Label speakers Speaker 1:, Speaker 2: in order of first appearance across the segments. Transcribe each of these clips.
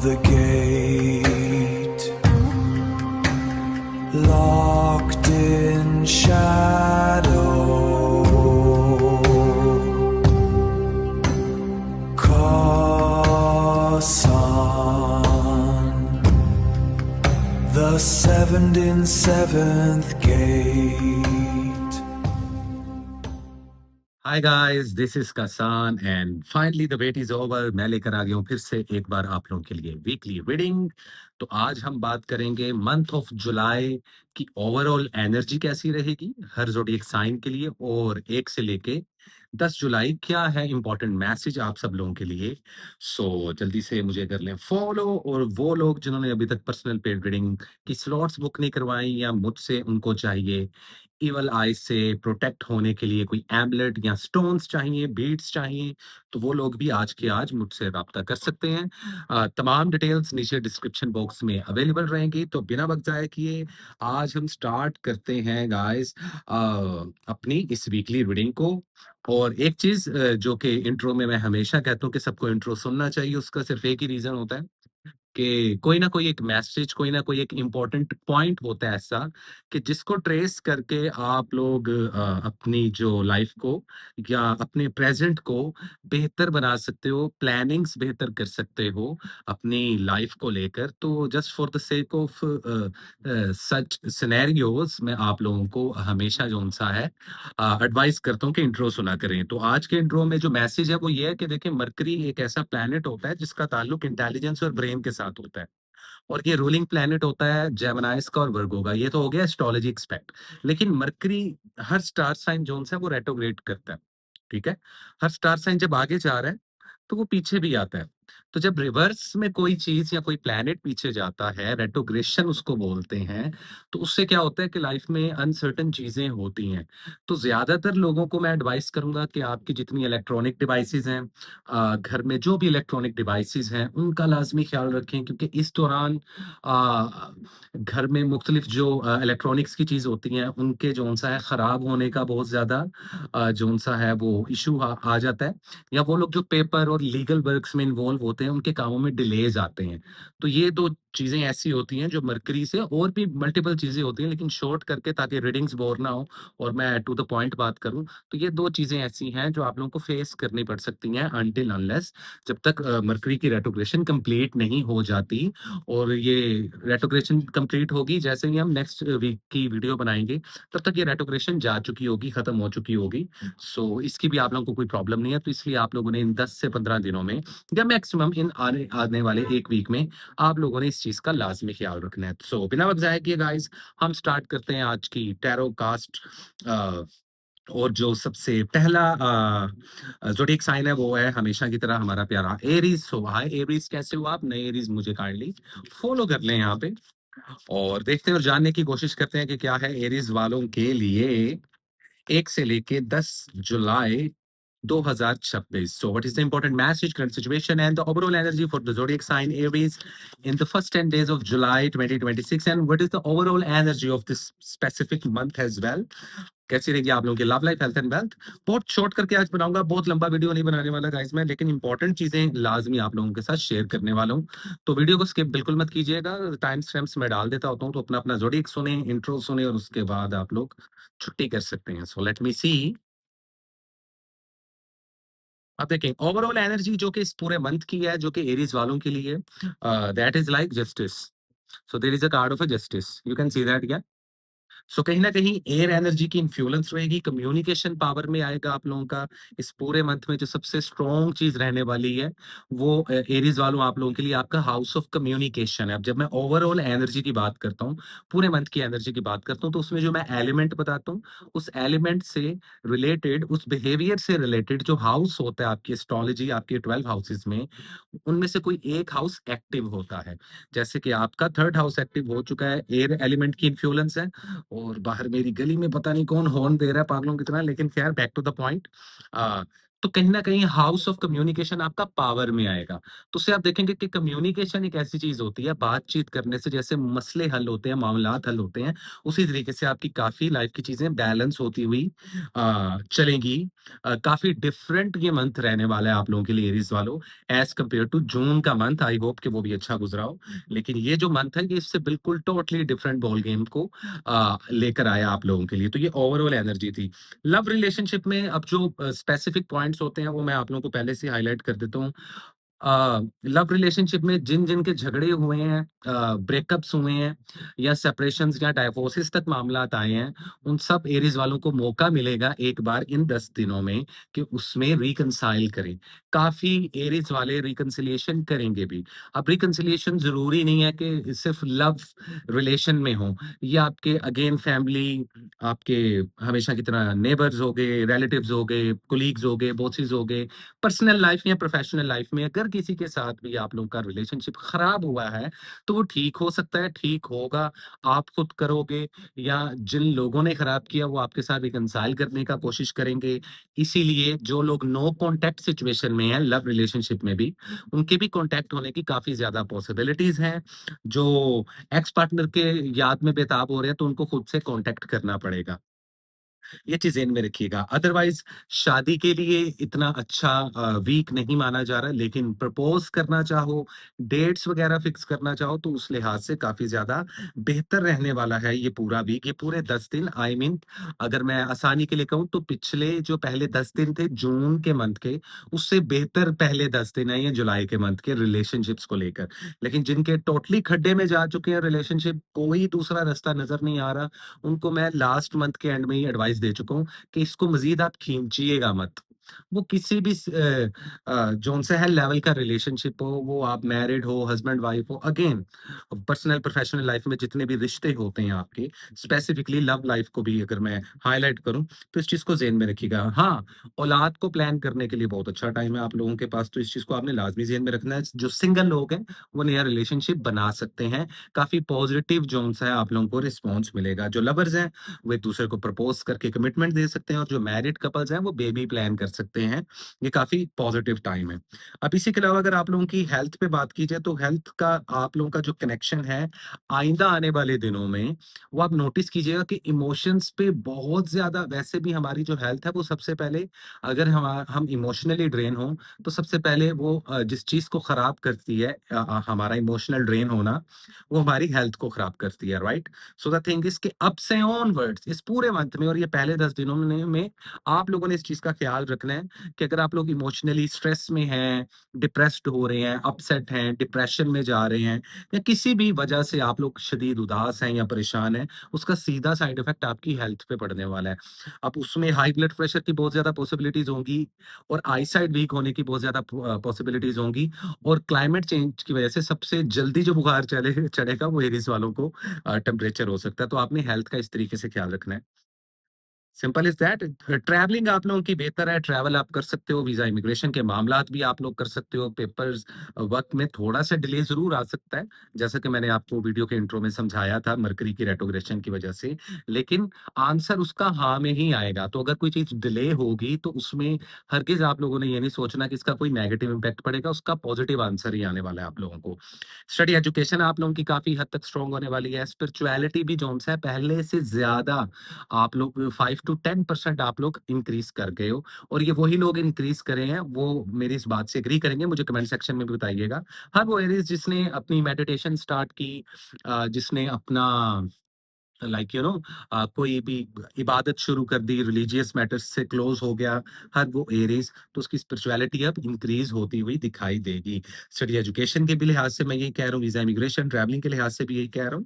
Speaker 1: the gate, locked in shadow, Kasan, the 77th gate.
Speaker 2: Hi guys, this is Kasan and finally the wait is over. मैं लेकर आ गया हूँ फिर से एक बार आप लोगों के लिए वीकली रीडिंग। तो आज हम बात करेंगे मंथ ऑफ जुलाई की ओवरऑल एनर्जी कैसी रहेगी हर जोडिएक साइन के लिए, और 1 से लेके 10 जुलाई क्या है इंपॉर्टेंट मैसेज आप सब लोगों के लिए। सो जल्दी से मुझे कर लें फॉलो, और वो लोग जिन्होंने अभी तक पर्सनल पेड रीडिंग की स्लॉट्स बुक नहीं करवाई या मुझसे उनको चाहिए इवल आई से प्रोटेक्ट होने के लिए कोई एम्बलेट या स्टोन्स चाहिए, बीड्स चाहिए, तो वो लोग भी आज के आज मुझसे राब्ता कर सकते हैं। तमाम डिटेल्स नीचे डिस्क्रिप्शन बॉक्स में अवेलेबल रहेंगी। तो बिना वक्त जाए किए आज हम स्टार्ट करते हैं गाइस अपनी इस वीकली रीडिंग को। और एक चीज जो कि इंट्रो में मैं हमेशा कहता हूँ कि सबको इंट्रो सुनना चाहिए, उसका सिर्फ एक ही रीजन होता है कि कोई ना कोई एक मैसेज, कोई ना कोई एक इम्पोर्टेंट पॉइंट होता है ऐसा कि जिसको ट्रेस करके आप लोग अपनी जो लाइफ को या अपने प्रेजेंट को बेहतर बना सकते हो, प्लानिंग्स बेहतर कर सकते हो अपनी लाइफ को लेकर। तो just for the sake of such scenarios मैं आप लोगों को हमेशा जो सा है एडवाइस करता हूँ कि इंट्रो सुना करें। तो आज के इंट्रो में जो मैसेज है वो ये है कि देखिए, मरकरी एक ऐसा प्लैनेट होता है जिसका ताल्लुक इंटेलिजेंस और ब्रेन के साथ होता है, और ये रूलिंग प्लैनेट होता है जेमिनाइज का और वर्गो का। ये तो हो गया एस्ट्रोलॉजी एक्सपेक्ट। लेकिन मरकरी हर स्टार साइन जोन है वो रेट्रोग्रेड करता है, ठीक है। हर स्टार साइन जब आगे जा रहा है तो वो पीछे भी आता है। तो जब रिवर्स में कोई चीज या कोई प्लैनेट पीछे जाता है, रेट्रोग्रेशन उसको बोलते हैं, तो उससे क्या होता है कि लाइफ में अनसर्टेन चीजें होती हैं। तो ज्यादातर लोगों को मैं एडवाइस करूंगा कि आपकी जितनी इलेक्ट्रॉनिक डिवाइसेस हैं, घर में जो भी इलेक्ट्रॉनिक डिवाइसेस हैं, उनका लाजमी ख्याल रखें, क्योंकि इस दौरान घर में मुख्तलिफ जो इलेक्ट्रॉनिक्स की चीज होती हैं उनके जो सा है खराब होने का बहुत ज्यादा जो सा है वो इशू आ जाता है। या वो लोग जो पेपर और लीगल वर्क्स में इन्वॉल्व होते हैं उनके कामों में डिलेज आते हैं। तो ये 2 चीज़ें ऐसी होती हैं जो मरकरी से, और भी मल्टीपल चीज़ें होती हैं लेकिन शॉर्ट करके ताकि रीडिंग्स बोर ना हो और मैं टू द पॉइंट बात करूँ, तो ये 2 चीज़ें ऐसी हैं जो आप लोगों को फेस करनी पड़ सकती हैं अनटिल अनलेस जब तक मरकरी की रेट्रोग्रेशन कंप्लीट नहीं हो जाती। और ये रेट्रोग्रेशन कंप्लीट होगी जैसे ही हम नेक्स्ट वीक की वीडियो बनाएँगे, तब तक ये रेट्रोग्रेशन जा चुकी होगी, खत्म हो चुकी होगी। सो इसकी भी आप लोगों को कोई प्रॉब्लम नहीं है। तो इसलिए आप लोगों ने इन 10 से 15 दिनों में या मैक्सिमम इन आने आने वाले 1 वीक में आप लोगों ने इस चीज़ का लाज़मी ख़्याल रखना है। सो बिना वक़्त ज़ाया किए गाइज़ हम स्टार्ट करते हैं आज की टैरो कास्ट। अ, और जो सबसे पहला ज़ोडिएक साइन है वो है हमेशा की तरह हमारा प्यारा एरीज़। सो हाय एरीज़, कैसे हो आप? नए एरीज़ मुझे काइंडली फ़ॉलो कर लें यहाँ पे, और देखते हैं और जानने की कोशिश करते हैं कि क्या है एरीज़ वालों के लिए 1 से लेके 10 जुलाई 2026. So, what is the important message, current situation, and the overall energy for the zodiac sign Aries in the first 10 days of July 2026? And what is the overall energy of this specific month as well? कैसी रहेगी आप लोगों की love life, health and wealth? बहुत short करके आज बनाऊंगा, बहुत लंबा वीडियो नहीं बनाने वाला गाइस मैं, लेकिन इंपॉर्टेंट चीजें लाजमी आप लोगों के साथ शेयर करने वाला हूँ। तो वीडियो को स्किप बिल्कुल मत कीजिएगा, टाइम स्टैम्प्स मैं डाल देता होता हूँ, तो अपना अपना जोडिएक सुने, इंट्रो सुने, और उसके बाद आप लोग छुट्टी कर सकते हैं। सो लेट मी सी। अब देखें ओवरऑल एनर्जी जो कि इस पूरे मंथ की है, जो कि एरीज वालों के लिए that is like justice. So there is a card of a justice, you can see that. So कहीं न कहीं एयर एनर्जी की इन्फ्लुएंस रहेगी, कम्युनिकेशन पावर में आएगा आप लोगों का। इस पूरे मंथ में जो सबसे स्ट्रॉन्ग चीज़ रहने वाली है, वो एरीज़ वालों आप लोगों के लिए आपका हाउस ऑफ कम्युनिकेशन है। अब जब मैं ओवरऑल एनर्जी की बात करता हूँ, पूरे मंथ की एनर्जी की बात करता हूँ, तो उसमें जो मैं एलिमेंट बताता हूँ, उस एलिमेंट से रिलेटेड, उस बिहेवियर से रिलेटेड जो हाउस होता है आपकी एस्ट्रोलॉजी, आपके 12 हाउसेस में, उनमें से कोई एक हाउस एक्टिव होता है। जैसे कि आपका 3rd हाउस एक्टिव हो चुका है, एयर एलिमेंट की इन्फ्लुएंस है। और बाहर मेरी गली में पता नहीं कौन हॉर्न दे रहा है पागलों की तरह, लेकिन खैर बैक टू द पॉइंट। तो कहीं न कहीं हाउस ऑफ कम्युनिकेशन आपका पावर में आएगा। तो उससे आप देखेंगे कि कम्युनिकेशन एक ऐसी चीज़ होती है, बातचीत करने से जैसे मसले हल होते हैं, मामलात हल होते हैं, उसी तरीके से आपकी काफ़ी लाइफ़ की चीज़ें बैलेंस होती हुई चलेंगी। काफ़ी डिफरेंट ये मंथ रहने वाला है आप लोगों के लिए एरीज़ वालों, एज़ कंपेयर टू जून का मंथ। आई होप कि वो भी अच्छा गुज़रा हो। लेकिन ये जो मंथ है, ये इससे बिल्कुल टोटली डिफरेंट बॉल गेम को लेकर आया आप लोगों के लिए। तो ये ओवरऑल एनर्जी थी। लव रिलेशनशिप में अब जो स्पेसिफिक पॉइंट्स होते हैं वो मैं आप लोगों को पहले से हाइलाइट कर देता हूँ। लव रिलेशनशिप में जिन-जिन के झगड़े हुए हैं, ब्रेकअप्स हुए हैं या सेपरेशंस या डाइवोर्सेस तक मामलात आए हैं, उन सब एरीज़ वालों को मौका मिलेगा एक बार इन 10 दिनों में कि उसमें रिकंसाइल करें। काफ़ी एरीज़ वाले रिकंसिलिएशन करेंगे भी। अब रिकंसिलिएशन ज़रूरी नहीं है कि सिर्फ़ लव रिलेशन में हो। ये आपके अगेन फैमिली, आपके हमेशा की तरह नेबर्स हो गए, रिलेटिव्स हो गए, कोलीग्स हो गए, बॉसेस हो गए, पर्सनल लाइफ या प्रोफेशनल लाइफ में अगर किसी के साथ भी आप लोगों का रिलेशनशिप खराब हुआ है, तो वो ठीक हो सकता है, ठीक होगा। आप खुद करोगे या जिन लोगों ने खराब किया वो आपके साथ रिकंसाइल करने का कोशिश करेंगे। इसीलिए जो लोग नो कॉन्टैक्ट सिचुएशन में हैं लव रिलेशनशिप में भी, उनके भी कॉन्टैक्ट होने की काफ़ी ज़्यादा पॉसिबिलिटीज़ हैं। जो एक्स पार्टनर के याद में बेताब हो रहे हैं, तो उनको खुद से कॉन्टैक्ट करना पड़ेगा। ये चीज़ ज़हन में रखिएगा। अदरवाइज़ शादी के लिए इतना अच्छा वीक नहीं माना जा रहा है, लेकिन प्रपोज़ करना चाहो, डेट्स वग़ैरह फ़िक्स करना चाहो, तो उस लिहाज़ से काफ़ी ज़्यादा बेहतर रहने वाला है ये पूरा वीक, ये पूरे 10 दिन। आई मीन अगर मैं आसानी के लिए कहूँ तो पिछले जो पहले 10 दिन थे जून के मंथ के, उससे बेहतर पहले 10 दिन हैं ये जुलाई के मंथ के रिलेशनशिप्स को लेकर। लेकिन जिनके टोटली खड्डे में जा चुके हैं रिलेशनशिप, कोई दूसरा रास्ता नज़र नहीं आ रहा, उनको मैं लास्ट मंथ के एंड में ही एडवाइस दे चुका हूँ कि इसको मज़ीद आप खींचिएगा मत। वो किसी भी जौन सा है लेवल का रिलेशनशिप हो, वो आप मैरिड हो, हस्बैंड-वाइफ हो, अगेन पर्सनल प्रोफेशनल लाइफ में जितने भी रिश्ते होते हैं आपके, स्पेसिफिकली लव लाइफ को भी अगर मैं हाइलाइट करूँ, तो इस चीज़ को ज़हन में रखिएगा। हाँ, औलाद को प्लान करने के लिए बहुत अच्छा टाइम है आप लोगों के पास, तो इस चीज़ को आपने लाज़मी ज़हन में रखना है। जो सिंगल लोग हैं, वो नया रिलेशनशिप बना सकते हैं। काफ़ी पॉज़िटिव जोन-सा है आप लोगों को रिस्पॉन्स मिलेगा। जो लवर्स हैं, वो एक-दूसरे को प्रपोज़ करके कमिटमेंट दे सकते हैं और जो मैरिड कपल्स हैं, वो बेबी प्लान कर सकते हैं। ये काफ़ी पॉज़िटिव टाइम है। अब इसी के अलावा अगर आप लोगों की हेल्थ पे बात की जाए, तो हेल्थ का आप लोगों का जो कनेक्शन है, आइंदा आने वाले दिनों में, वो आप नोटिस कीजिएगा कि इमोशंस पे बहुत ज़्यादा वैसे भी हमारी जो हेल्थ है, वो सबसे पहले अगर हम इमोशनली ड्रेन हों, तो सबसे पहले वो जिस चीज़ को खराब करती है हमारा इमोशनल ड्रेन होना, वो हमारी हेल्थ को खराब करती है, right? So the thing is कि अब से ऑनवर्ड्स इस पूरे मंथ में और ये पहले 10 दिनों में आप लोगों ने इस चीज़ का ख़्याल रखना है कि अगर आप लोग इमोशनली स्ट्रेस में हैं, डिप्रेस्ड हो रहे हैं, अपसेट हैं, डिप्रेशन में जा रहे हैं या किसी भी वजह से आप लोग शदीद उदास हैं या परेशान हैं, उसका सीधा साइड इफ़ेक्ट आपकी हेल्थ पे पड़ने वाला है। अब उसमें हाई ब्लड प्रेशर की बहुत ज़्यादा पॉसिबिलिटीज़ होंगी और आईसाइट वीक होने की बहुत ज़्यादा पॉसिबिलिटीज़ होंगी और क्लाइमेट चेंज की वजह से सबसे जल्दी जो बुखार चढ़ेगा वो एरीज़ वालों को टेम्परेचर हो सकता है। तो आपने हेल्थ का इस तरीके से ख्याल रखना है। Simple is that. ट्रैवलिंग आप लोगों की बेहतर है, ट्रैवल आप कर सकते हो, वीज़ा इमिग्रेशन के मामलात भी आप लोग कर सकते हो, पेपर्स वर्क में थोड़ा-सा डिले ज़रूर आ सकता है, जैसा कि मैंने आपको वीडियो के इंट्रो में समझाया था मरकरी की रेट्रोग्रेशन की वजह से, लेकिन आंसर उसका हाँ में ही आएगा। तो अगर कोई चीज़ डिले होगी, तो उसमें हरगिज़ आप लोगों ने ये नहीं सोचना कि इसका कोई नेगेटिव इम्पैक्ट पड़ेगा, उसका पॉज़िटिव आंसर ही आने वाला है आप लोगों को। स्टडी एजुकेशन आप लोगों की काफ़ी हद तक स्ट्रॉन्ग होने वाली है, स्पिरिचुअलिटी भी जौन-सा है पहले से ज़्यादा आप लोग 5 टू 10% आप लोग इंक्रीज़ कर गए हो और ये वही लोग इंक्रीज़ करे हैं, वो मेरी इस बात से एग्री करेंगे, मुझे कमेंट सेक्शन में भी बताइएगा। हर वो एरीज़ जिसने अपनी मेडिटेशन स्टार्ट की जिसने अपना कोई भी इबादत शुरू कर दी, रिलीजियस मैटर्स से क्लोज़ हो गया, हर वो एरीज़, तो उसकी स्पिरिचुअलिटी अब इंक्रीज़ होती हुई दिखाई देगी। स्टडी एजुकेशन के भी लिहाज़ से मैं यही कह रहा हूँ, वीज़ा इमिग्रेशन, ट्रैवलिंग के लिहाज़ से भी यही कह रहा हूँ।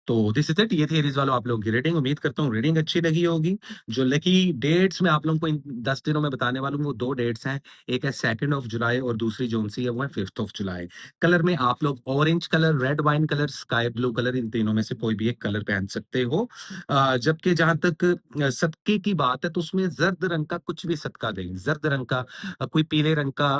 Speaker 2: तो दिस इज़ इट, ये थी एरीज़ वालों आप लोगों की रीडिंग। उम्मीद करता हूँ रीडिंग अच्छी लगी होगी। जो लकी डेट्स मैं आप लोगों को इन 10 दिनों में बताने वाला हूँ, वो 2 डेट्स हैं। एक है 2nd ऑफ जुलाई और दूसरी जो-सी है वो है 5th ऑफ जुलाई। कलर में आप लोग orange colour, red wine colour, sky blue colour इन तीनों में से कोई भी एक कलर पहन सकते हो। जबकि जहाँ तक सदके की बात है तो उसमें ज़र्द रंग का कुछ भी सदका दें। ज़र्द रंग का कोई पीले रंग का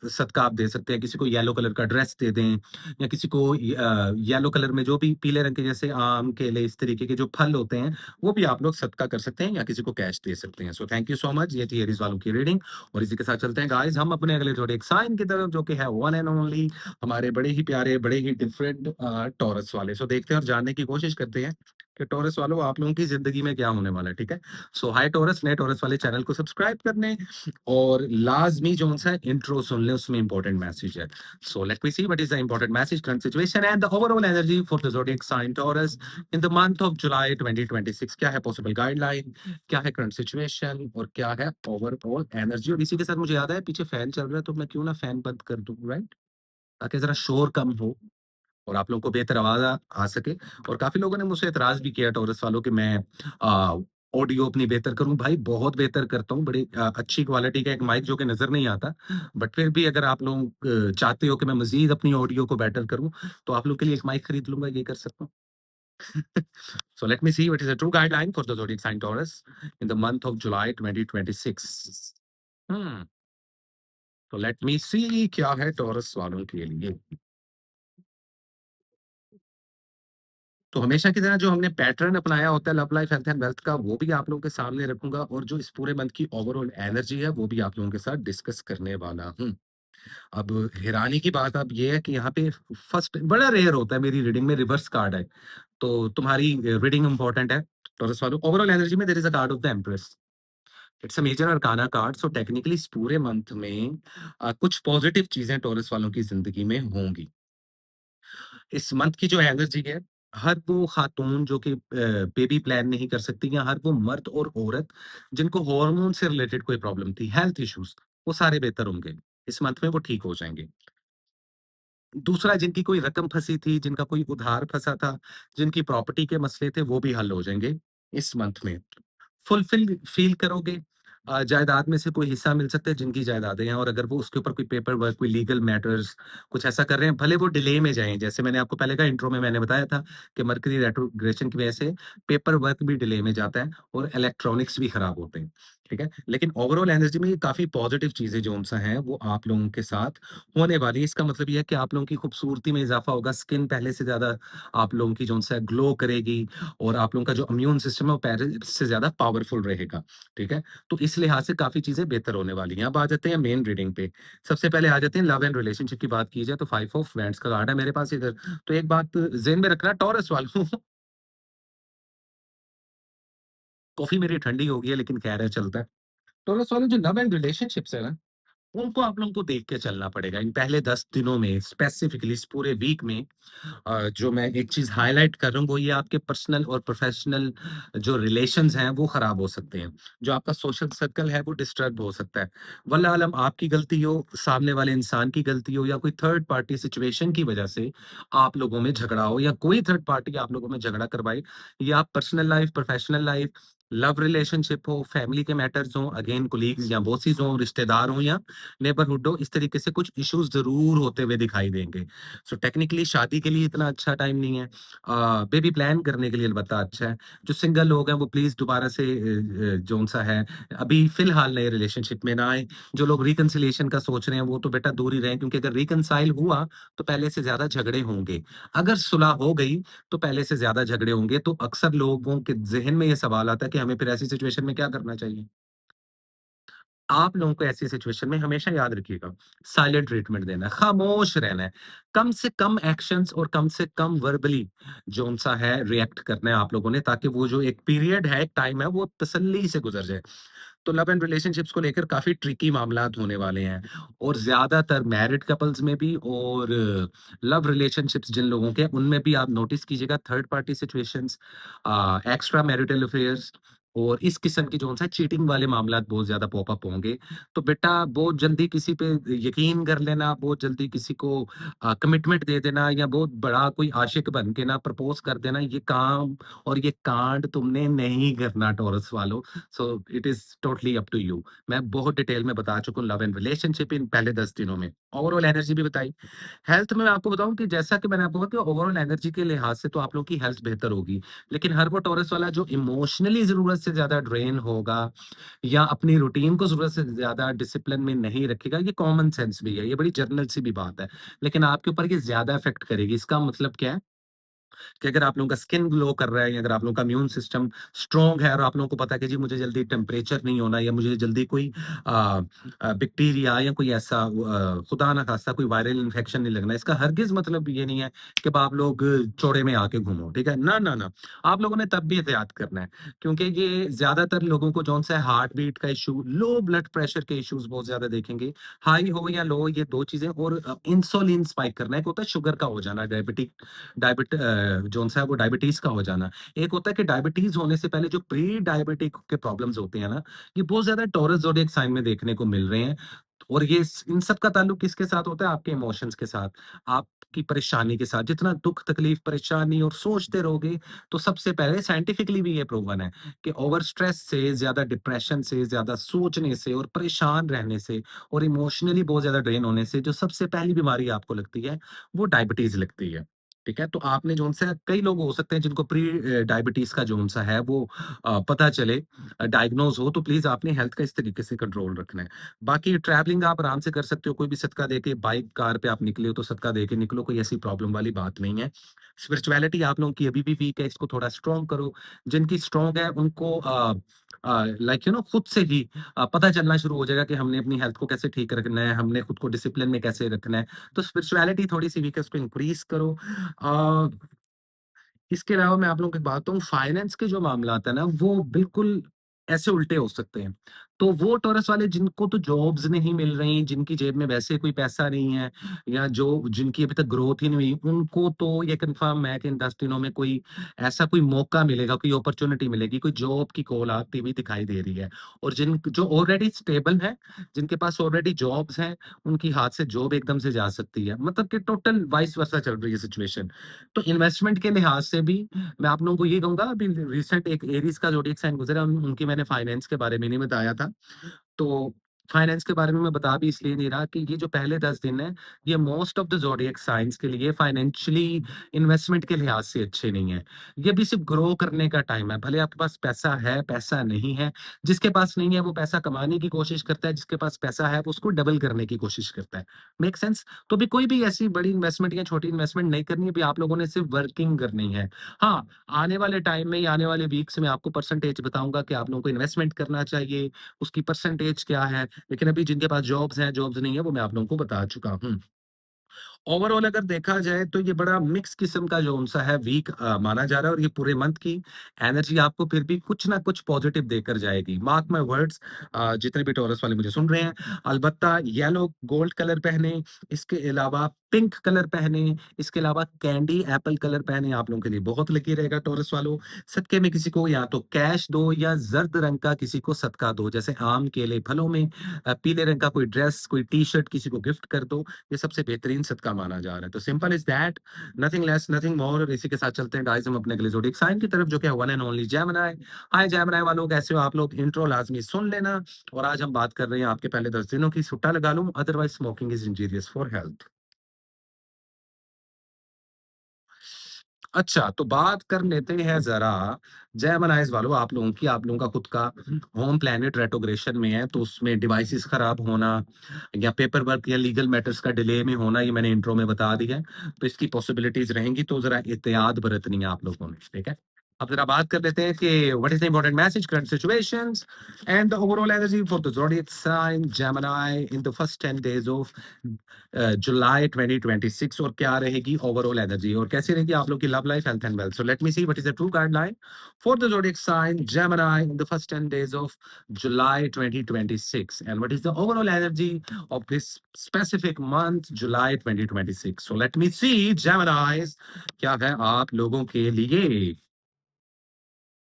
Speaker 2: सदका आप दे सकते हैं, किसी को येलो कलर का ड्रेस दे दें या किसी को येलो कलर में जो भी पीले पीले रंग के जैसे आम, केले इस तरीके के जो फल होते हैं, वो भी आप लोग सदका कर सकते हैं या किसी को कैश दे सकते हैं। सो थैंक यू सो मच। ये थी एरीज़ वालों की रीडिंग और इसी के साथ चलते हैं गाइस हम अपने अगले ज़ोडिएक साइन की तरफ जो कि है वन एंड ओनली हमारे बड़े ही प्यारे, बड़े ही डिफरेंट टॉरस वाले। सो देखते हैं और जानने की कोशिश करते हैं कि टॉरस वालों आप लोगों की ज़िंदगी में क्या होने वाला है, ठीक है? सो हाय टॉरस, नए टॉरस वाले चैनल को सब्सक्राइब करने और लाज़मी जो-सा इंट्रो सुन लें उसमें इम्पोर्टेंट मैसेज है। So let me see what is the important message, current situation and the overall energy for the zodiac sign Taurus in the month of July 2026. क्या है possible guideline, क्या है current situation और क्या है overall energy। और इसी के साथ मुझे याद है पीछे फैन चल रहा है तो मैं क्यों ना फैन बंद कर दूं, राइट, ताकि जरा शोर कम हो और आप लोगों को बेहतर आवाज आ सके। और काफी लोगों ने मुझसे एतराज भी किया टॉरस वालों कि मैं ऑडियो अपनी बेहतर करूं। भाई बहुत बेहतर करता हूं, बड़ी अच्छी क्वालिटी का एक माइक जो कि नजर नहीं आता, बट फिर भी अगर आप लोग चाहते हो कि मैं मजीद अपनी ऑडियो को बेटर करूं तो आप लोग के लिए एक माइक खरीद लूंगा, ये कर सकता हूँ। So let me see what is the true guideline for the zodiac sign Taurus in the month of July 2026. Hmm. So let me see क्या है टॉरस वालों के लिए। तो हमेशा की तरह जो हमने पैटर्न अपनाया होता है love life health and wealth का, वो भी आप लोगों के सामने रखूंगा और जो इस पूरे मंथ की ओवरऑल एनर्जी है वो भी आप लोगों के साथ डिस्कस करने वाला हूँ। अब हैरानी की बात अब ये है कि यहाँ पे फर्स्ट बड़ा रेयर होता है मेरी रीडिंग में रिवर्स कार्ड है, तो तुम्हारी रीडिंग इंपॉर्टेंट है टॉरस वालों। ओवरऑल एनर्जी में there is a card of the empress. It's a major arcana card. So technically इस पूरे मंथ में कुछ पॉजिटिव चीजें टॉरस वालों की जिंदगी में होंगी। इस मंथ की जो एनर्जी है, हर वो खातून जो कि बेबी प्लान नहीं कर सकती या हर वो मर्द और औरत जिनको हार्मोन से रिलेटेड कोई प्रॉब्लम थी, हेल्थ इश्यूज, वो सारे बेहतर होंगे। इस मंथ में वो ठीक हो जाएँगे। दूसरा जिनकी कोई रकम फँसी थी, जिनका कोई उधार फँसा था, जिनकी प्रॉपर्टी के मसले थे, वो भी हल हो जाएँगे इस मंथ में। फुलफिल फ़ील करोगे। जायदाद में से कोई हिस्सा मिल सकता है जिनकी जायदादें हैं और अगर वो उसके ऊपर कोई पेपर वर्क, कोई लीगल मैटर्स कुछ ऐसा कर रहे हैं, भले वो डिले में जाएँ। जैसे मैंने आपको पहले का इंट्रो में मैंने बताया था कि मरकरी रेट्रोग्रेशन की वजह से पेपर वर्क भी डिले में जाता है और इलेक्ट्रॉनिक्स भी खराब होते हैं, ठीक है? लेकिन ओवरऑल एनर्जी में ये काफ़ी पॉजिटिव चीज़ें जो-सा हैं, वो आप लोगों के साथ होने वाली है। इसका मतलब ये है कि आप लोगों की खूबसूरती में इज़ाफ़ा होगा, स्किन पहले से ज़्यादा आप लोगों की जो-सा है ग्लो करेगी और आप लोगों का जो इम्यून सिस्टम है वो पहले से ज़्यादा पावरफुल रहेगा, ठीक है? तो इस लिहाज से काफ़ी चीज़ें बेहतर होने वाली हैं। अब आ जाते हैं मेन रीडिंग पे। सबसे पहले आ जाते हैं लव एंड रिलेशनशिप की बात की जाए तो 5 ऑफ वैंड्स का कार्ड है मेरे पास इधर। तो एक बात ज़हन में रखना टॉरस वालों कॉफ़ी मेरी ठंडी हो गई है लेकिन खैर है चलता है। टॉरस वालों जो लव एंड रिलेशनशिप्स है ना, उनको आप लोगों को देख के चलना पड़ेगा। इन पहले 10 दिनों में स्पेसिफिकली इस पूरे वीक में जो मैं एक चीज़ हाइलाइट कर रहा हूँ वो ये आपके पर्सनल और प्रोफेशनल जो रिलेशंस हैं वो खराब हो सकते हैं। जो आपका सोशल सर्कल है वो डिस्टर्ब हो सकता है। वल्लाह आलम आपकी गलती हो, सामने वाले इंसान की गलती हो या कोई थर्ड पार्टी सिचुएशन की वजह से आप लोगों में झगड़ा हो या कोई थर्ड पार्टी आप लोगों में झगड़ा करवाए या personal life, professional life, love relationship हो, फैमिली के मैटर्स हों, अगेन कोलीग्स या बॉसेस हों, रिश्तेदार हों या नेबरहुड हो, इस तरीके से कुछ इश्यूज ज़रूर होते हुए दिखाई देंगे। सो टेक्निकली शादी के लिए इतना अच्छा टाइम नहीं है। बेबी प्लान करने के लिए अलबत्ता अच्छा है। जो सिंगल लोग हैं वो प्लीज़ दोबारा से जौन-सा है अभी फ़िलहाल नए रिलेशनशिप में ना आएँ। जो लोग रिकन्सिलिएशन का सोच रहे हैं वो तो बेटा दूर ही रहें क्योंकि अगर रिकन्साइल हुआ तो पहले से ज़्यादा झगड़े होंगे। अगर सुलह हो गई तो पहले से ज़्यादा झगड़े होंगे। तो अक्सर लोगों के ज़हन में ये सवाल आता है कि हमें फिर ऐसी सिचुएशन में क्या करना चाहिए? आप लोगों को ऐसी सिचुएशन में हमेशा याद रखिएगा, साइलेंट ट्रीटमेंट देना है, खामोश रहना है। कम से कम एक्शंस और कम से कम वर्बली जो-सा है रिएक्ट करना है आप लोगों ने ताकि वो जो एक पीरियड है, एक टाइम है, वो तसल्ली से गुज़र जाए। तो लव एंड रिलेशनशिप्स को लेकर काफ़ी ट्रिकी मामलात होने वाले हैं और ज़्यादातर मैरिड कपल्स में भी और लव रिलेशनशिप्स जिन लोगों के हैं, उनमें भी आप नोटिस कीजिएगा third party situations, extra marital affairs और इस किस्म की जो है चीटिंग वाले मामलात बहुत ज़्यादा पॉप अप होंगे। तो बेटा बहुत जल्दी किसी पे यकीन कर लेना, बहुत जल्दी किसी को कमिटमेंट दे देना या बहुत बड़ा कोई आशिक बन के ना प्रपोज़ कर देना, ये काम और ये कांड तुमने नहीं करना टॉरस वालों। So it is totally up to you. मैं बहुत डिटेल में बता चुका हूँ लव एंड रिलेशनशिप इन पहले 10 दिनों में। ओवरऑल एनर्जी भी बताई। हेल्थ में मैं आपको बताऊँ कि जैसा कि मैंने आपको कहा कि ओवरऑल एनर्जी के लिहाज से तो आप लोगों की हेल्थ बेहतर होगी। लेकिन हर वो टॉरस वाला जो इमोशनली ज़रूरत से ज़्यादा ड्रेन होगा या अपनी रूटीन को ज़रूरत से ज़्यादा डिसिप्लिन में नहीं रखेगा, ये कॉमन सेंस भी है। ये बड़ी जर्नल सी भी बात है। लेकिन आपके ऊपर ये ज़्यादा इफ़ेक्ट करेगी। इसका मतलब क्या है? कि अगर आप लोगों का स्किन ग्लो कर रहा है या अगर आप लोगों का इम्यून सिस्टम स्ट्रांग है और आप लोगों को पता है कि जी मुझे जल्दी टेम्परेचर नहीं होना या मुझे जल्दी कोई बैक्टीरिया या कोई ऐसा खुदा ना खास्ता कोई वायरल इन्फेक्शन नहीं लगना। इसका हरगिज़ मतलब ये नहीं है कि आप लोग चौड़े में आके घूमो, ठीक है? ना, ना, ना। आप लोगों ने तब भी एहतियात करना है क्योंकि ये ज़्यादातर लोगों को जौन सा है हार्ट बीट का इश्यू, लो ब्लड प्रेशर के इश्यूज़ बहुत ज़्यादा देखेंगे। हाई हो या लो ये 2 चीज़ें और इंसुलिन स्पाइक करना, एक होता है शुगर का हो जाना, जौन सा है वो डायबिटीज़ का हो जाना। एक होता है कि डायबिटीज़ होने से पहले जो प्री डायबिटिक के प्रॉब्लम्स होते हैं ना, ये बहुत ज़्यादा टॉरस ज़ोडिएक साइन में देखने को मिल रहे हैं। और ये इन सब का ताल्लुक किसके साथ होता है? आपके इमोशंस के साथ, आपकी परेशानी के साथ। जितना दुःख, तकलीफ, परेशानी और सोचते रहोगे, तो सबसे पहले साइंटिफिकली भी ये प्रूवन है कि ओवर स्ट्रेस से, ज़्यादा डिप्रेशन से, ज़्यादा सोचने से और परेशान रहने से और इमोशनली बहुत ज़्यादा ड्रेन होने से जो सबसे पहली बीमारी आपको लगती है, वो डायबिटीज़ लगती है। ठीक है? तो आपने जौन-सा कई लोग हो सकते हैं जिनको डायबिटीज़ का जौन-सा है वो पता चले, डायग्नोज़ हो, तो प्लीज़ आपने हेल्थ का इस तरीके से कंट्रोल रखना है। बाकी ट्रैवलिंग आप आराम से कर सकते हो, कोई भी सदका देके बाइक, कार पे आप निकले हो तो सदका देके निकलो, कोई ऐसी प्रॉब्लम वाली बात नहीं है। स्पिरिचुअलिटी आप लोगों की अभी भी वीक है, इसको थोड़ा स्ट्रॉन्ग करो। जिनकी स्ट्रॉन्ग है उनको लाइक खुद से ही पता चलना शुरू हो जाएगा कि हमने अपनी हेल्थ को कैसे ठीक रखना है, हमने खुद को डिसिप्लिन में कैसे रखना है। तो स्पिरिचुअलिटी थोड़ी-सी वीक है, उसको इंक्रीज़ करो। अ इसके अलावा मैं आप लोगों को एक बात बताऊँ, फाइनेंस के जो मामलात है ना, वो बिल्कुल ऐसे उल्टे हो सकते हैं। तो वो टॉरस वाले जिनको तो जॉब्स नहीं मिल रही, जिनकी जेब में वैसे कोई पैसा नहीं है या जो जिनकी अभी तक ग्रोथ ही नहीं हुई, उनको तो ये कन्फर्म है कि इन 10 दिनों में कोई ऐसा कोई मौका मिलेगा, कोई अपॉर्च्युनिटी मिलेगी, कोई जॉब की कॉल आती हुई दिखाई दे रही है। और जो ऑलरेडी स्टेबल हैं, जिनके पास ऑलरेडी जॉब्स हैं, उनकी हाथ से जॉब एकदम से जा सकती है। मतलब कि टोटल वाइस वर्सा चल रही है सिचुएशन। तो इन्वेस्टमेंट के लिहाज से भी मैं आप लोगों को ये कहूँगा, अभी रिसेंट एक एरीज़ का ज़ोडिएक साइन गुज़रा, उनकी मैंने फाइनेंस के बारे में नहीं बताया था। तो फाइनेंस के बारे में मैं बता भी इसलिए नहीं रहा कि ये जो पहले 10 दिन हैं, ये most of the zodiac signs के लिए फाइनेंशियली इन्वेस्टमेंट के लिहाज से अच्छे नहीं हैं। ये अभी सिर्फ़ ग्रो करने का टाइम है। भले आपके पास पैसा है, पैसा नहीं है, जिसके पास नहीं है वो पैसा कमाने की कोशिश करता है, जिसके पास पैसा है वो उसको डबल करने की कोशिश करता है। Make sense? तो अभी कोई भी ऐसी बड़ी इन्वेस्टमेंट या छोटी इन्वेस्टमेंट नहीं करनी है, अभी आप लोगों ने सिर्फ़ वर्किंग करनी है। हाँ, आने वाले टाइम में या आने वाले वीक्स में आपको परसेंटेज बताऊँगा कि आप लोगों को इन्वेस्टमेंट करना चाहिए, उसकी परसेंटेज क्या है। लेकिन अभी जिनके पास जॉब्स हैं, जॉब्स नहीं है, वो मैं आप लोगों को बता चुका हूँ। ओवरऑल अगर देखा जाए तो ये बड़ा मिक्स किस्म का जो-सा है वीक माना जा रहा है और ये पूरे मंथ की एनर्जी आपको फिर भी कुछ ना कुछ पॉजिटिव देकर जाएगी। मार्क माय वर्ड्स, जितने भी टॉरस वाले मुझे सुन रहे हैं, अलबत्ता येलो गोल्ड कलर पहने, इसके अलावा पिंक कलर पहने, इसके अलावा कैंडी एप्पल कलर पहने, आप लोगों के लिए बहुत लकी रहेगा टॉरस वालों। सदके में किसी को या तो कैश दो या ज़र्द रंग का किसी को सदका दो, जैसे आम, केले, फलों में पीले रंग का कोई ड्रेस, कोई टी-शर्ट किसी को गिफ्ट कर दो। ये सबसे बेहतरीन सदका माना जा रहा है। तो simple is that, nothing less, nothing मोर। और इसी के साथ चलते हैं गाइस हम अपने अगले ज़ोडिएक साइन की तरफ, जो कि है one and only Gemini. Hi Gemini वालों, कैसे हो आप लोग? इंट्रो लाज़मी सुन लेना। और आज हम बात कर रहे हैं आपके पहले 10 दिनों की। सुट्टा लगा लूँ, otherwise smoking is injurious for health. अच्छा, तो बात कर लेते हैं ज़रा जेमिनीज़ वालों, आप लोगों का खुद का होम प्लैनेट रेट्रोग्रेशन में है, तो उसमें डिवाइसेज़ खराब होना या पेपर वर्क या लीगल मैटर्स का डिले में होना, ये मैंने इंट्रो में बता दिया है। तो इसकी पॉसिबिलिटीज़ रहेंगी, तो ज़रा एहतियात बरतनी है आप लोगों ने, ठीक है? अब ज़रा बात कर लेते हैं कि what is the important message, current situations and the overall energy for the zodiac sign Gemini in the first 10 days of July 2026। और क्या रहेगी ओवरऑल एनर्जी और कैसी रहेगी आप लोग की love life, health and wealth. So let me see what is the true guideline for the zodiac sign Gemini in the first 10 days of July 2026 and what is the overall energy of this specific month July 2026। So let me see Geminis, क्या है आप लोगों के लिए।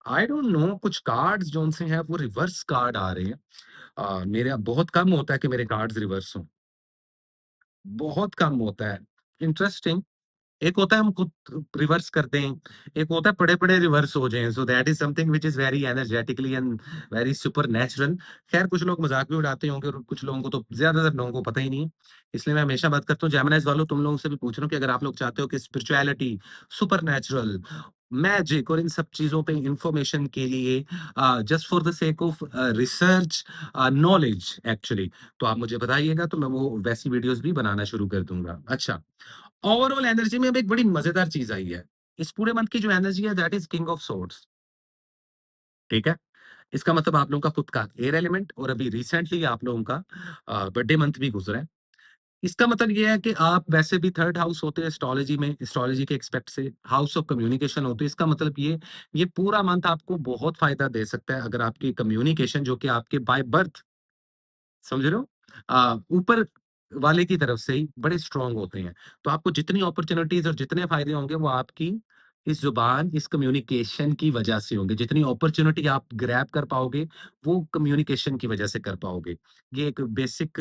Speaker 2: I don't know, कुछ cards zone से हैं वो रिवर्स कार्ड आ रहे हैं। मेरा बहुत कम होता है कि मेरे कार्ड्स रिवर्स हों, बहुत कम होता है। इंटरेस्टिंग। एक होता है हम खुद रिवर्स करते हैं, एक होता है पड़े-पड़े रिवर्स हो जाएँ, so that is something which is very energetically and very supernatural. खैर कुछ लोग मज़ाक भी उड़ाते होंगे और कुछ लोगों को तो ज़्यादातर लोगों को पता ही नहीं है। इसलिए मैं हमेशा बात करता हूँ जेमिनीज़ वालों, तुम लोगों से भी पूछ रहा हूँ कि अगर आप लोग चाहते हो कि स्पिरिचुअलिटी, सुपरनैचुरल, मैजिक और इन सब चीज़ों पे इन्फॉर्मेशन के लिए just for the sake of research knowledge actually, तो आप मुझे बताइएगा, तो मैं वो वैसी वीडियोज़ भी बनाना शुरू कर दूँगा। अच्छा, ओवरऑल एनर्जी में अब एक बड़ी मज़ेदार चीज़ आई है। इस पूरे मंथ की जो एनर्जी है that is king of swords, ठीक है? इसका मतलब आप लोगों का खुद का एयर एलिमेंट और अभी रिसेंटली आप लोगों का बर्थडे मंथ भी गुज़रा है। इसका मतलब ये है कि आप वैसे भी थर्ड हाउस होते हैं एस्ट्रोलॉजी में, एस्ट्रोलॉजी के एस्पेक्ट से, हाउस ऑफ कम्युनिकेशन होते हैं। इसका मतलब ये पूरा मंथ आपको बहुत फ़ायदा दे सकता है अगर आपकी कम्युनिकेशन जो कि आपके बाय बर्थ समझ रहे हो? ऊपर वाले की तरफ से ही बड़े स्ट्रॉन्ग होते हैं। तो आपको जितनी अपॉर्च्युनिटीज़ और जितने फ़ायदे होंगे वो आपकी इस ज़ुबान, इस कम्युनिकेशन की वजह से होंगे। जितनी अपॉर्च्युनिटी आप ग्रैब कर पाओगे, वो कम्युनिकेशन की वजह से कर पाओगे। ये एक बेसिक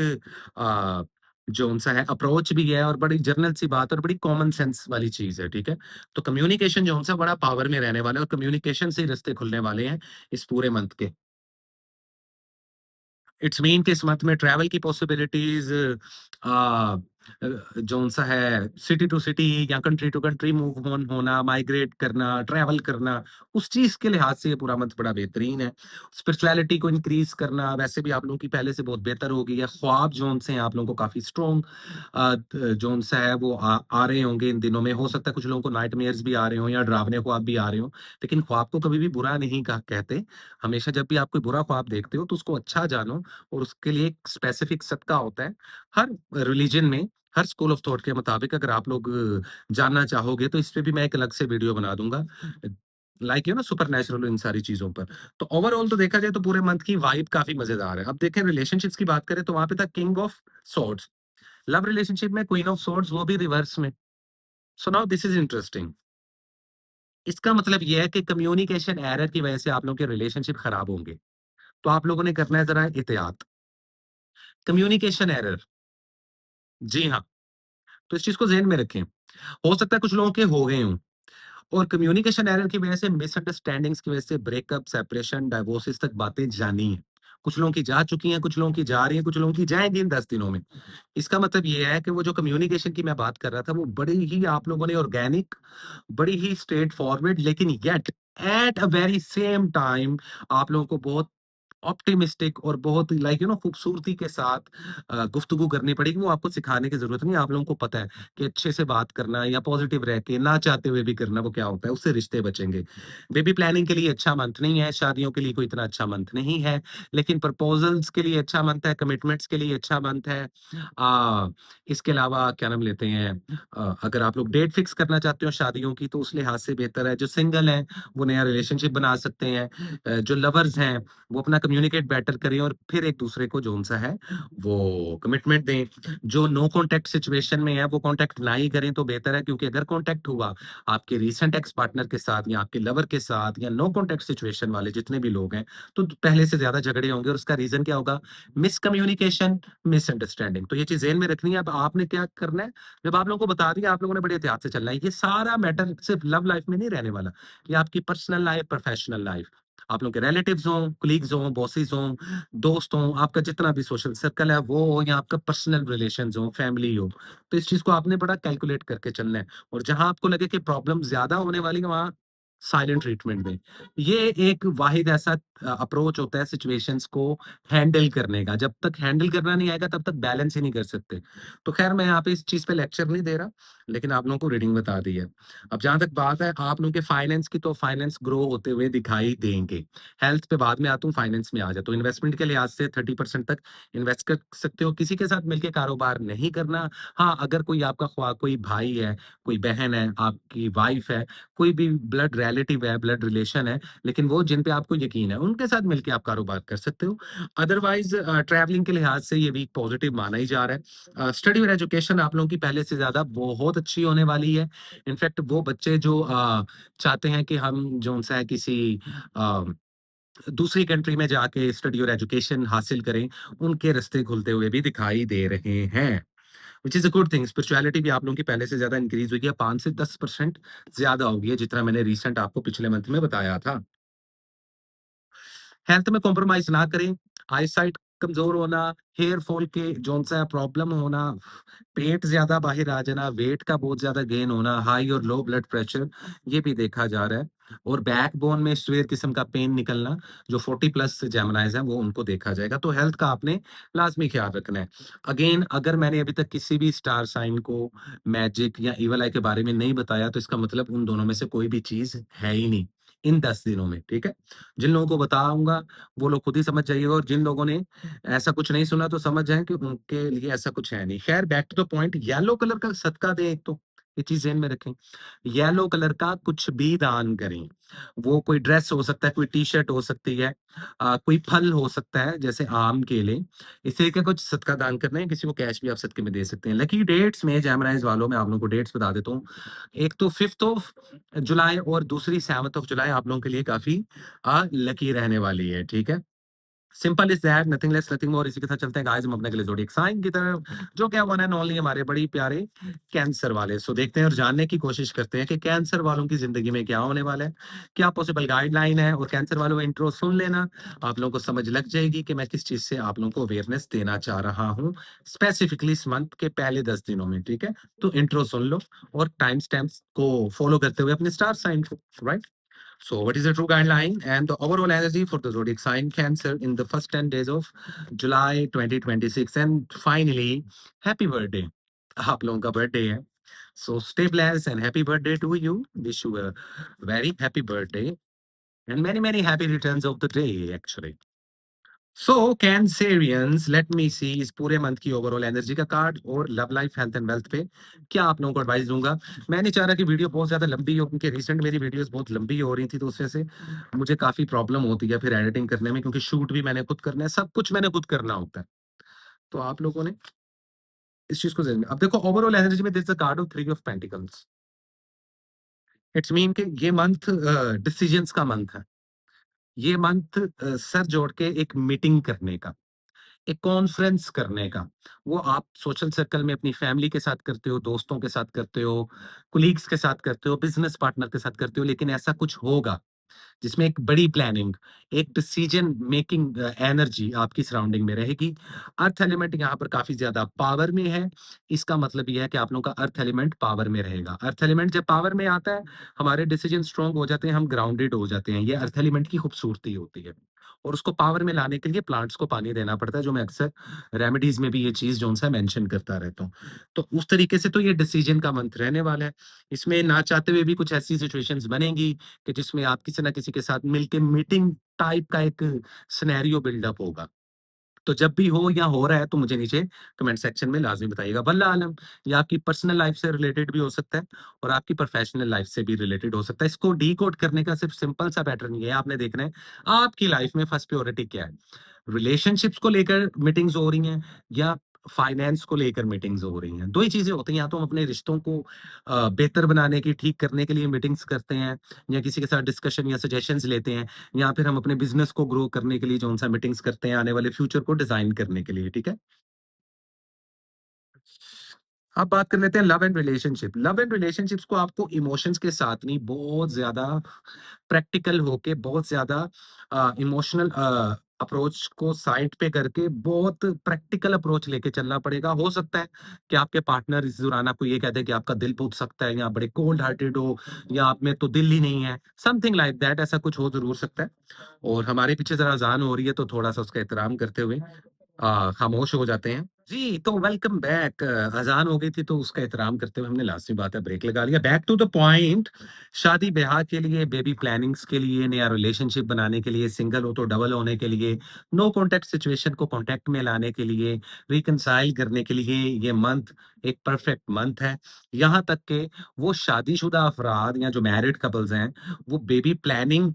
Speaker 2: जो-सा है अप्रोच भी है और बड़ी जनरल सी बात और बड़ी कॉमन सेंस वाली चीज़ है, ठीक है? तो कम्युनिकेशन जो-सा बड़ा पावर में रहने वाला है और कम्युनिकेशन से ही रिश्ते खुलने वाले हैं इस पूरे मंथ के। इट्स मीन कि इस मंथ में ट्रैवल की पॉसिबिलिटीज़ अ जौन-सा है सिटी टू सिटी या country to country move on होना, माइग्रेट करना, ट्रैवल करना, उस चीज़ के लिहाज से ये पूरा मंथ बड़ा बेहतरीन है। स्पिरिचुअलिटी को इंक्रीज़ करना, वैसे भी आप लोगों की पहले से बहुत बेहतर हो गई है। ख्वाब जौन-से हैं आप लोगों को काफ़ी स्ट्रॉन्ग जौन-सा है वो आ रहे होंगे इन दिनों में। हो सकता है कुछ लोगों को नाइटमेयर्स भी आ रहे हों या डरावने ख्वाब भी आ रहे हों। लेकिन ख्वाब को कभी भी बुरा नहीं कहते। हमेशा जब भी आप कोई बुरा ख्वाब देखते हो तो उसको अच्छा जानो और उसके लिए एक स्पेसिफिक सदका होता है। हर रिलिजन में, हर स्कूल ऑफ थॉट के मुताबिक अगर आप लोग जानना चाहोगे तो इस पे भी मैं एक अलग से वीडियो बना दूँगा। लाइक यू नो सुपरनैचुरल इन सारी चीज़ों पर। तो ओवरऑल तो देखा जाए तो पूरे मंथ की वाइब काफ़ी मज़ेदार है। अब देखें रिलेशनशिप्स की बात करें तो वहाँ पे था king of swords. Love relationship में क्वीन ऑफ सॉर्ड्स वो भी रिवर्स में। So now this is interesting. इसका मतलब ये है कि कम्युनिकेशन एरर की वजह से आप लोगों के रिलेशनशिप खराब होंगे। तो आप लोगों ने करना है ज़रा एहतियात। कम्युनिकेशन एरर, जी हाँ, तो इस चीज़ को ज़हन में रखें। हो सकता है कुछ लोगों के हो गए हों और कम्युनिकेशन एरर की वजह से मिसअंडरस्टैंडिंग्स की वजह से ब्रेकअप, सेपरेशन, डिवोर्सेस तक बातें जानी हैं। कुछ लोगों की जा चुकी हैं, कुछ लोगों की जा रही हैं, कुछ लोगों की जाएँगी इन 10 दिनों में। इसका मतलब ये है कि वो जो कम्युनिकेशन की मैं बात कर रहा था, वो बड़ी ही आप लोगों ने ऑर्गेनिक, बड़ी ही स्ट्रेट फॉरवर्ड लेकिन yet at a very same time आप लोगों को बहुत ऑप्टिमिस्टिक और बहुत लाइक यू नो खूबसूरती के साथ गुफ्तगू करनी पड़ेगी। वो आपको सिखाने की ज़रूरत नहीं है। आप लोगों को पता है कि अच्छे से बात करना या पॉज़िटिव रह के, ना चाहते हुए भी करना वो क्या होता है, उससे रिश्ते बचेंगे। बेबी प्लानिंग के लिए अच्छा मंथ नहीं है, शादियों के लिए कोई इतना अच्छा मंथ नहीं है, लेकिन प्रपोज़ल्स के लिए अच्छा मंथ है, कमिटमेंट्स के लिए अच्छा मंथ है। इसके अलावा क्या नाम लेते हैं अगर आप लोग डेट फिक्स करना चाहते हो शादियों की तो उस लिहाज से बेहतर है। जो सिंगल हैं, वो नया रिलेशनशिप बना सकते हैं। जो लवर्स हैं वो अपना कम्युनिकेट बेटर करें और फिर एक-दूसरे को जौन-सा है, वो कमिटमेंट दें। जो नो कॉन्टैक्ट सिचुएशन में है, वो कॉन्टैक्ट ना ही करें तो बेहतर है क्योंकि अगर कॉन्टैक्ट हुआ आपके रीसेंट एक्स पार्टनर के साथ या आपके लवर के साथ या नो कॉन्टैक्ट सिचुएशन वाले जितने भी लोग हैं, तो पहले से ज़्यादा झगड़े होंगे और उसका रीज़न क्या होगा? Miscommunication, misunderstanding. तो ये चीज़ ज़हन में रखनी है। अब आपने क्या करना है, जब आप लोगों को बता दिया, आप लोगों ने बड़े एहतियात से चलना है। ये सारा मैटर सिर्फ लव लाइफ में नहीं रहने वाला। ये आपकी पर्सनल लाइफ, प्रोफेशनल लाइफ आप लोग के रिलेटिव्स हों, कलीग्स हों, बॉसेस हों, दोस्त हों, आपका जितना भी सोशल सर्कल है वो हो या आपका पर्सनल रिलेशंस हो, फैमिली हो। तो इस चीज़ को आपने बड़ा कैलकुलेट करके चलना है और जहाँ आपको लगे कि प्रॉब्लम ज़्यादा होने वाली है वहाँ साइलेंट ट्रीटमेंट दें। ये एक वाहिद ऐसा अप्रोच होता है सिचुएशंस को हैंडल करने का। जब तक हैंडल करना नहीं आएगा तब तक बैलेंस ही नहीं कर सकते। तो ख़ैर मैं यहाँ पे इस चीज़ पे लेक्चर नहीं दे रहा, लेकिन आप लोगों को रीडिंग बता दी है। अब जहाँ तक बात है आप लोगों के फाइनेंस की तो फाइनेंस ग्रो होते हुए दिखाई देंगे। हेल्थ पे बाद में आता हूँ, फाइनेंस में आ जाता हूँ। इन्वेस्टमेंट के लिहाज से 30% तक इन्वेस्ट कर सकते हो। किसी के साथ मिलके कारोबार नहीं करना। हाँ, अगर कोई आपका कोई भाई है, कोई बहन है, आपकी वाइफ़ है, कोई भी ब्लड रिलेटिव है, ब्लड रिलेशन है, लेकिन वो जिन पे आपको यकीन है, उनके साथ मिलके आप कारोबार कर सकते हो। अदरवाइज़ ट्रैवलिंग के लिहाज से ये वीक पॉज़िटिव माना ही जा रहा है। स्टडी और एजुकेशन आप लोगों की पहले से ज़्यादा बहुत अच्छी होने वाली है। इनफैक्ट वो बच्चे जो चाहते हैं कि हम जो-सा है किसी अ, दूसरी कंट्री में जाके स्टडी और एजुकेशन हासिल करें, उनके रास्ते खुलते हुए भी दिखाई दे रहे हैं। Which is a good thing spirituality भी आप लोगों की पहले से ज़्यादा इंक्रीज़ हुई है, 5 से 10% ज़्यादा हो गई है, जितना मैंने रिसेंट आपको पिछले मंथ में बताया था। हेल्थ में कॉम्प्रोमाइज़ ना करें, आई साइट कमज़ोर होना, हेयर फॉल के जौन-सा प्रॉब्लम होना, पेट ज़्यादा बाहर आ जाना, वेट का बहुत ज़्यादा गेन होना, हाई और लो ब्लड प्रेशर, ये भी देखा जा रहा है। और बैकबोन में सीवियर किस्म का पेन निकलना, जो 40 प्लस जेमिनाइज़ हैं, वो उनको देखा जाएगा। तो हेल्थ का आपने लाज़मी ख़्याल रखना है। अगेन अगर मैंने अभी तक किसी भी स्टार साइन को मैजिक या इविल आई के बारे में नहीं बताया, तो इसका मतलब उन दोनों में से कोई भी चीज़ है ही नहीं, इन 10 दिनों में, ठीक है? जिन लोगों को बताऊँगा, वो लोग खुद ही समझ जाइएगा और जिन लोगों ने ऐसा कुछ नहीं सुना तो समझ जाएँ कि उनके लिए ऐसा कुछ है नहीं। ख़ैर back to the point, yellow colour का सदका दें एक तो, ये चीज़ ज़हन में रखें। येलो कलर का कुछ भी दान करें। वो कोई ड्रेस हो सकता है, कोई टी-शर्ट हो सकती है, कोई फल हो सकता है जैसे आम, केले। इस तरीके का कुछ सदका दान करना है, किसी को कैश भी आप सदके में दे सकते हैं। लकी डेट्स में जेमिनाइज़ वालों मैं आप लोगों को डेट्स बता देता हूँ। एक तो 5th ऑफ जुलाई और दूसरी 7th ऑफ जुलाई आप लोगों के लिए काफ़ी लकी रहने वाली है, ठीक है? Simple is that, nothing less nothing मोर। इसी के साथ चलते हैं गाइस हम अपने अगले ज़ोडिएक साइन की तरफ, जो कि वन एंड ओनली हमारे बड़े प्यारे कैंसर वाले। सो देखते हैं और जानने की कोशिश करते हैं कि कैंसर वालों की ज़िंदगी में क्या होने वाला है, क्या पॉसिबल गाइडलाइन है। और कैंसर वालों इंट्रो सुन लेना, आप लोगों को समझ लग जाएगी कि मैं किस चीज़ से आप लोगों को अवेयरनेस देना चाह रहा हूँ, स्पेसिफिकली इस मंथ के पहले 10 दिनों में, ठीक है? तो इंट्रो सुन लो और टाइम स्टैम्प्स को फॉलो करते हुए अपने स्टार साइन को, right? So, what is the true guideline and the overall energy for the zodiac sign Cancer in the first 10 days of July 2026? And finally, happy birthday! आप लोगों का birthday है, so stay blessed and happy birthday to you. Wish you a very happy birthday and many many happy returns of the day actually. So Cancerians, let me see इस पूरे month की overall energy का card और love life, health and wealth पे क्या आप लोगों को एडवाइस दूंगा। मैं नहीं चाह रहा कि वीडियो बहुत ज्यादा लंबी हो, क्योंकि रिसेंट मेरी वीडियोस बहुत लंबी हो रही थी, तो उससे से मुझे काफी प्रॉब्लम होती है फिर एडिटिंग करने में, क्योंकि शूट भी मैंने खुद करना है, सब कुछ मैंने खुद करना होता है। तो आप लोगों ने इस चीज को ध्यान में, अब देखो ओवरऑल एनर्जी में this the card of 3 of pentacles. It's mean कि ये मंथ डिसीजंस का मंथ है। ये मंथ सर जोड़ के एक मीटिंग करने का, एक कॉन्फ्रेंस करने का। वो आप सोशल सर्कल में अपनी फैमिली के साथ करते हो, दोस्तों के साथ करते हो, कोलीग्स के साथ करते हो, बिज़नेस पार्टनर के साथ करते हो, लेकिन ऐसा कुछ होगा जिसमें एक बड़ी प्लानिंग, एक डिसीजन मेकिंग एनर्जी आपकी सराउंडिंग में रहेगी। अर्थ एलिमेंट यहाँ पर काफ़ी ज़्यादा पावर में है। इसका मतलब ये है कि आप लोगों का अर्थ एलिमेंट पावर में रहेगा। अर्थ एलिमेंट जब पावर में आता है, हमारे डिसीजन स्ट्रॉन्ग हो जाते हैं, हम ग्राउंडेड हो जाते हैं। ये अर्थ एलिमेंट की खूबसूरती होती है। और उसको पावर में लाने के लिए प्लांट्स को पानी देना पड़ता है, जो मैं अक्सर रेमेडीज़ में भी ये चीज़ जो-सा मेंशन करता रहता हूँ। तो उस तरीके से तो ये डिसीजन का मंथ रहने वाला है। इसमें ना चाहते हुए भी कुछ ऐसी सिचुएशंस बनेंगी कि जिसमें आप किसी न किसी के साथ मिलके मीटिंग टाइप का एक सिनेरियो बिल्डअप होगा। तो जब भी हो या हो रहा है तो मुझे नीचे कमेंट सेक्शन में लाज़मी बताइएगा। वल्लाह आलम, ये आपकी पर्सनल लाइफ़ से रिलेटेड भी हो सकता है और आपकी प्रोफ़ेशनल लाइफ़ से भी रिलेटेड हो सकता है। इसको डिकोड करने का सिर्फ़ सिंपल सा पैटर्न ये है, आपने देखना है आपकी लाइफ़ में फर्स्ट प्रायोरिटी क्या है? रिलेशनशिप्स को लेकर मीटिंग्स हो रही हैं या फाइनेंस को लेकर मीटिंग्स हो रही हैं। 2 ही चीज़ें होती हैं, या तो हम अपने रिश्तों को बेहतर बनाने की, ठीक करने के लिए मीटिंग्स करते हैं, या किसी के साथ डिस्कशन या सजेशंस लेते हैं, या फिर हम अपने बिज़नेस को ग्रो करने के लिए जो-सा मीटिंग्स करते हैं, आने वाले फ्यूचर को डिज़ाइन करने के लिए, ठीक है? अब बात कर लेते हैं love and relationship. Love and relationships को आपको इमोशंस के साथ नहीं, बहुत ज़्यादा प्रैक्टिकल होके, बहुत ज़्यादा इमोशनल अप्रोच को साइड पे करके बहुत प्रैक्टिकल अप्रोच लेके चलना पड़ेगा। हो सकता है कि आपके पार्टनर इस दौरान आपको ये कह दे कि आपका दिल टूट सकता है, या बड़े कोल्ड हार्टेड हो, या आप में तो दिल ही नहीं है, समथिंग लाइक दैट, ऐसा कुछ हो ज़रूर सकता है। और हमारे पीछे ज़रा अज़ान हो रही है, तो थोड़ा-सा उसका एहतराम करते हुए खामोश हो जाते हैं। जी, तो वेलकम बैक। अज़ान हो गई थी, तो उसका एहतराम करते हुए हमने लाज़मी बात है ब्रेक लगा लिया। बैक टू द पॉइंट, शादी-ब्याह के लिए, बेबी प्लानिंग्स के लिए, नया रिलेशनशिप बनाने के लिए, सिंगल हो तो डबल होने के लिए, नो कॉन्टैक्ट सिचुएशन को कॉन्टैक्ट में लाने के लिए, रिकंसाइल करने के लिए ये मंथ एक परफेक्ट मंथ है। यहाँ तक कि वो शादीशुदा अफ़राद या जो मैरिड कपल्स हैं, वो बेबी प्लानिंग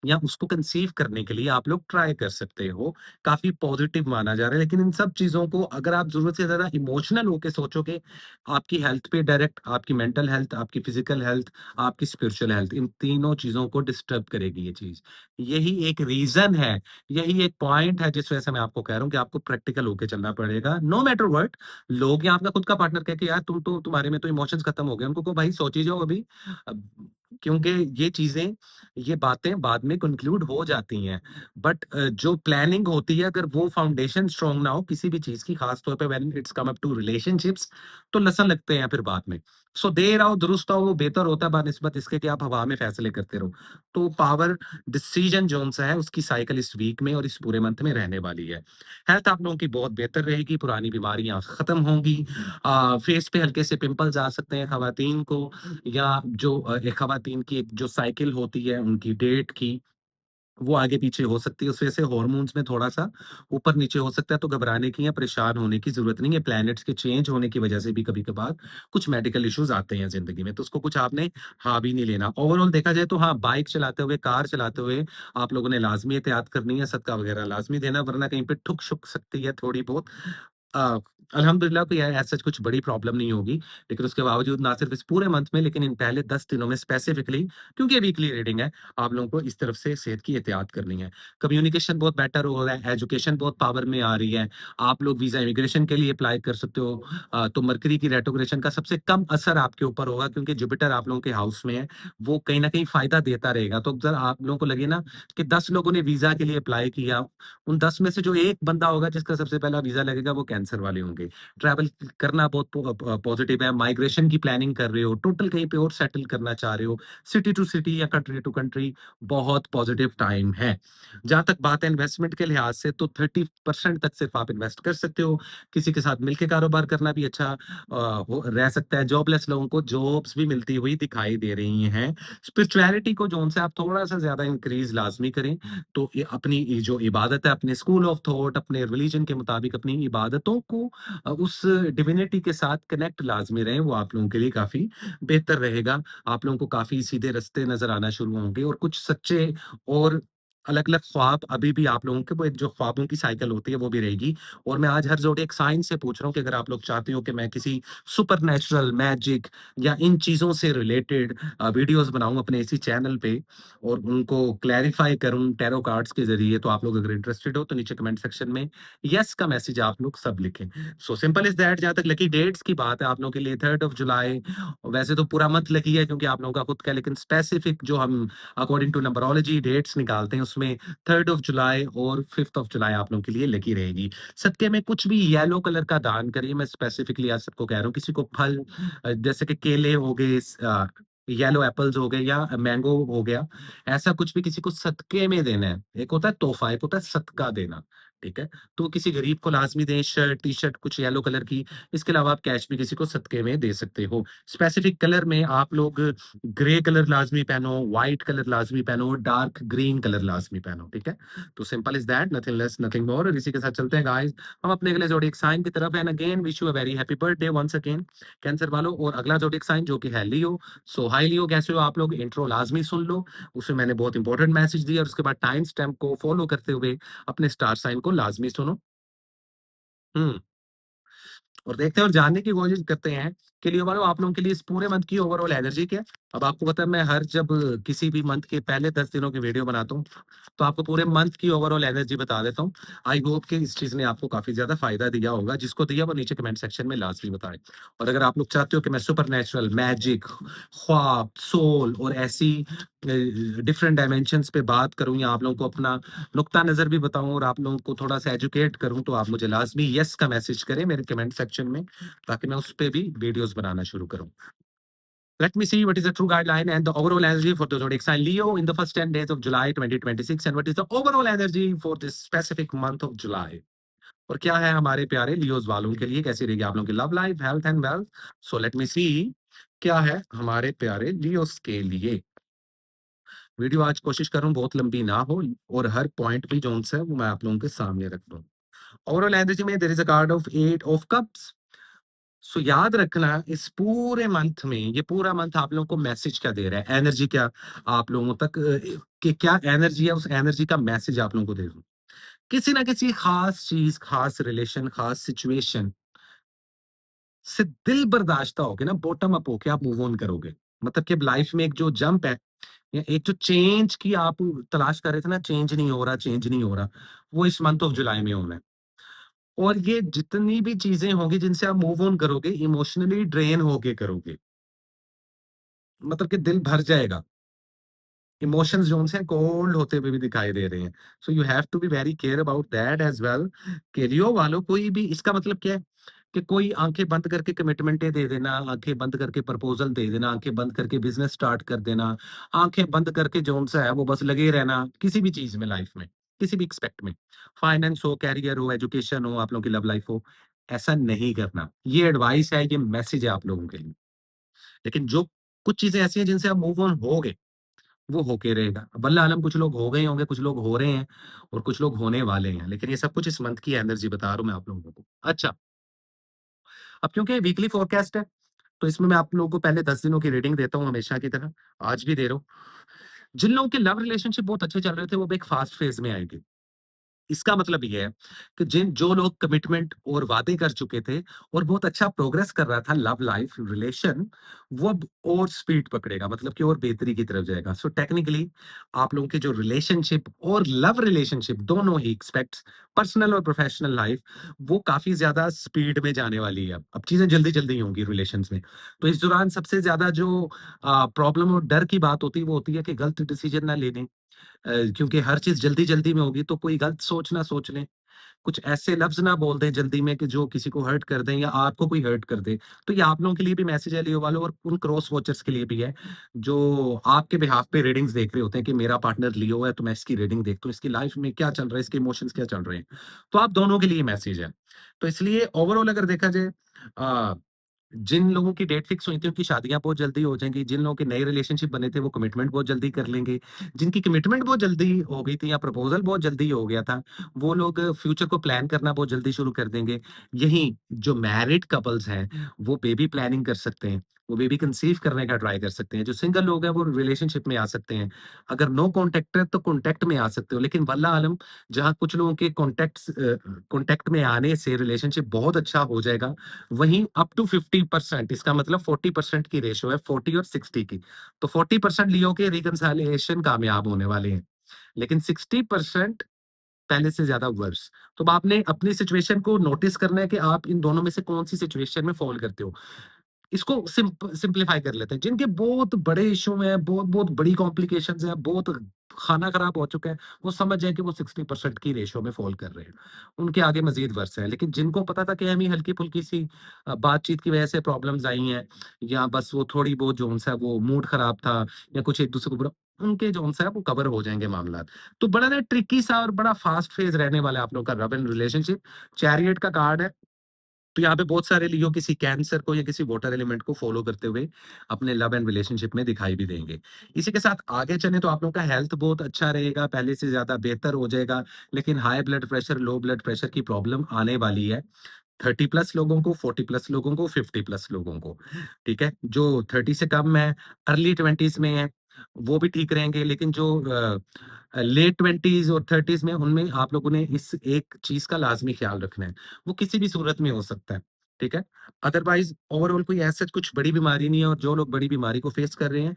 Speaker 2: या उसको कंसीव करने के लिए आप लोग ट्राई कर सकते हो। काफ़ी पॉज़िटिव माना जा रहा है, लेकिन इन सब चीज़ों को अगर आप ज़रूरत से ज़्यादा इमोशनल होके सोचोगे, आपकी हेल्थ पे डायरेक्ट, आपकी मेंटल हेल्थ, आपकी फिज़िकल हेल्थ, आपकी स्पिरिचुअल हेल्थ, इन तीनों चीज़ों को डिस्टर्ब करेगी ये चीज़। यही एक रीज़न है, यही एक पॉइंट है जिस वजह से मैं आपको कह रहा हूँ कि आपको प्रैक्टिकल होके चलना पड़ेगा। नो मैटर व्हाट, लोग या आपका खुद का पार्टनर कहे कि यार तुम तो, तुम्हारे में तो इमोशंस खत्म हो गए। उनको कहो भाई सोच ही जाओ अभी। अब क्योंकि ये चीज़ें, ये बातें बाद में कंक्लूड हो जाती हैं। बट जो प्लानिंग होती है, अगर वो फाउंडेशन स्ट्रॉन्ग ना हो किसी भी चीज़ की, खास तौर पे when it's come up to relationships, तो लसन लगते हैं फिर बाद में। सो देर आओ दुरुस्त आओ, वो बेहतर होता है बनिस्बत इसके कि आप हवा में फैसले करते रहो। तो पावर डिसीजन जोन-सा है उसकी साइकिल इस वीक में और इस पूरे मंथ में रहने वाली है। हेल्थ आप लोगों की बहुत बेहतर रहेगी, पुरानी बीमारियाँ खत्म होंगी। फेस पे हल्के से पिंपल्स आ सकते हैं खवातीन को, या जो एक खवातीन की एक जो साइकिल होती है उनकी डेट की, वो आगे-पीछे हो सकती है। उस वजह से हॉर्मोन्स में थोड़ा-सा ऊपर-नीचे हो सकता है, तो घबराने की या परेशान होने की ज़रूरत नहीं है। प्लैनेट्स के चेंज होने की वजह से भी कभी-कभार कुछ मेडिकल इश्यूज़ आते हैं ज़िंदगी में, तो उसको कुछ आपने हावी नहीं लेना। ओवरऑल देखा जाए तो हाँ, बाइक चलाते हुए, कार चलाते हुए आप लोगों ने लाज़मी एहतियात करनी है, सदका वगैरह लाज़मी देना, वरना कहीं पे ठुक-शुक सकती है थोड़ी बहुत। अ, अल्हम्दुलिल्लाह कोई एज़ सच कुछ बड़ी प्रॉब्लम नहीं होगी, लेकिन उसके बावजूद ना सिर्फ़ इस पूरे मंथ में, लेकिन इन पहले 10 दिनों में स्पेसिफिकली, क्योंकि ये वीकली रीडिंग है, आप लोगों को इस तरफ से सेहत की एहतियात करनी है। कम्युनिकेशन बहुत बेटर हो रहा है, एजुकेशन बहुत पावर में आ रही है, आप लोग वीज़ा इमिग्रेशन के लिए अप्लाई कर सकते हो। तो मरकरी की रेट्रोग्रेशन का सबसे कम असर आपके ऊपर होगा, क्योंकि जुपिटर आप लोगों के हाउस में है, वो कहीं न कहीं फ़ायदा देता रहेगा। तो अगर आप लोगों को लगे ना कि 10 लोगों ने वीज़ा के लिए अप्लाई किया, उन 10 में से जो 1 बंदा होगा जिसका सबसे पहला वीज़ा लगेगा, वो कैंसर वाले होंगे। ट्रैवल करना बहुत पॉज़िटिव है, माइग्रेशन की प्लानिंग कर रहे हो, टोटल कहीं पे और सेटल करना चाह रहे हो, सिटी टू सिटी या कंट्री टू कंट्री, बहुत पॉज़िटिव टाइम है। जहाँ तक बात है इन्वेस्टमेंट के लिहाज से, तो 30% तक सिर्फ़ आप इन्वेस्ट कर सकते हो। किसी के साथ मिलके कारोबार करना भी अच्छा हो रह सकता है। जॉबलेस लोगों को जॉब्स भी मिलती हुई दिखाई दे रही हैं। स्पिरिचुअलिटी को जोन से आप थोड़ा-सा ज़्यादा इंक्रीज़ लाज़मी करें। तो ये अपनी ये जो इबादत है, अपने स्कूल ऑफ थॉट, अपने रिलीजन के मुताबिक अपनी इबादतों को उस डिविनिटी के साथ कनेक्ट लाज़मी रहें, वो आप लोगों के लिए काफ़ी बेहतर रहेगा। आप लोगों को काफ़ी सीधे रास्ते नज़र आना शुरू होंगे, और कुछ सच्चे और अलग-अलग ख्वाब अभी भी आप लोगों के, वो एक जो ख्वाबों की साइकिल होती है, वो भी रहेगी। और मैं आज हर ज़ोडिएक साइन से पूछ रहा हूँ कि अगर आप लोग चाहते हो कि मैं किसी सुपरनैचुरल, मैजिक या इन चीज़ों से रिलेटेड वीडियोज़ बनाऊँ अपने इसी चैनल पे, और उनको क्लैरिफ़ाई करूँ टैरो कार्ड्स के ज़रिए, तो आप लोग अगर इंटरेस्टेड हो तो नीचे कमेंट सेक्शन में येस का मैसेज आप लोग सब लिखें। So simple is that. जहाँ तक लकी डेट्स की बात है आप लोगों के लिए, 3rd ऑफ जुलाई, वैसे तो पूरा मंथ लकी है क्योंकि आप लोगों का खुद का है, लेकिन स्पेसिफिक जो हम अकॉर्डिंग टू नंबरोलॉजी डेट्स निकालते हैं, उसमें 3rd ऑफ जुलाई और 5th ऑफ जुलाई आप लोगों के लिए लकी रहेगी। सदके में कुछ भी येलो कलर का दान करिए, मैं स्पेसिफिकली आज सबको कह रहा हूँ। किसी को फल जैसे कि केले हो गए, येलो एपल्स हो गए या मैंगो हो गया, ऐसा कुछ भी किसी को सदके में देना है। एक होता है तोहफ़ा, एक होता है सदका देना, ठीक है? तो किसी गरीब को लाज़मी दें, शर्ट, टी-शर्ट कुछ येलो कलर की। इसके अलावा आप कैश भी किसी को सदके में दे सकते हो। स्पेसिफिक कलर में आप लोग ग्रे कलर लाज़मी पहनो, व्हाइट कलर लाज़मी पहनो, डार्क ग्रीन कलर लाज़मी पहनो, ठीक है? तो simple is that, nothing less, nothing मोर। और इसी के साथ चलते हैं गाइज़ हम अपने अगले ज़ोडिएक साइन की तरफ। And again wish you a very happy birthday once again cancer वालों। और अगला ज़ोडिएक साइन जो कि है लियो। सो हाय लियो, कैसे हो आप लोग? इंट्रो लाज़मी सुन लो, उसमें मैंने बहुत इंपॉर्टेंट मैसेज दिया, और उसके बाद टाइम स्टैम्प को फॉलो करते हुए अपने स्टार साइन को लाज़मी सुनो। हुँ। और देखते हैं और जानने की कोशिश करते हैं कि लियो वालों, आप लोगों के लिए इस पूरे मंथ की ओवरऑल एनर्जी क्या है? अब आपको पता है, मैं हर जब किसी भी मंथ के पहले 10 दिनों की वीडियो बनाता हूँ, तो आपको पूरे मंथ की ओवरऑल एनर्जी बता देता हूँ। आई होप कि इस चीज़ ने आपको काफ़ी ज़्यादा फ़ायदा दिया होगा। जिसको दिया वो नीचे कमेंट सेक्शन में लाज़मी बताएँ। और अगर आप लोग चाहते हो कि मैं सुपरनैचुरल, मैजिक, ख्वाब, सोल और ऐसी डिफरेंट डायमेंशंस पे बात करूँ, या आप लोगों को अपना नुक्ता नज़र भी बताऊँ और आप लोगों को थोड़ा-सा एजुकेट करूँ, तो आप मुझे लाज़मी येस का मैसेज करें मेरे कमेंट सेक्शन में, ताकि मैं उस पे भी वीडियोज़ बनाना शुरू करूँ। Let me see what is the true guideline and the overall energy for the zodiac sign Leo in the first 10 days of July 2026, and what is the overall energy for this specific month of July. और क्या है हमारे प्यारे Leos वालों के लिए, कैसी रहेगी आप लोगों की love life, health and wealth? So let me see क्या है हमारे प्यारे लियोज़ के लिए। वीडियो आज कोशिश कर रहा हूँ बहुत लंबी ना हो, और हर पॉइंट भी जोन-सा है वो मैं आप लोगों के सामने रख दूँ। ओवरऑल एनर्जी में there is a card of 8 of cups. So याद रखना, इस पूरे मंथ में, ये पूरा मंथ आप लोगों को मैसेज क्या दे रहा है, एनर्जी क्या आप लोगों तक कि क्या एनर्जी है, उस एनर्जी का मैसेज आप लोगों को दे दूं। किसी ना किसी खास चीज, खास रिलेशन, खास सिचुएशन से दिल बर्दाश्त होके ना, बॉटम अप होके आप मूव ऑन करोगे। मतलब कि लाइफ में एक जो जंप है, या एक जो चेंज की आप तलाश कर रहे थे ना, चेंज नहीं हो रहा, चेंज नहीं हो रहा, वो इस मंथ ऑफ जुलाई में होना है। और ये जितनी भी चीजें होंगी जिनसे आप मूव ऑन करोगे, इमोशनली ड्रेन होके करोगे। मतलब कि दिल भर जाएगा। इमोशंस जो उनसे कोल्ड होते हुए भी दिखाई दे रहे हैं। So you have to be very care about that as well. कि लियो वालों कोई भी इसका मतलब क्या है कि कोई आँखें बंद करके कमिटमेंटें दे देना, आँखें बंद करके प्रपोज़ल दे देना, आँखें बंद करके बिज़नेस स्टार्ट कर देना, आँखें बंद करके जौन-सा है वो बस लगे रहना किसी भी चीज़ में लाइफ़ में, किसी भी एस्पेक्ट में। फाइनेंस हो, करियर हो, एजुकेशन हो, आप लोगों की लव लाइफ़ हो, ऐसा नहीं करना। ये एडवाइस है, ये मैसेज है आप लोगों के लिए। लेकिन जो कुछ चीज़ें ऐसी हैं जिनसे आप मूव ऑन होगे वो होके रहेगा। वल्लाह आलम कुछ लोग हो गए होंगे, कुछ लोग हो रहे हैं और कुछ लोग होने वाले हैं। लेकिन ये सब कुछ इस मंथ की एनर्जी बता रहा हूँ मैं आप लोगों को। अच्छा, अब क्योंकि वीकली फोरकास्ट है, तो इसमें मैं आप लोगों को पहले 10 दिनों की रीडिंग देता हूँ हमेशा की तरह, आज भी दे रहा हूँ। जिन लोगों के लव रिलेशनशिप बहुत अच्छे चल रहे थे, वो भी एक फास्ट फेज़ में आएँगे। इसका मतलब ये है कि जिन जो लोग कमिटमेंट और वादे कर चुके थे और बहुत अच्छा प्रोग्रेस कर रहा था लव लाइफ रिलेशन, वो अब और स्पीड पकड़ेगा, मतलब कि और बेहतरी की तरफ जाएगा। सो टेक्निकली आप लोगों के जो रिलेशनशिप और लव रिलेशनशिप दोनों ही एक्सपेक्ट्स, पर्सनल और प्रोफेशनल लाइफ, वो काफी ज्यादा स्पीड में जाने वाली है। अब चीजें जल्दी जल्दी होंगी रिलेशंस में। तो इस दौरान सबसे ज्यादा जो प्रॉब्लम और डर की बात होती है वो होती है कि गलत डिसीजन ना लेने। क्योंकि हर चीज़ जल्दी-जल्दी में होगी तो कोई गलत सोच ना सोच लें, कुछ ऐसे लफ्ज़ ना बोल दें जल्दी में कि जो किसी को हर्ट कर दें या आपको कोई हर्ट कर दे। तो ये आप लोगों के लिए भी मैसेज है लियो वालों और उन क्रॉस वॉचर्स के लिए भी है, जो आपके बिहाफ़ पे रीडिंग्स देख रहे होते हैं कि मेरा पार्टनर लियो है तो मैं इसकी रीडिंग देखता हूँ, इसकी लाइफ़ में क्या चल रहा है, इसके इमोशंस क्या चल रहे हैं। तो आप दोनों के लिए मैसेज है। तो इसलिए ओवरऑल अगर देखा जाए अ जिन लोगों की डेट फिक्स हुई थी, उनकी शादियाँ बहुत जल्दी हो जाएँगी। जिन लोगों के नए रिलेशनशिप बने थे, वो कमिटमेंट बहुत जल्दी कर लेंगे। जिनकी कमिटमेंट बहुत जल्दी हो गई थी या प्रपोज़ल बहुत जल्दी हो गया था, वो लोग फ्यूचर को प्लान करना बहुत जल्दी शुरू कर देंगे। यहीं जो मैरिड कपल्स हैं, वो बेबी प्लानिंग कर सकते हैं। वो बेबी कंसीव करने का ट्राई कर सकते हैं। जो सिंगल लोग हैं, वो रिलेशनशिप में आ सकते हैं। अगर नो कॉन्टैक्ट है, तो कॉन्टैक्ट में आ सकते हो। लेकिन वल्लाह आलम, जहाँ कुछ लोगों के कॉन्टैक्ट में आने से रिलेशनशिप बहुत अच्छा हो जाएगा, वहीं अप टू 50%, इसका मतलब 40% की रेशो है, 40 और 60 की। तो 40% लियो के रिकंसिलिएशन कामयाब होने वाले हैं, लेकिन 60% पहले से ज़्यादा वर्स। तो अब आपने अपनी सिचुएशन को नोटिस करना है कि आप इन दोनों में से कौन-सी सिचुएशन में फ़ॉल करते हो। इसको सिंप्लीफाई कर लेते हैं। जिनके बहुत बड़े इश्यू हैं, बहुत-बहुत बड़ी कॉम्प्लिकेशंस हैं, बहुत खाना खराब हो चुका है, वो समझ जाएँ कि वो 60% की रेशियो में फ़ॉल कर रहे हैं। उनके आगे मज़ीद वर्ष है। लेकिन जिनको पता था कि हम ही हल्की-फुल्की सी बातचीत की वजह से प्रॉब्लम्स आई हैं या बस वो थोड़ी बहुत जो-सा वो मूड खराब था या कुछ एक-दूसरे को बुरा, उनके जो-सा है वो कवर हो जाएँगे मामलात। तो बड़ा ना ट्रिकी सा और बड़ा फ़ास्ट फ़ेज़ रहने वाला है आप लोगों का लव एंड रिलेशनशिप। चैरियट का कार्ड है। तो यहाँ पे बहुत सारे लियो किसी कैंसर को या किसी वाटर एलिमेंट को फॉलो करते हुए अपने लव एंड रिलेशनशिप में दिखाई भी देंगे। इसी के साथ आगे चलें तो आप लोगों का हेल्थ बहुत अच्छा रहेगा, पहले से ज़्यादा बेहतर हो जाएगा, लेकिन high blood pressure, low blood pressure की प्रॉब्लम आने वाली है। 30 प्लस लोगों को, 40 प्लस लोगों को, 50 प्लस लोगों को, ठीक है? जो 30 से कम है, अर्ली 20s में है, वो भी ठीक रहेंगे, लेकिन जो लेट 20s और 30s में, उनमें आप लोगों ने इस एक चीज़ का लाज़मी ख़्याल रखना है। वो किसी भी सूरत में हो सकता है, ठीक है? अदरवाइज़ ओवरऑल कोई एज़ सच कुछ बड़ी बीमारी नहीं है और जो लोग बड़ी बीमारी को फ़ेस कर रहे हैं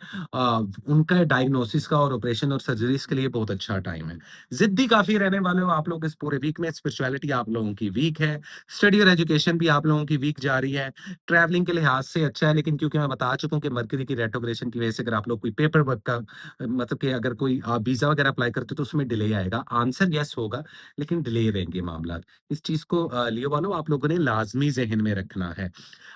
Speaker 2: उनका डायग्नोसिस का और ऑपरेशन और सर्जरीज़ के लिए बहुत अच्छा टाइम है। ज़िद्दी काफ़ी रहने वाले हो आप लोग इस पूरे वीक में, स्पिरिचुअलिटी आप लोगों की वीक है, स्टडी और एजुकेशन भी आप लोगों की वीक जा रही है। ट्रैवलिंग के लिहाज से अच्छा है, लेकिन क्योंकि मैं बता चुका हूँ कि मरकरी की रेट्रोग्रेशन की वजह से अगर आप लोग कोई पेपर वर्क का मतलब कि अगर कोई आप वीज़ा वगैरह अप्लाई करते हो तो उसमें डिले आएगा। आंसर येस होगा, लेकिन डिले रहेंगे मामलात। इस चीज़ को लियो वालों आप लोगों ने लाज़मी ज़हन में रखना है।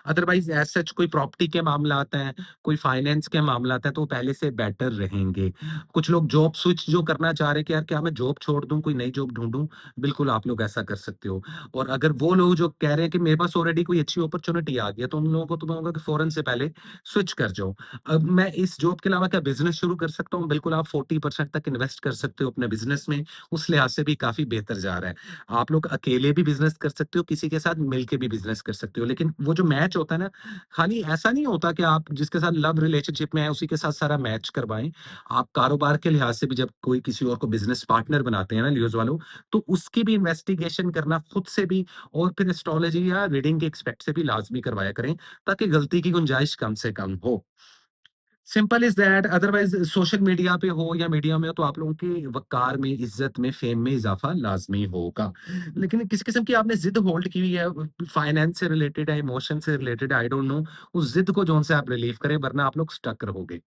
Speaker 2: अदरवाइज़ एज़ सच कोई प्रॉपर्टी के मामलात हैं, कोई फाइनेंस के मामलात हैं, तो पहले से बेटर रहेंगे। कुछ लोग जॉब स्विच जो करना चाह रहे हैं कि यार क्या मैं जॉब छोड़ दूँ, कोई नई जॉब ढूँढूँ? बिल्कुल आप लोग ऐसा कर सकते हो। और अगर वो लोग जो कह रहे हैं कि मेरे पास ऑलरेडी कोई अच्छी अपॉर्च्युनिटी आ गई है, तो उन लोगों को तो मैं कहूँगा कि फ़ौरन से पहले स्विच कर जाओ। अब मैं इस जॉब के अलावा क्या बिज़नेस शुरू कर सकता हूँ? बिल्कुल आप 40% तक इन्वेस्ट कर सकते हो अपने बिज़नेस में, उस लिहाज से भी काफ़ी बेहतर जा रहा है। आप लोग अकेले भी बिज़नेस कर सकते हो, किसी के साथ मिल के भी बिज़नेस कर सकते हो। लेकिन वो जो मैच होता है ना, खाली ऐसा नहीं होता कि आप जिसके साथ लव रिलेशनशिप में है, उसी के साथ सारा मैच करवाएँ। आप कारोबार के लिहाज से भी जब कोई किसी और को बिज़नेस पार्टनर बनाते हैं ना लियोज़ वालों, तो उसकी भी इन्वेस्टिगेशन करना खुद से भी और फिर एस्ट्रोलॉजी या रीडिंग के एक्सपेक्ट से भी लाज़मी करवाया करें, ताकि गलती की गुंजाइश कम से कम हो। Simple is that otherwise social media पे हो या मीडिया में हो तो आप लोगों के वक़ार में, इज़्ज़त में, फ़ेम में इज़ाफ़ा लाज़मी होगा। लेकिन किस किस्म की आपने ज़िद होल्ड की हुई है, फाइनेंस से रिलेटेड है, इमोशन से रिलेटेड है, आई डोंट नो, उस ज़िद को जोन से आप रिलीव करें वरना आप लोग स्टक रहोगे।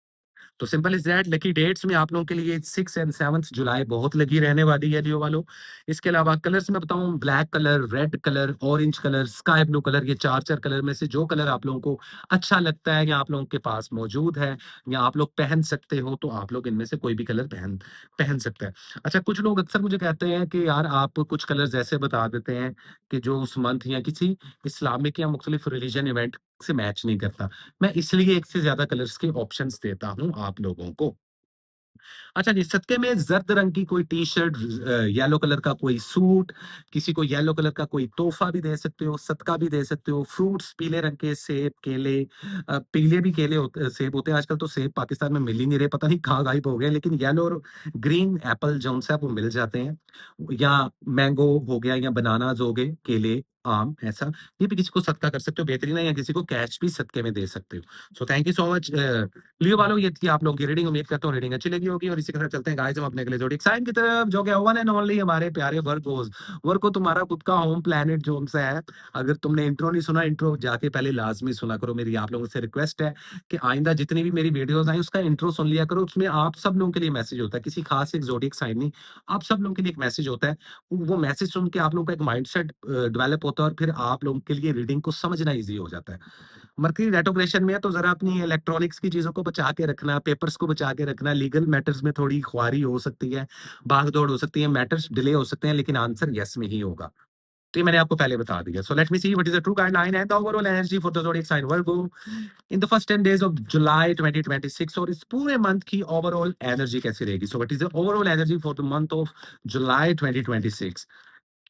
Speaker 2: तो simple is that lucky dates में आप लोगों के लिए 6 एंड 7th जुलाई बहुत लगी रहने वाली है लियो वालों। इसके अलावा कलर्स मैं बताऊँ black colour, red colour, orange colour, sky blue colour ये 4-4 कलर में से जो कलर आप लोगों को अच्छा लगता है या आप लोगों के पास मौजूद है या आप लोग पहन सकते हो तो आप लोग इनमें से कोई भी कलर पहन पहन सकते हैं। अच्छा कुछ लोग अक्सर मुझे कहते हैं कि यार आप कुछ कलर्स ऐसे बता देते हैं कि जो उस मंथ या किसी इस्लामिक या मुख्तलिफ रिलीजन इवेंट से मैच नहीं करता। मैं इसलिए एक से ज़्यादा कलर्स के ऑप्शंस देता हूँ आप लोगों को। अच्छा जी, सदके में ज़र्द रंग की कोई टी-शर्ट येलो कलर का कोई सूट, किसी को येलो कलर का कोई तोहफ़ा भी दे सकते हो, सदका भी दे सकते हो, फ्रूट्स पीले रंग के सेब, केले पीले भी केले होते सेब होते हैं, आजकल तो सेब पाकिस्तान में मिल ही नहीं रहे, पता नहीं कहाँ गायब हो गए, लेकिन येलो और ग्रीन एपल जो-सा वो मिल जाते हैं। या मैंगो हो गया या बनानाज़ हो गए, केले, आम ऐसा, ये भी किसी को सदका कर सकते हो, बेहतरीन है या किसी को कैश भी सदके में दे सकते हो। So thank you so much Leo वालों ये थी आप लोगों की रीडिंग उम्मीद करता हूँ रीडिंग अच्छी लगी होगी और इसी के साथ चलते हैं गाइस हम अपने अगले ज़ोडिएक साइन की तरफ जो कि वन एंड ओनली हमारे प्यारे वर्गोस। वर्गो तुम्हारा खुद का होम प्लैनेट जोन सा है। अगर तुमने इंट्रो नहीं सुना इंट्रो जाके पहले लाज़मी सुना करो। मेरी आप लोगों से रिक्वेस्ट है कि आइंदा जितनी भी मेरी वीडियोज़ आएँ उसका इंट्रो सुन लिया करो। उसमें आप सब लोगों के लिए मैसेज होता है। किसी खास एक ज़ोडिएक साइन नहीं, आप सब लोगों के लिए एक मैसेज होता है। वो मैसेज सुन के आप लोगों का एक माइंडसेट डेवलप होता है और फिर आप लोगों के लिए रीडिंग को समझना ईज़ी हो जाता है। मरकरी रेट्रोग्रेशन में है तो ज़रा अपनी इलेक्ट्रॉनिक्स की चीज़ों को बचा के रखना, पेपर्स को बचा के रखना, लीगल मैटर्स में थोड़ी खुआरी हो सकती है, भाग-दौड़ हो सकती है, मैटर्स डिले हो सकते हैं, लेकिन आंसर येस में ही होगा। तो ये मैंने आपको पहले बता दिया। So let me see what is the true guideline and the overall energy for the zodiac sign Virgo in the first 10 days of July 2026 और इस पूरे मंथ की ओवरऑल एनर्जी कैसी रहेगी? सो what is the overall energy for the month of July 2026?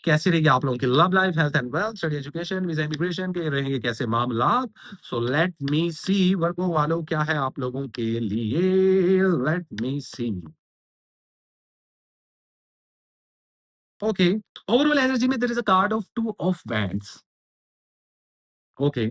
Speaker 2: कैसी रहेगी आप लोगों की love life, health and wealth, study education, visa immigration के रहेंगे कैसे मामलात? सो लेट मी सी वर्गो वालों क्या है आप लोगों के लिए? Let me see. Okay, overall energy में there is a card of 2 of wands. Okay,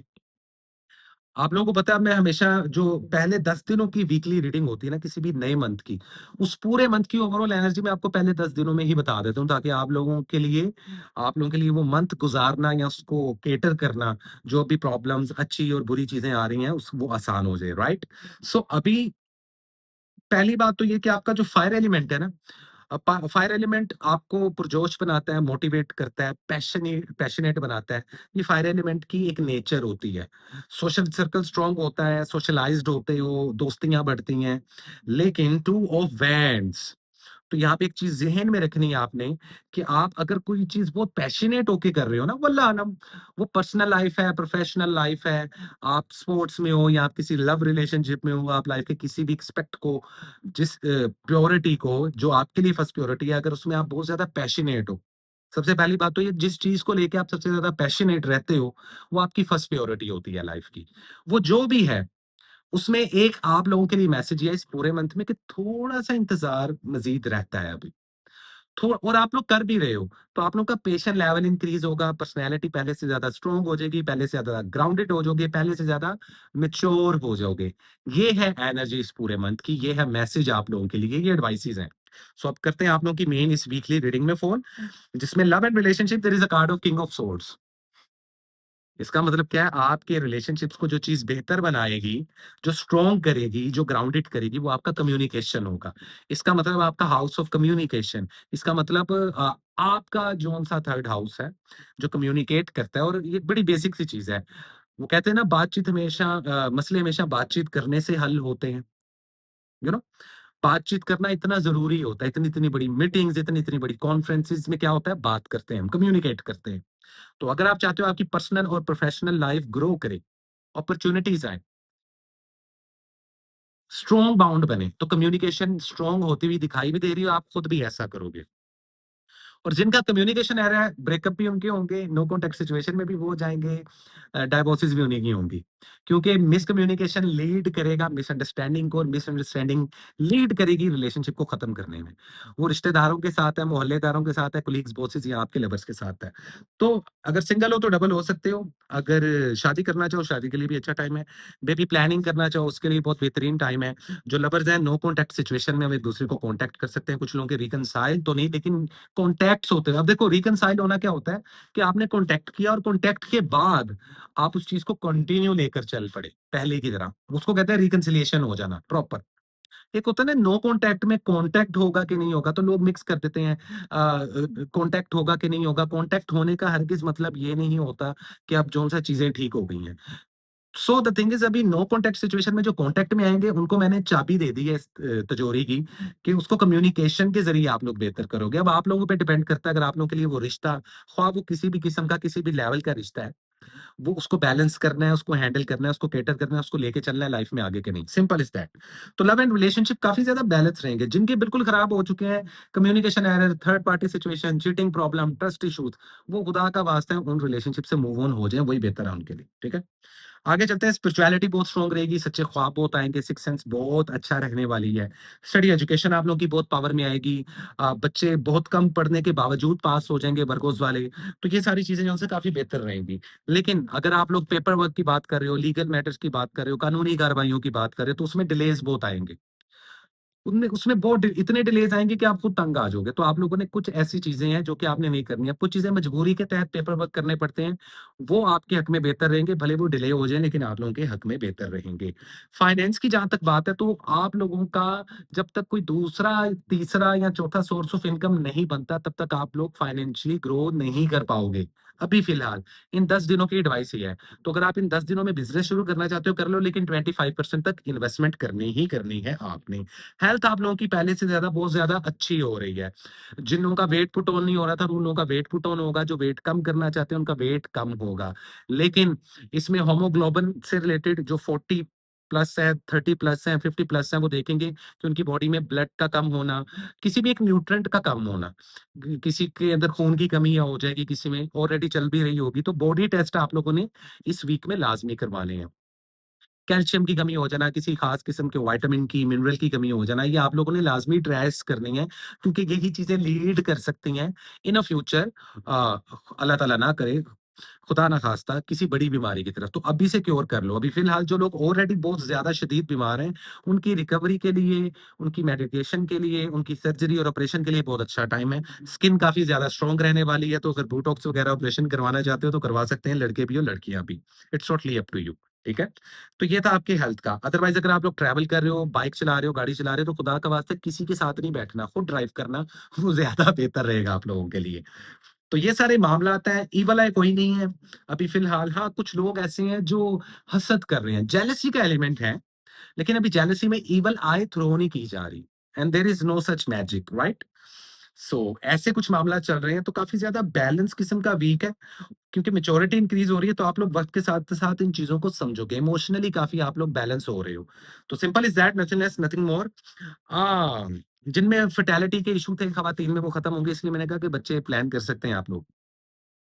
Speaker 2: आप लोगों को पता है मैं हमेशा जो पहले 10 दिनों की वीकली रीडिंग होती है ना किसी भी नए मंथ की, उस पूरे मंथ की ओवरऑल एनर्जी मैं आपको पहले 10 दिनों में ही बता देता हूँ ताकि आप लोगों के लिए वो मंथ गुज़ारना या उसको कैटर करना, जो भी प्रॉब्लम्स अच्छी और बुरी चीज़ें आ रही हैं उस वो आसान हो जाए, राइट? सो अभी पहली बात तो ये कि आपका जो फायर एलिमेंट है ना फायर एलिमेंट आपको पुरजोश बनाता है, मोटिवेट करता है, पैशनेट बनाता है। ये फायर एलिमेंट की एक नेचर होती है। सोशल सर्कल स्ट्रांग होता है, सोशलाइज्ड होते हो, दोस्तियाँ बढ़ती हैं। लेकिन टू ऑफ वैंड्स तो यहाँ पे एक चीज़ ज़हन में रखनी है आपने कि आप अगर कोई चीज़ बहुत पैशनेट होके कर रहे हो ना वल्लाह आलम, वो पर्सनल लाइफ़ है, प्रोफ़ेशनल लाइफ़ है, आप स्पोर्ट्स में हो या आप किसी लव रिलेशनशिप में हो, आप लाइफ़ के किसी भी एस्पेक्ट को जिस प्योरिटी को जो आपके लिए फर्स्ट प्योरिटी है, अगर उसमें आप बहुत ज़्यादा पैशनेट हो, सबसे पहली बात तो ये जिस चीज़ को लेके आप सबसे ज़्यादा पैशनेट रहते हो, वो आपकी फर्स्ट प्योरिटी होती है लाइफ़ की। वो जो भी है उसमें एक आप लोगों के लिए मैसेज ये है इस पूरे मंथ में कि थोड़ा-सा इंतज़ार मज़ीद रहता है अभी। थो और आप लोग कर भी रहे हो, तो आप लोग का पेशेंस लेवल इंक्रीज़ होगा, पर्सनैलिटी पहले से ज़्यादा स्ट्रॉन्ग हो जाएगी, पहले से ज़्यादा ग्राउंडेड हो जाओगे, पहले से ज़्यादा मैच्योर हो जाओगे। ये है एनर्जी इस पूरे मंथ की, ये है मैसेज आप लोगों के लिए, ये एडवाइसेज़ हैं। सो अब करते हैं आप लोगों की मेन इस वीकली रीडिंग में फ़ोन, जिसमें love and relationship there is a card of king of swords. इसका मतलब क्या है आपके रिलेशनशिप्स को जो चीज़ बेहतर बनाएगी, जो स्ट्रॉन्ग करेगी, जो ग्राउंडेड करेगी वो आपका कम्युनिकेशन होगा। इसका मतलब आपका हाउस ऑफ कम्युनिकेशन, इसका मतलब आपका जौन-सा 3rd हाउस है, जो कम्युनिकेट करता है और ये बड़ी बेसिक सी चीज़ है। वो कहते हैं ना बातचीत हमेशा मसले हमेशा बातचीत करने से हल होते हैं, यू नो? बातचीत करना इतना ज़रूरी होता है, इतनी-इतनी बड़ी मीटिंग्स, इतनी-इतनी बड़ी कॉन्फ्रेंसेस में क्या होता है बात करते हैं हम, कम्युनिकेट करते हैं। तो अगर आप चाहते हो आपकी पर्सनल और प्रोफेशनल लाइफ ग्रो करे, अपॉर्च्युनिटीज़ आएँ, स्ट्रॉन्ग बाउंड बने, तो कम्युनिकेशन स्ट्रॉन्ग होती हुई दिखाई भी दे रही है, आप खुद भी ऐसा करोगे। और जिनका कम्युनिकेशन एरर है, ब्रेकअप भी उनके होंगे, नो कॉन्टैक्ट सिचुएशन में भी वो जाएँगे, डाइवोर्सेस भी उन्हीं की होंगी। क्योंकि मिसकम्युनिकेशन लीड करेगा मिसअंडरस्टैंडिंग को, और मिसअंडरस्टैंडिंग लीड करेगी रिलेशनशिप को खत्म करने में। वो रिश्तेदारों के साथ है, मोहल्लेदारों के साथ है, कोलीग्स, बॉसेस या आपके लवर्स के साथ है। तो अगर सिंगल हो तो डबल हो सकते हो, अगर शादी करना चाहो शादी के लिए भी अच्छा टाइम है, बेबी प्लानिंग करना चाहो उसके लिए बहुत बेहतरीन टाइम है। जो लवर्स हैं नो कॉन्टैक्ट सिचुएशन में वो एक-दूसरे को कॉन्टैक्ट कर सकते हैं, कुछ लोगों के रिकंसाइल तो नहीं लेकिन कॉन्टैक्ट्स होते हैं। अब देखो रिकंसाइल होना क्या होता है कि आपने कॉन्टैक्ट किया और कॉन्टैक्ट के बाद आप उस चीज़ को कंटिन्यू लेकर चल पड़े, पहले की तरह। उसको कहते हैं रिकंसिलिएशन हो जाना प्रॉपर। एक होता है ना नो कॉन्टैक्ट में कॉन्टैक्ट होगा कि नहीं होगा, तो लोग मिक्स कर देते हैं। कॉन्टैक्ट होगा कि नहीं होगा, कॉन्टैक्ट होने का हरगिज़ मतलब ये नहीं होता कि अब जो-सा चीज़ें ठीक हो गई हैं। सो द थिंग इज़ अभी नो कॉन्टैक्ट सिचुएशन में जो कॉन्टैक्ट में आएँगे उनको मैंने चाबी दे दी है इस तिजोरी की, कि उसको कम्युनिकेशन के ज़रिए आप लोग बेहतर करोगे। अब आप लोगों पे डिपेंड करता है, अगर आप लोगों के लिए वो रिश्ता, ख्वाह वो किसी भी किस्म का, किसी भी लेवल का रिश्ता है, वो उसको बैलेंस करना है, उसको हैंडल करना है, उसको कैटर करना है, उसको लेके चलना है लाइफ में आगे के नहीं। Simple is that. तो लव एंड रिलेशनशिप काफ़ी ज़्यादा बैलेंस रहेंगे। जिनके बिल्कुल खराब हो चुके हैं, communication error, third party situation, cheating problem, trust issues, वो खुदा का वास्ता है उन रिलेशनशिप से मूव ऑन हो जाएँ, वही बेहतर है उनके लिए। ठीक है? आगे चलते हैं, स्पिरिचुअलिटी बहुत स्ट्रॉन्ग रहेगी, सच्चे ख्वाब बहुत आएँगे, सिक्स्थ सेंस बहुत अच्छा रहने वाली है। स्टडी एजुकेशन आप लोगों की बहुत पावर में आएगी। बच्चे बहुत कम पढ़ने के बावजूद पास हो जाएँगे वर्गोस वाले, तो ये सारी चीज़ें जो हैं काफ़ी बेहतर रहेंगी। लेकिन अगर आप लोग पेपर वर्क की बात कर रहे हो, लीगल मैटर्स की बात कर रहे हो, कानूनी कार्रवाइयों की बात कर रहे हो, तो उसमें डिलेज़ बहुत आएँगे। उनमें उसमें बहुत इतने डिलेज़ आएँगे कि आप खुद तंग आ जाओगे। तो आप लोगों ने कुछ ऐसी चीज़ें हैं जो कि आपने नहीं करनी है। कुछ चीज़ें मजबूरी के तहत पेपर वर्क करने पड़ते हैं, वो आपके हक में बेहतर रहेंगे, भले वो डिले हो जाएँ लेकिन आप लोगों के हक में बेहतर रहेंगे। फाइनेंस की जहाँ तक बात है, तो आप लोगों का जब तक कोई दूसरा, तीसरा या चौथा सोर्स ऑफ इनकम नहीं बनता, तब तक आप लोग फाइनेंशियली ग्रो नहीं कर पाओगे। अभी फ़िलहाल, इन 10 दिनों की एडवाइस ये है। तो अगर आप इन 10 दिनों में बिज़नेस शुरू करना चाहते हो कर लो, लेकिन 25% तक इन्वेस्टमेंट करनी ही करनी है आपने। हेल्थ आप लोगों की पहले से ज़्यादा बहुत ज़्यादा अच्छी हो रही है। जिन लोगों का वेट पुट ऑन नहीं हो रहा था, उन लोगों का वेट पुट ऑन होगा, जो वेट कम करना चाहते हैं, उनका वेट कम होगा। लेकिन इसमें हीमोग्लोबिन से रिलेटेड जो 40 प्लस है, 30 प्लस है, 50 प्लस है, वो देखेंगे कि उनकी बॉडी में ब्लड का कम होना, किसी भी एक न्यूट्रिएंट का कम होना, किसी के अंदर खून की कमी हो जाएगी, किसी में ऑलरेडी चल भी रही होगी, तो बॉडी टेस्ट आप लोगों ने इस वीक में लाज़मी करवाने हैं। कैल्शियम की कमी हो जाना, किसी खास किस्म के विटामिन की, मिनरल की कमी हो जाना, ये आप लोगों ने लाज़मी ट्रेस करनी है, क्योंकि यही चीज़ें लीड कर सकती हैं इन अ फ्यूचर, अल्लाह ताला ना करे, खुदा ना खास्ता, किसी बड़ी बीमारी की तरफ। तो अभी से क्योर कर लो। अभी फ़िलहाल जो लोग ऑलरेडी बहुत ज़्यादा शदीद बीमार हैं, उनकी रिकवरी के लिए, उनकी मेडिकेशन के लिए, उनकी सर्जरी और ऑपरेशन के लिए बहुत अच्छा टाइम है। स्किन काफ़ी ज़्यादा स्ट्रॉन्ग रहने वाली है, तो अगर बोटॉक्स वगैरह ऑपरेशन करवाना चाहते हो, तो करवा सकते हैं, लड़के भी और लड़कियाँ भी। It's totally up to you. ठीक है? तो ये था आपकी हेल्थ का। अदरवाइज़ अगर आप लोग ट्रैवल कर रहे हो, बाइक चला रहे हो, गाड़ी चला रहे हो, तो खुदा का वास्ता किसी के साथ नहीं बैठना, खुद ड्राइव करना, वो ज़्यादा बेहतर रहेगा आप लोगों के लिए। तो ये सारे मामलात हैं, ईविल आय कोई नहीं है, अभी फ़िलहाल। हाँ, कुछ लोग ऐसे हैं जो हसद कर रहे हैं, जेलसी का एलिमेंट है, लेकिन अभी जेलसी में ईविल आय थ्रो नहीं की जा रही, and there is no such magic, right? So ऐसे कुछ मामला चल रहे हैं, तो काफ़ी ज़्यादा बैलेंस किस्म का वीक है, क्योंकि मैच्योरिटी इंक्रीज़ हो रही है, तो आप लोग वक़्त के साथ-साथ इन चीज़ों को समझोगे, इमोशनली काफ़ी आप लोग बैलेंस हो रहे हो। तो simple is that, nothing less, nothing more. Uh, जिनमें फर्टिलिटी के इश्यू थे खवातीन में, वो खत्म होंगे, इसलिए मैंने कहा कि बच्चे प्लान कर सकते हैं आप लोग।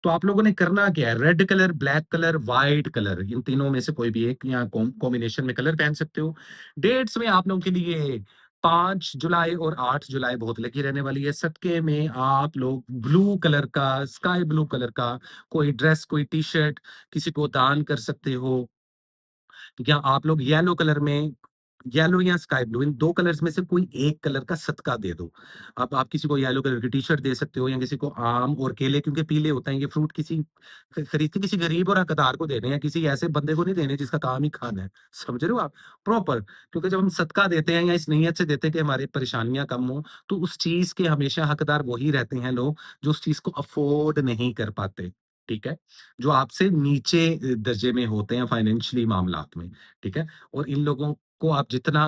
Speaker 2: तो आप लोगों ने करना क्या है, red colour, black colour, white colour, इन तीनों में से कोई भी एक या कॉम्बिनेशन में कलर पहन सकते हो। डेट्स में आप लोगों के लिए 5 जुलाई और 8 जुलाई बहुत लकी रहने वाली है। सदके में आप लोग ब्लू कलर का, स्काई ब्लू कलर का कोई ड्रेस, कोई टी-शर्ट किसी को दान कर सकते हो। या आप लोग येलो कलर में, येलो या स्काई ब्लू, इन 2 कलर्स में से कोई एक कलर का सदका दे दो। अब आप किसी को येलो कलर की टी-शर्ट दे सकते हो, या किसी को आम और केले, क्योंकि पीले होते हैं, ये फ्रूट किसी खरीद के किसी गरीब और हकदार को देने हैं, किसी ऐसे बंदे को नहीं देने जिसका काम ही खाना है। समझ रहे हो आप? प्रॉपर, क्योंकि जब हम सदका देते हैं या इस नीयत से देते हैं कि हमारी परेशानियाँ कम हो, तो उस चीज़ के हमेशा हकदार वही रहते हैं लोग, जो उस चीज़ को अफ़ोर्ड नहीं कर पाते। ठीक है? जो आपसे नीचे दर्जे में होते हैं फाइनेंशियली मामलात में। ठीक है? और इन लोगों को आप जितना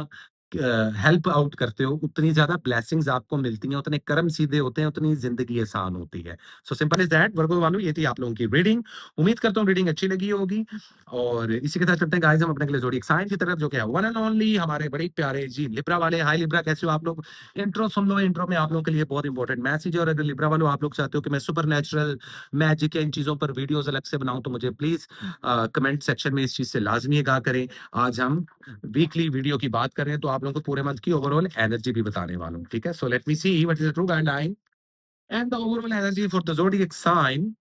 Speaker 2: हेल्प आउट करते हो, उतनी ज़्यादा ब्लेसिंग्स आपको मिलती हैं, उतने कर्म सीधे होते हैं, उतनी ज़िंदगी आसान होती है। सो सिंपल इज़ दैट वर्गो वालों, ये थी आप लोगों की रीडिंग। उम्मीद करता हूँ रीडिंग अच्छी लगी होगी और इसी के साथ चलते हैं गाइस हम अपने अगले ज़ोडिएक साइन की तरफ, जो कि है वन एंड ओनली हमारे बड़े प्यारे जी लिब्रा वाले। हाय लिब्रा, कैसे हो आप लोग? इंट्रो सुन लो, इंट्रो में आप लोगों के लिए बहुत इंपॉर्टेंट मैसेज है और अगर लिब्रा वालों आप लोग चाहते हो कि मैं सुपरनैचुरल, मैजिक या इन चीज़ों पर वीडियोज़ अलग से बनाऊँ तो मुझे प्लीज़ कमेंट सेक्शन में इस चीज़ से लाज़मी आगाह करें। आज हम वीकली वीडियो की बात कर रहे हैं तो आप लोगों को पूरे मंथ की ओवरऑल एनर्जी भी बताने वाला हूँ, ठीक है? So let me see what is the true guideline and the overall energy for the zodiac sign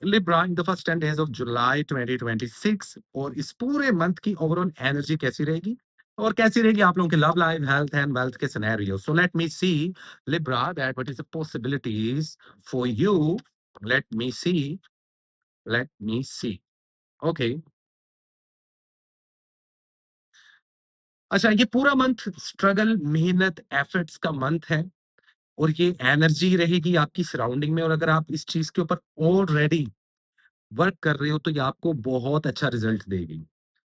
Speaker 2: Libra in the first 10 days of July 2026 और इस पूरे मंथ की ओवरऑल एनर्जी कैसी रहेगी और कैसी रहेगी आप लोगों के love life, health and wealth के scenario. So let me see Libra that what is the possibilities for you. Let me see, let me see. Okay. अच्छा, ये पूरा मंथ स्ट्रगल, मेहनत, एफर्ट्स का मंथ है और ये एनर्जी रहेगी आपकी सराउंडिंग में और अगर आप इस चीज़ के ऊपर ऑलरेडी वर्क कर रहे हो तो ये आपको बहुत अच्छा रिजल्ट देगी।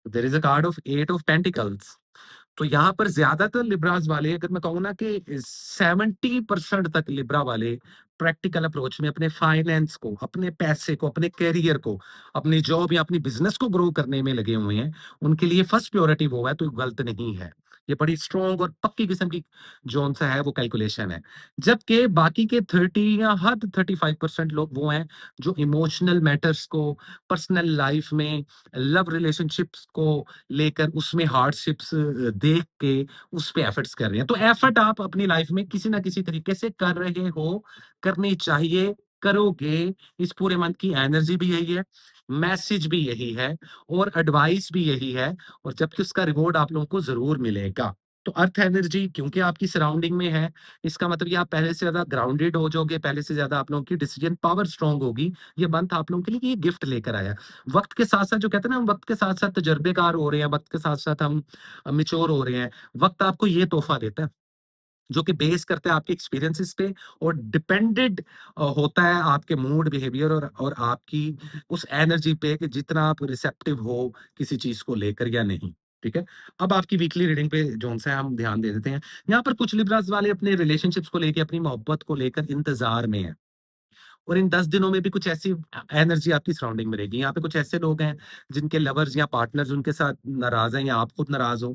Speaker 2: There is a card of 8 of pentacles. तो यहाँ पर ज़्यादातर लिब्रास वाले, अगर मैं कहूँ ना कि 70% तक लिब्रा वाले प्रैक्टिकल अप्रोच में अपने फाइनेंस को, अपने पैसे को, अपने करियर को, अपनी जॉब या अपनी बिज़नेस को ग्रो करने में लगे हुए हैं। उनके लिए फर्स्ट प्रायोरिटी वो है, तो गलत नहीं है। ये बड़ी स्ट्रॉन्ग और पक्की किस्म की जौन-सा है वो कैलकुलेशन है। जबकि बाकी के 30 या हद 35% लोग वो हैं जो इमोशनल मैटर्स को, पर्सनल लाइफ में, लव रिलेशनशिप्स को लेकर उसमें हार्डशिप्स देख के उस पे एफर्ट्स कर रहे हैं। तो एफर्ट आप अपनी लाइफ में किसी ना किसी तरीके से कर रहे हो, करनी चाहिए, करोगे। इस पूरे मंथ की एनर्जी भी यही है, मैसेज भी यही है और एडवाइस भी यही है और जबकि उसका रिवॉर्ड आप लोगों को ज़रूर मिलेगा। तो अर्थ एनर्जी क्योंकि आपकी सराउंडिंग में है, इसका मतलब ये आप पहले से ज़्यादा ग्राउंडेड हो जाओगे, पहले से ज़्यादा आप लोगों की डिसीजन पावर स्ट्रांग होगी। ये मंथ आप लोगों के लिए ये गिफ्ट लेकर आया। वक़्त के साथ-साथ जो कहते हैं ना, हम वक़्त के साथ-साथ तजर्बेकार हो रहे हैं, वक़्त के साथ-साथ हम मैच्योर हो रहे हैं। वक़्त आपको ये तोहफ़ा देता है, जो कि बेस करता है आपके एक्सपीरियंसेस पे और डिपेंडेंट होता है आपके मूड, बिहेवियर और आपकी उस एनर्जी पे कि जितना आप रिसेप्टिव हो किसी चीज़ को लेकर या नहीं, ठीक है? अब आपकी वीकली रीडिंग पे जौन-सा है हम ध्यान दे देते हैं। यहाँ पर कुछ लिब्रास वाले अपने रिलेशनशिप्स को लेके, अपनी मोहब्बत को लेकर इंतज़ार में हैं। और इन 10 दिनों में भी कुछ ऐसी एनर्जी आपकी सराउंडिंग में रहेगी। यहाँ पे कुछ ऐसे लोग हैं जिनके लवर्स या पार्टनर्स उनके साथ नाराज़ हैं या आप खुद नाराज़ हो।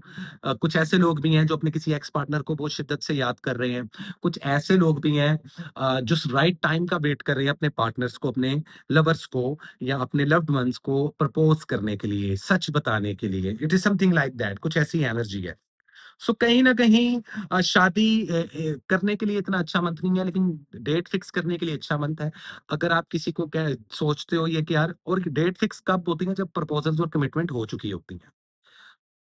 Speaker 2: कुछ ऐसे लोग भी हैं जो अपने किसी एक्स पार्टनर को बहुत शिद्दत से याद कर रहे हैं। कुछ ऐसे लोग भी हैं जो राइट टाइम का वेट कर रहे हैं अपने पार्टनर्स को, अपने लवर्स को या अपने लव्ड वन्स को प्रपोज़ करने के लिए, सच बताने के लिए। It is something like that, कुछ ऐसी एनर्जी है। सो कहीं न कहीं शादी करने के लिए इतना अच्छा मंथ नहीं है, लेकिन डेट फिक्स करने के लिए अच्छा मंथ है। अगर आप किसी को क्या सोचते हो ये कि यार, और डेट फिक्स कब होती है जब प्रपोज़ल्स और कमिटमेंट हो चुकी होती हैं।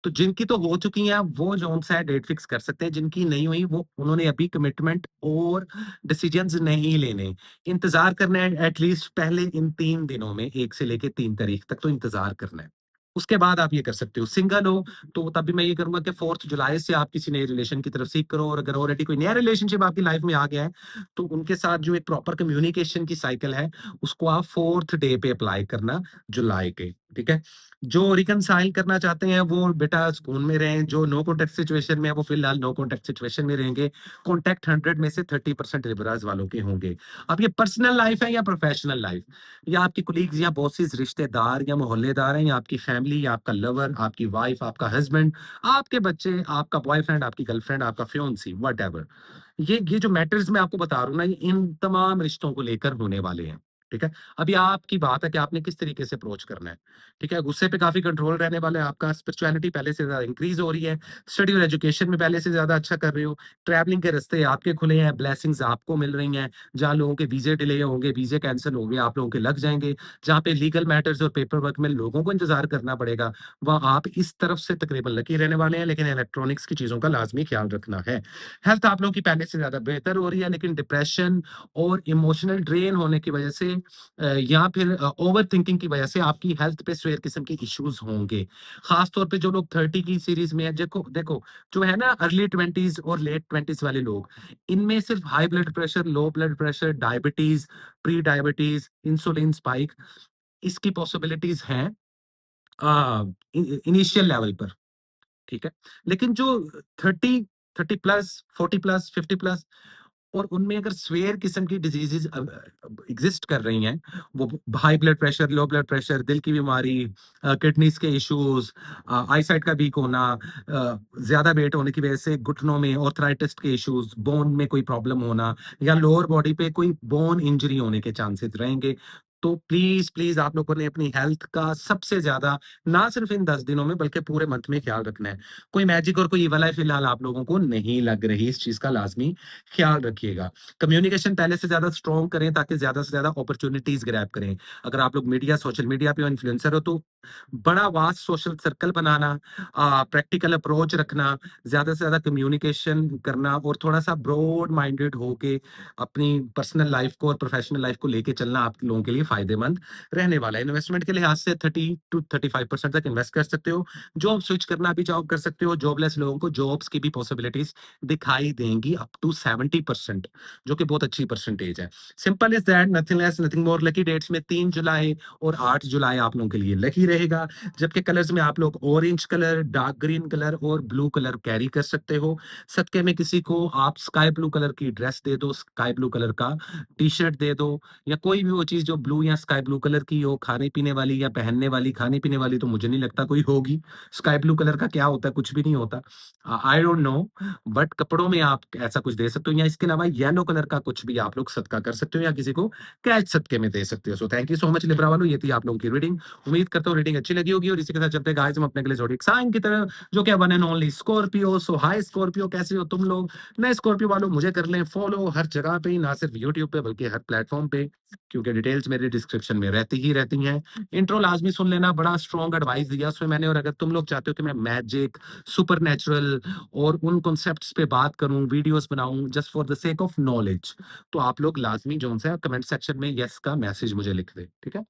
Speaker 2: तो जिनकी तो हो चुकी हैं वो जौन-सा है डेट फिक्स कर सकते हैं, जिनकी नहीं हुई वो उन्होंने अभी कमिटमेंट और डिसीजंस नहीं लेने। इंतज़ार करना है एट लीस्ट पहले इन 3 दिनों में 1 से लेके 3 तारीख तक तो इंतज़ार करना है। उसके बाद आप ये कर सकते हो। सिंगल हो तो तब भी मैं ये करूँगा कि 4th जुलाई से आप किसी नए रिलेशन की तरफ सीक करो और अगर ऑलरेडी कोई नया रिलेशनशिप आपकी लाइफ में आ गया है, तो उनके साथ जो एक प्रॉपर कम्युनिकेशन की साइकिल है, उसको आप 4th डे पे अप्लाई करना जुलाई के, ठीक है? जो रिकंसाइल करना चाहते हैं वो बेटा सुकून में रहें, जो नो कॉन्टैक्ट सिचुएशन में है वो फिलहाल नो कॉन्टैक्ट सिचुएशन में रहेंगे। कॉन्टैक्ट 100 में से 30% लिबराज़ वालों के होंगे। अब ये पर्सनल लाइफ है या प्रोफेशनल लाइफ, या आपके कोलीग्स या बॉसेस, रिश्तेदार या मोहल्लेदार हैं या आपकी फैमिली या आपका लवर, आपकी वाइफ, आपका हस्बैंड, आपके बच्चे, आपका बॉयफ्रेंड, आपकी गर्लफ्रेंड, आपका फियांसी, व्हाटएवर। ये जो मैटर्स मैं आपको बता रहा हूँ ना, ये इन तमाम रिश्तों को लेकर होने वाले हैं, ठीक है? अभी आपकी बात है कि आपने किस तरीके से अप्रोच करना है, ठीक है? गुस्से पे काफ़ी कंट्रोल रहने वाला है आपका, स्पिरिचुअलिटी पहले से ज़्यादा इंक्रीज़ हो रही है, स्टडी और एजुकेशन में पहले से ज़्यादा अच्छा कर रहे हो, ट्रैवलिंग के रास्ते आपके खुले हैं, ब्लेसिंग्स आपको मिल रही हैं, जहाँ लोगों के वीज़े डिले होंगे, वीज़े कैंसल होंगे, आप लोगों के लग जाएँगे, जहाँ पे लीगल मैटर्स और पेपर वर्क में लोगों को इंतज़ार करना पड़ेगा, वहाँ आप इस तरफ से तकरीबन लकी रहने वाले हैं, लेकिन इलेक्ट्रॉनिक्स की चीज़ों का लाज़मी ख्याल रखना है। हेल्थ आप लोगों की पहले से ज़्यादा बेहतर हो रही है, लेकिन डिप्रेशन और इमोशनल ड्रेन होने की वजह से या फिर ओवरथिंकिंग की वजह से आपकी हेल्थ पे स्वेयर किस्म के इश्यूज़ होंगे। ख़ास तौर पे जो लोग 30 की सीरीज़ में हैं, देखो देखो, जो है ना अर्ली 20s और लेट 20s वाले लोग, इनमें सिर्फ़ high blood pressure, low blood pressure, diabetes, pre diabetes, insulin spike, इसकी पॉसिबिलिटीज़ हैं इ इनिशियल लेवल पर। ठीक है? लेकिन जो 30 30 प्लस, 40 प्लस, 50 प्लस और उनमें अगर स्वेयर किस्म की डिजीजेज़ एग्ज़िस्ट कर रही हैं, वो high blood pressure, low blood pressure, दिल की बीमारी, किडनीज़ के इश्यूज़, आईसाइट का वीक होना, ज़्यादा वेट होने की वजह से घुटनों में आर्थराइटिस के इश्यूज़, बोन में कोई प्रॉब्लम होना या लोअर बॉडी पे कोई बोन इंजरी होने के चांसेस रहेंगे। तो प्लीज़, प्लीज़ आप लोगों ने अपनी हेल्थ का सबसे ज़्यादा ना सिर्फ़ इन 10 दिनों में बल्कि पूरे मंथ में ख़्याल रखना है। कोई मैजिक और कोई ये वाला फ़िलहाल आप लोगों को नहीं लग रही, इस चीज़ का लाज़मी ख्याल रखिएगा। कम्युनिकेशन पहले से ज़्यादा स्ट्रॉन्ग करें ताकि ज़्यादा से ज़्यादा अपॉर्च्युनिटीज़ ग्रैब करें। अगर आप लोग सोशल मीडिया पे हो, इन्फ्लुएंसर हो तो बड़ा वास्ट सोशल सर्कल बनाना, प्रैक्टिकल अप्रोच रखना, ज़्यादा से ज़्यादा कम्युनिकेशन करना और थोड़ा-सा ब्रॉड माइंडेड होके अपनी पर्सनल लाइफ़ को और प्रोफेशनल लाइफ़ को लेके चलना आप लोगों के लिए फ़ायदेमंद रहने वाला है। इन्वेस्टमेंट के लिहाज से 30 टू 35% तक इन्वेस्ट कर सकते हो। जॉब स्विच करना भी चाहो कर सकते हो। जॉबलेस लोगों को जॉब्स की भी पॉसिबिलिटीज़ दिखाई देंगी अप टू 70% जो कि बहुत अच्छी परसेंटेज है। Simple is that, nothing less nothing more. Lucky dates में 3 जुलाई और 8 जुलाई आप लोगों के लिए लकी रहेगा। जबकि कलर्स में आप लोग orange colour, dark green colour और ब्लू कलर कैरी कर सकते हो। सदके में किसी को आप स्काई ब्लू कलर की ड्रेस दे दो, स्काई ब्लू कलर का टी-शर्ट दे दो या कोई भी वो चीज़ जो ब्लू या स्काई ब्लू कलर की हो, खाने-पीने वाली या पहनने वाली। खाने-पीने वाली तो मुझे नहीं लगता कोई होगी। स्काई ब्लू कलर का क्या होता है? कुछ भी नहीं होता। आई डोंट नो, बट कपड़ों में आप ऐसा कुछ दे सकते हो या इसके अलावा येलो कलर का कुछ भी आप लोग सदका कर सकते हो या किसी को कैश सदके में दे सकते हो। So thank you so much Libra वालों, ये थी आप लोगों की रीडिंग। उम्मीद करता हूँ रीडिंग अच्छी लगी होगी और इसी के साथ चलते हैं गाइस हम अपने अगले ज़ोडिएक साइन की तरफ, जो कि one and only Scorpio. So hi Scorpio, कैसे हो तुम लोग? नए स्कॉर्पियो वालों मुझे कर लें फॉलो हर जगह पे, ना सिर्फ यूट्यूब पे बल्कि हर प्लेटफॉर्म पे, क्योंकि डिटेल्स मेरे डिस्क्रिप्शन में रहती हैं। इंट्रो लाज़मी सुन लेना, बड़ा स्ट्रॉन्ग एडवाइस दिया उसमें मैंने। और अगर तुम लोग चाहते हो कि मैं मैजिक, सुपरनैचुरल और उन कॉन्सेप्ट्स पे बात करूँ, वीडियोस बनाऊँ just for the sake of knowledge, तो आप लोग लाज़मी जो है कमेंट सेक्शन में येस का मैसेज मुझे लिख दें, ठीक है?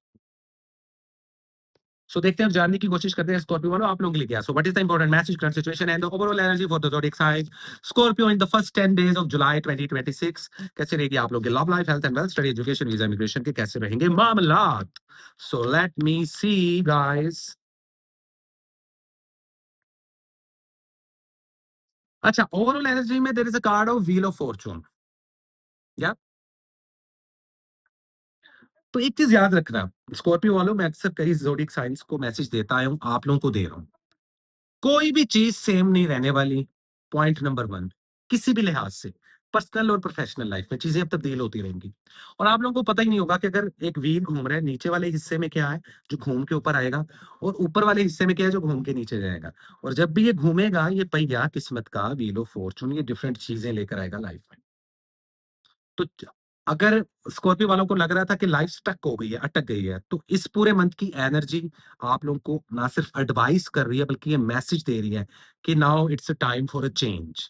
Speaker 2: सो देखते हैं, अब जानने की कोशिश करते हैं स्कॉर्पियो वालों आप लोगों के लिए क्या। So what is the important message, current situation and the overall energy for the zodiac sign Scorpio in the first 10 days of July 2026। कैसे रहेगी आप लोग के love life, health and wealth, study, education, visa, immigration के कैसे रहेंगे मामलात? So let me see guys. अच्छा, ओवरऑल एनर्जी में there is a card of wheel of fortune. या तो एक चीज याद रखना स्कॉर्पियो वालों, मैं अक्सर कई ज़ोडिएक साइंस को मैसेज देता हूं, आप लोगों को दे रहा हूं। कोई भी चीज सेम नहीं रहने वाली। पॉइंट नंबर 1, किसी भी लिहाज से पर्सनल और प्रोफेशनल लाइफ में चीजें अब तब्दील होती रहेंगी। और आप लोगों को पता ही नहीं होगा कि अगर एक व्हील घूम रहा है, नीचे वाले हिस्से में क्या है जो घूम के ऊपर आएगा और ऊपर वाले हिस्से में क्या है जो घूम के नीचे जाएगा। और जब भी ये घूमेगा, ये पहिया किस्मत का, व्हील ऑफ फॉर्चून, ये डिफरेंट चीजें लेकर आएगा लाइफ में। तो अगर स्कॉर्पियो वालों को लग रहा था कि लाइफ स्टक हो गई है, अटक गई है, तो इस पूरे मंथ की एनर्जी आप लोगों को ना सिर्फ एडवाइस कर रही है बल्कि ये मैसेज दे रही है कि now it's a time for a change.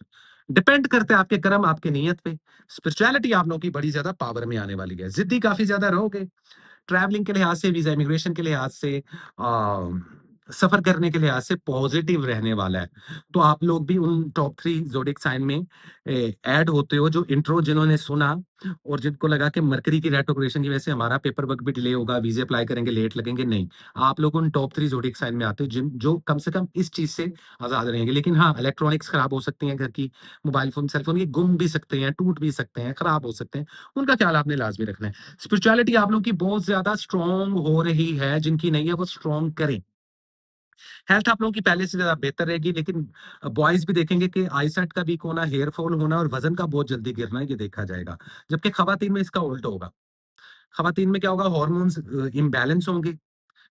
Speaker 2: Depend करते हैं आपके कर्म, आपके नियत पे। स्पिरिचुअलिटी आप लोगों की बड़ी ज्यादा पावर में आने वाली है। जिद्दी काफी ज्यादा रहोगे। ट्रैवलिंग के लिहाज से, वीजा इमिग्रेशन के लिहाज से, सफर करने के लिहाज से पॉजिटिव रहने वाला है। तो आप लोग भी उन टॉप 3 ज़ोडिएक साइन में ऐड होते हो जो इंट्रो जिन्होंने सुना और जिनको लगा कि मरकरी की रेट्रोग्रेशन की वजह से हमारा पेपर वर्क भी डिले होगा, वीज़े अप्लाई करेंगे, लेट लगेंगे, नहीं। आप लोग उन टॉप 3 ज़ोडिएक साइन में आते हो जिन जो कम से कम इस चीज़ से आज़ाद रहेंगे। लेकिन हाँ, इलेक्ट्रॉनिक्स खराब हो सकती हैं घर की, मोबाइल फ़ोन, सेल फ़ोन ये गुम भी सकते हैं, टूट भी सकते हैं, खराब हो सकते हैं। उनका ख्याल आपने लाज़मी रखना है। स्पिरिचुअलिटी आप लोगों की बहुत ज़्यादा स्ट्रॉन्ग हो रही है, जिनकी नहीं है वो स्ट्रॉन्ग करें। हेल्थ आप लोगों की पहले से ज़्यादा बेहतर रहेगी, लेकिन बॉयज़ भी देखेंगे कि आईसाइट का वीक होना, हेयर फॉल होना और वज़न का बहुत जल्दी गिरना ये देखा जाएगा। जबकि ख़वातीन में इसका उल्टा होगा। ख़वातीन में क्या होगा, हार्मोन्स इम्बैलेंस होंगे।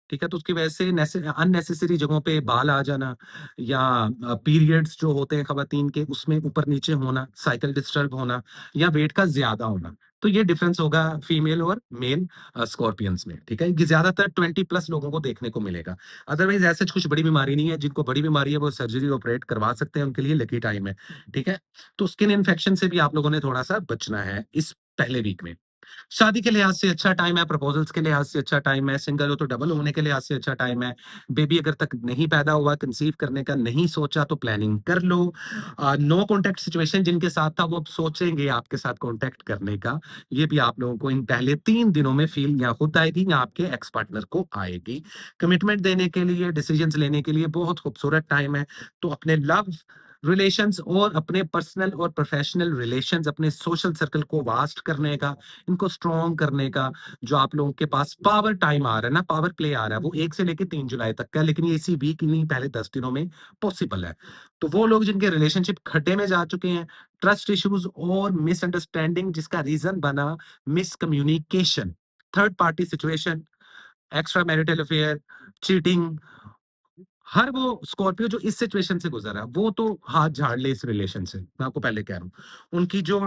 Speaker 2: ठीक है? तो उसकी वजह से अननेसेसरी जगहों पे बाल आ जाना या पीरियड्स जो होते हैं ख़वातीन के उसमें ऊपर-नीचे होना, साइकिल डिस्टर्ब होना या वेट का ज़्यादा होना। तो ये डिफरेंस होगा फीमेल और मेल स्कॉर्पियंस में, ठीक है? ये ज़्यादातर 20 प्लस लोगों को देखने को मिलेगा। अदरवाइज़ ऐसा कुछ बड़ी बीमारी नहीं है, जिनको बड़ी बीमारी है वो सर्जरी ऑपरेट करवा सकते हैं, उनके लिए लकी टाइम है, ठीक है? तो स्किन इन्फेक्शन से भी आप लोगों ने थोड़ा-सा बचना है इस पहले वीक में। शादी के लिहाज से अच्छा टाइम है, प्रपोज़ल्स के लिहाज से अच्छा टाइम है, सिंगल हो तो डबल होने के लिहाज से अच्छा टाइम है। बेबी अगर तक नहीं पैदा हुआ, कंसीव करने का नहीं सोचा तो प्लानिंग कर लो। नो कॉन्टैक्ट सिचुएशन जिनके साथ था वो अब सोचेंगे आपके साथ कॉन्टैक्ट करने का। ये भी आप लोगों को इन पहले 3 दिनों में फ़ील या खुद आएगी या आपके एक्स पार्टनर को आएगी। कमिटमेंट देने के लिए, डिसीजंस लेने के लिए बहुत खूबसूरत टाइम है। तो अपने लव रिलेशंस और अपने पर्सनल और प्रोफेशनल रिलेशंस, अपने सोशल सर्कल को वास्ट करने का, इनको स्ट्रॉन्ग करने का, जो आप लोगों के पास पावर टाइम आ रहा है ना, पावर प्ले आ रहा है, वो 1 से लेके 3 जुलाई तक का है, लेकिन ये इसी वीक नहीं, पहले 10 दिनों में पॉसिबल है। तो वो लोग जिनके रिलेशनशिप खड्डे में जा चुके हैं, ट्रस्ट इश्यूज़ और मिसअंडरस्टैंडिंग जिसका रीज़न बना miscommunication, third party situation, extra marital affair, cheating, हर वो स्कॉर्पियो जो इस सिचुएशन से गुज़र रहा है, वो तो हाथ झाड़ ले इस रिलेशन से, मैं आपको पहले कह रहा हूँ। उनकी जो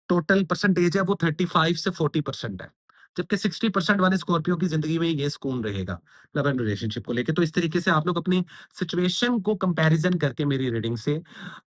Speaker 2: टोटल परसेंटेज है वो 35 से 40% है। जबकि 60% वाले स्कॉर्पियो की ज़िंदगी में ये सुकून रहेगा, लव एंड रिलेशनशिप को लेके। तो इस तरीके से आप लोग अपनी सिचुएशन को कंपैरिज़न करके मेरी रीडिंग से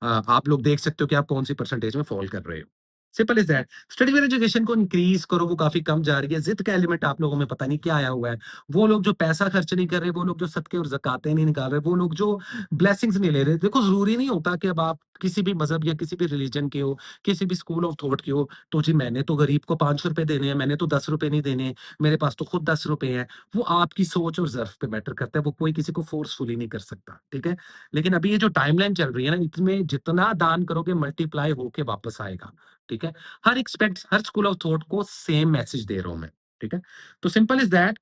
Speaker 2: आप लोग देख सकते हो कि आप कौन-सी परसेंटेज में फ़ॉल कर रहे हो। Simple is that. स्टडी और एजुकेशन को इंक्रीज़ करो, वो काफ़ी कम जा रही है। ज़िद का एलिमेंट आप लोगों में पता नहीं क्या आया हुआ है। वो लोग जो पैसा खर्च नहीं कर रहे, वो लोग जो सदके और ज़कातें नहीं निकाल रहे, वो लोग जो ब्लेसिंग्स नहीं ले रहे। देखो ज़रूरी नहीं होता कि अब आप किसी भी मज़हब या किसी भी रिलीजन के हो, किसी भी स्कूल ऑफ थॉट के हो, तो जी मैंने तो गरीब को ₹5 देने हैं, मैंने तो ₹10 नहीं देने, मेरे पास तो खुद ₹10 हैं। वो आपकी सोच और ज़र्फ़ पे मैटर करता है, वो कोई किसी को फ़ोर्सफुली नहीं कर सकता, ठीक है? लेकिन अभी ये जो टाइमलाइन चल रही है ना, इसमें जितना दान करोगे मल्टीप्लाई होके वापस आएगा, ठीक है? हर एक्सपेक्ट्स हर स्कूल ऑफ थॉट को सेम मैसेज दे रहा हूँ मैं, ठीक है? तो सिंपल इज़ दैट।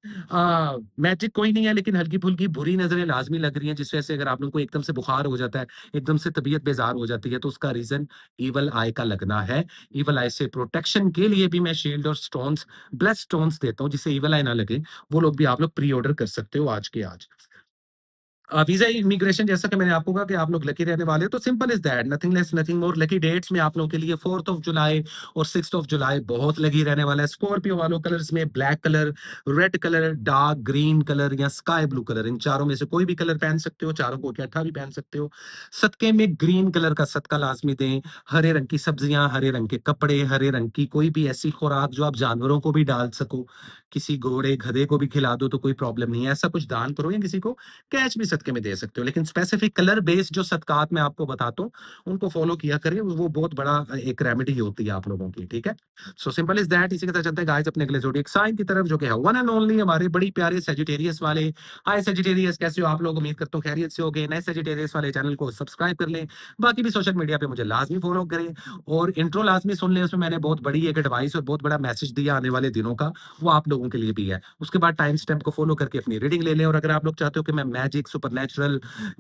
Speaker 2: मैजिक कोई नहीं है, लेकिन हल्की-फुल्की बुरी नज़रें लाज़मी लग रही हैं, जिस वजह से अगर आप लोगों को एकदम से बुखार हो जाता है, एकदम से तबीयत बेज़ार हो जाती है, तो उसका रीज़न इविल आई का लगना है। इविल आई से प्रोटेक्शन के लिए भी मैं शील्ड और स्टोन्स, ब्लेस्ड स्टोन्स देता हूँ, जिससे इविल आई ना लगे। वो लोग भी आप लोग प्री ऑर्डर कर सकते हो आज के आज। वीज़ा इमिग्रेशन जैसा कि मैंने आपको कहा कि आप लोग लकी रहने वाले हो, तो simple is that, nothing less nothing more. Lucky dates में आप लोगों के लिए 4th ऑफ जुलाई और 6th ऑफ जुलाई बहुत लकी रहने वाला है। स्कॉर्पियो वालों कलर्स में black colour, red colour, dark green colour या स्काई ब्लू कलर, इन चारों में से कोई भी कलर पहन सकते हो, चारों को इकट्ठा भी पहन सकते हो। सदके में ग्रीन कलर का सदका लाज़मी दें, हरे रंग की सब्जियाँ, हरे रंग के कपड़े, हरे रंग की कोई भी ऐसी खुराक जो आप जानवरों को भी डाल सको, किसी घोड़े, गधे को भी खिला दो तो कोई प्रॉब्लम नहीं है। ऐसा कुछ दान करो या किसी को कैश भी सदके में दे सकते हो, लेकिन स्पेसिफिक कलर बेस्ड जो सदकात मैं आपको बताता हूँ, उनको फॉलो किया करिए, वो बहुत बड़ा एक रेमेडी होती है आप लोगों की, ठीक है? So simple is that. इसी के साथ चलते हैं गाइस अपने अगले ज़ोडिएक साइन की तरफ, जो कि है वन एंड ओनली हमारे बड़ी प्यारे सजिटेरियस वाले। हाय सजिटेरियस, कैसे हो आप लोग? उम्मीद करता हूँ खैरियत से होंगे। नए सजिटेरियस वाले चैनल को सब्सक्राइब कर लें, बाकी भी सोशल मीडिया पे मुझे लाज़मी फॉलो करें और इंट्रो लाज़मी सुन लें, उसमें मैंने बहुत बड़ी एक एडवाइस और बहुत बड़ा मैसेज दिया आने वाले दिनों का, वो आप लोगों के लिए भी है। उसके बाद टाइम स्टैम्प को फॉलो करके अपनी रीडिंग ले लें, और अगर आप लोग चाहते हो कि मैं मैजिक, सुपरनैचुरल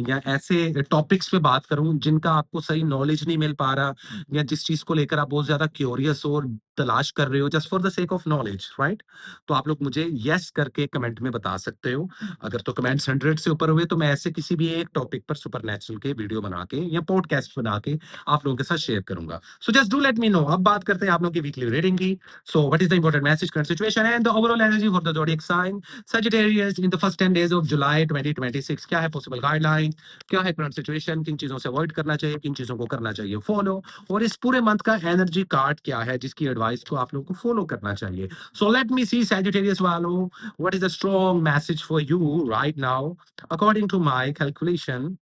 Speaker 2: या ऐसे टॉपिक्स पे बात करूँ जिनका आपको सही नॉलेज नहीं मिल पा रहा, या जिस चीज़ को लेकर आप बहुत ज़्यादा क्यूरियस हो और तलाश कर रहे हो just for the sake of knowledge, right? तो आप लोग मुझे येस करके कमेंट में बता सकते हो। अगर तो कमेंट्स 100 से ऊपर हुए तो मैं ऐसे किसी भी एक टॉपिक पर सुपरनैचुरल के वीडियो बना के या पॉडकास्ट बना के आप लोगों के साथ शेयर करूँगा। So just do let me no. अब बात करते हैं आप लोगों की वीकली रीडिंग की। So what is the important message, current situation and the overall energy for the zodiac sign Sagittarius in the first 10 days of July 2026। क्या है पॉसिबल गाइडलाइन? क्या है करंट सिचुएशन? किन चीज़ों से अवॉइड करना चाहिए, किन चीज़ों को करना चाहिए फॉलो, और इस पूरे मंथ का एनर्जी कार्ड क्या है जिसकी एडवाइस को आप लोगों को फॉलो करना चाहिए। So let me see Sagittarius वालों, what is the strong message for you right now according to my calculation.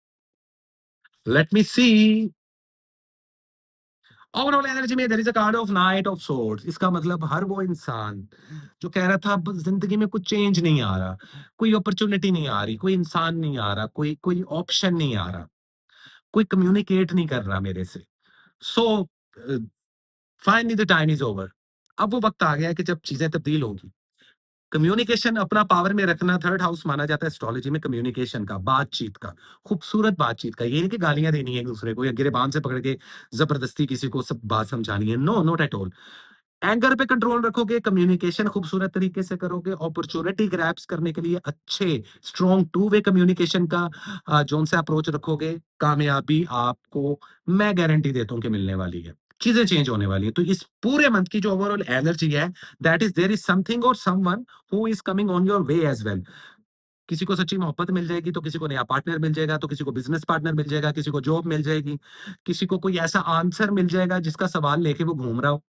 Speaker 2: Let me see. Overall energy में there is a card of knight of swords. इसका मतलब हर वो इंसान जो कह रहा था बस ज़िंदगी में कुछ चेंज नहीं आ रहा, कोई अपॉर्च्युनिटी नहीं आ रही, कोई इंसान नहीं आ रहा, कोई कोई ऑप्शन नहीं आ रहा, कोई कम्युनिकेट नहीं कर रहा मेरे से। So finally the time is over. अब वो वक़्त आ गया है कि जब चीज़ें तब्दील होंगी। कम्युनिकेशन अपना पावर में रखना थर्ड हाउस माना जाता है एस्ट्रोलॉजी में कम्युनिकेशन का, बातचीत का, खूबसूरत बातचीत का। ये नहीं कि गालियाँ देनी है एक-दूसरे को या गिरेबान से पकड़ के ज़बरदस्ती किसी को सब बात समझानी है। No, not at all. Anger पे कंट्रोल रखोगे, कम्युनिकेशन खूबसूरत तरीके से करोगे, अपॉर्च्युनिटी ग्रैब्स करने के लिए अच्छे स्ट्रॉन्ग टू वे कम्युनिकेशन का जोन से अप्रोच रखोगे, कामयाबी आपको मैं गारंटी देता हूँ कि मिलने वाली है। चीज़ें चेंज होने वाली है। तो इस पूरे मंथ की जो ओवरऑल एनर्जी है, that is there is something और someone who is coming on your way as well. किसी को सच्ची मोहब्बत मिल जाएगी, तो किसी को नया पार्टनर मिल जाएगा, तो किसी को बिज़नेस पार्टनर मिल जाएगा, किसी को जॉब मिल जाएगी, किसी को कोई ऐसा आंसर मिल जाएगा जिसका सवाल लेके वो घूम रहा हो।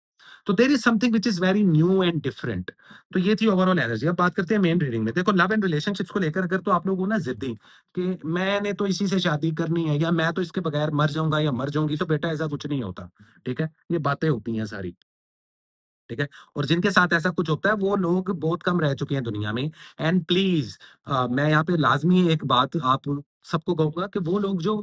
Speaker 2: तो there is something which is very new and different. तो ये थी ओवरऑल एनर्जी। अब बात करते हैं मेन रीडिंग में। देखो लव एंड रिलेशनशिप्स को लेकर अगर तो आप लोग हो ना जिद्दी कि मैंने तो इसी से शादी करनी है या मैं तो इसके बगैर मर जाऊंगा या मर जाऊंगी, तो बेटा ऐसा कुछ नहीं होता। ठीक है, ये बातें होती हैं सारी। ठीक है, और जिनके साथ ऐसा कुछ होता है वो लोग बहुत कम रह चुके हैं दुनिया में। एंड प्लीज मैं यहाँ पे लाजमी एक बात आप सबको कहूंगा कि वो लोग जो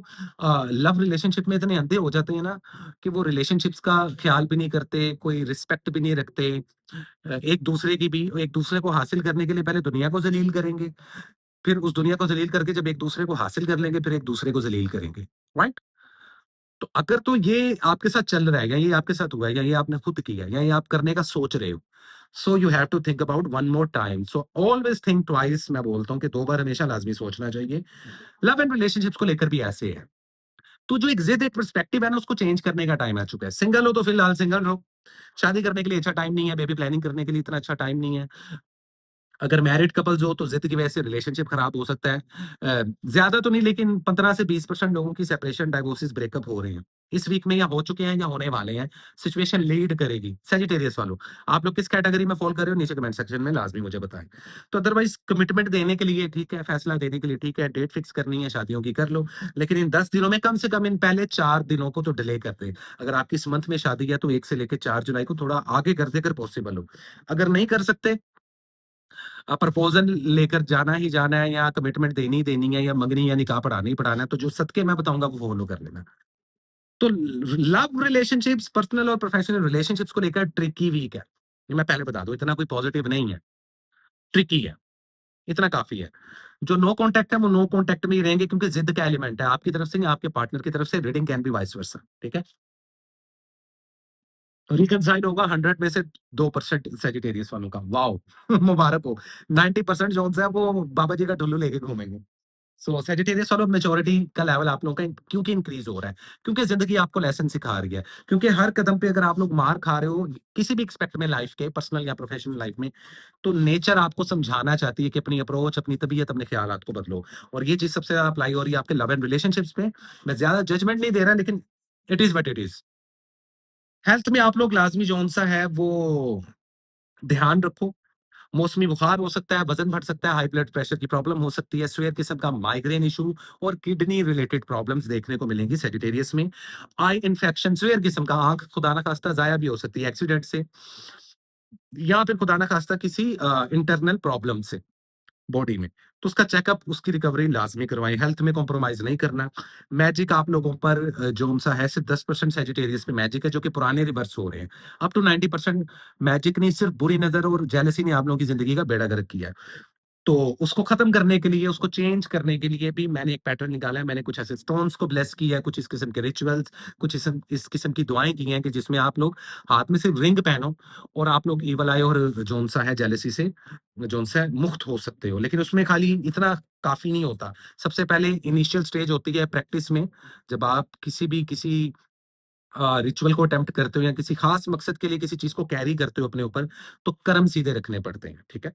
Speaker 2: लव रिलेशनशिप में इतने अंधे हो जाते हैं ना कि वो रिलेशनशिप्स का ख्याल भी नहीं करते, कोई रिस्पेक्ट भी नहीं रखते, एक दूसरे की भी, एक दूसरे को हासिल करने के लिए पहले दुनिया को जलील करेंगे, फिर उस दुनिया को जलील करके जब एक दूसरे को हासिल कर लेंगे फिर एक दूसरे को जलील करेंगे। राइट? तो अगर तो ये आपके साथ चल रहा है या ये आपके साथ हुआ है या ये आपने खुद किया है या ये आप करने का सोच रहे हो, so you have to think about one more time. So always think twice. मैं बोलता हूँ कि 2 बार हमेशा लाज़मी सोचना चाहिए। लव एंड रिलेशनशिप्स को लेकर भी ऐसे है। तो जो एक ज़िद, एक पर्सपेक्टिव है ना, उसको चेंज करने का टाइम आ चुका है। सिंगल हो तो फिलहाल सिंगल रहो। शादी करने के लिए अच्छा टाइम नहीं है, बेबी प्लानिंग करने के लिए इतना अच्छा टाइम नहीं है। अगर मैरिड कपल्स हो तो ज़िद की वजह से रिलेशनशिप खराब हो सकता है। ज़्यादा तो नहीं लेकिन 15 से 20% लोगों की सेपरेशन, डाइवोर्सेस, ब्रेकअप हो रहे हैं। इस वीक में या हो चुके हैं या होने वाले हैं। सिचुएशन लीड करेगी। सैजिटेरियस वालों, आप लोग किस कैटेगरी में फॉल कर रहे हो नीचे कमेंट सेक्शन में लाज़मी मुझे बताएँ। तो अदरवाइज़ कमिटमेंट देने के लिए ठीक है, फैसला देने के लिए ठीक है, डेट फिक्स करनी है शादियों की कर लो। लेकिन इन 10 दिनों में कम से कम इन पहले 4 दिनों को तो डिले कर दें। अगर आपकी इस मंथ में शादी है तो 1 से लेके 4 जुलाई को थोड़ा आगे कर दें अगर पॉसिबल हो। अगर नहीं कर सकते, प्रपोज़ल लेकर जाना ही जाना है या कमिटमेंट देनी ही देनी है या मंगनी या निकाह पढ़ाना ही पढ़ाना है, तो जो सदके मैं बताऊँगा वो फ़ॉलो कर लेना। तो लव रिलेशनशिप्स, पर्सनल और प्रोफेशनल रिलेशनशिप्स को लेकर ट्रिकी वीक है। ये मैं पहले बता दूँ, इतना कोई पॉज़िटिव नहीं है, ट्रिकी है, इतना काफ़ी है। जो नो कॉन्टैक्ट है वो नो कॉन्टैक्ट में ही रहेंगे क्योंकि ज़िद का एलिमेंट है, आपकी तरफ से या आपके पार्टनर की तरफ से। Reading can be vice versa, ठीक है? रिकंसाइल होगा 100 में से 2% सैजिटेरियस वालों का। वॉव! मुबारक हो। 90% जोन्स है वो बाबा जी का ढुल्लू लेके घूमेंगे। सो सैजिटेरियस वालों मैच्योरिटी का लेवल आप लोगों का क्योंकि इंक्रीज़ हो रहा है, क्योंकि ज़िंदगी आपको लेसन सिखा रही है, क्योंकि हर कदम पे अगर आप लोग मार खा रहे हो, किसी भी एस्पेक्ट में लाइफ़ के, पर्सनल या प्रोफेशनल लाइफ़ में, तो नेचर आपको समझाना चाहती है कि अपनी अप्रोच, अपनी तबीयत, अपने ख़्यालात को बदलो। और ये चीज़ सबसे ज़्यादा अप्लाई हो रही है आपके लव एंड रिलेशनशिप्स में। मैं ज़्यादा जजमेंट नहीं दे रहा लेकिन it is what it is. Health में आप लोग लाज़मी जौन-सा है वो ध्यान रखो। मौसमी बुखार हो सकता है, वज़न बढ़ सकता है, हाई ब्लड प्रेशर की प्रॉब्लम हो सकती है, सीवियर किस्म का माइग्रेन इश्यू और किडनी रिलेटेड प्रॉब्लम्स देखने को मिलेंगी सैजिटेरियस में। आई इन्फेक्शन, सीवियर किस्म का, आँख खुदा ना खास्ता ज़ाया भी हो सकती है एक्सीडेंट से या फिर खुदा ना खास्ता किसी इंटरनल प्रॉब्लम से। बॉडी में, तो उसका चेकअप, उसकी रिकवरी लाज़मी करवाएँ, हेल्थ में कॉम्प्रोमाइज़ नहीं करना। मैजिक आप लोगों पर जो-सा है सिर्फ़ 10% सैजिटेरियस में मैजिक है जो कि पुराने रिवर्स हो रहे हैं। अप टू 90% मैजिक नहीं, सिर्फ़ बुरी नज़र और जेलसी ने आप लोगों की ज़िंदगी का बेड़ा गर्क किया है। तो उसको खत्म करने के लिए, उसको चेंज करने के लिए भी मैंने एक पैटर्न निकाला है। मैंने कुछ ऐसे स्टोन्स को ब्लेस किया है, कुछ इस किस्म के रिचुअल्स, कुछ इस किस्म की दुआएँ की हैं कि जिसमें आप लोग हाथ में सिर्फ रिंग पहनो और आप लोग ईविल आई और जौन-सा है जेलसी से जौन-सा है मुक्त हो सकते हो। लेकिन उसमें खाली इतना काफ़ी नहीं होता। सबसे पहले इनिशियल स्टेज होती है प्रैक्टिस में, जब आप किसी रिचुअल को अटेम्प्ट करते हो या किसी खास मकसद के लिए किसी चीज़ को कैरी करते हो अपने ऊपर, तो कर्म सीधे रखने पड़ते हैं, ठीक है?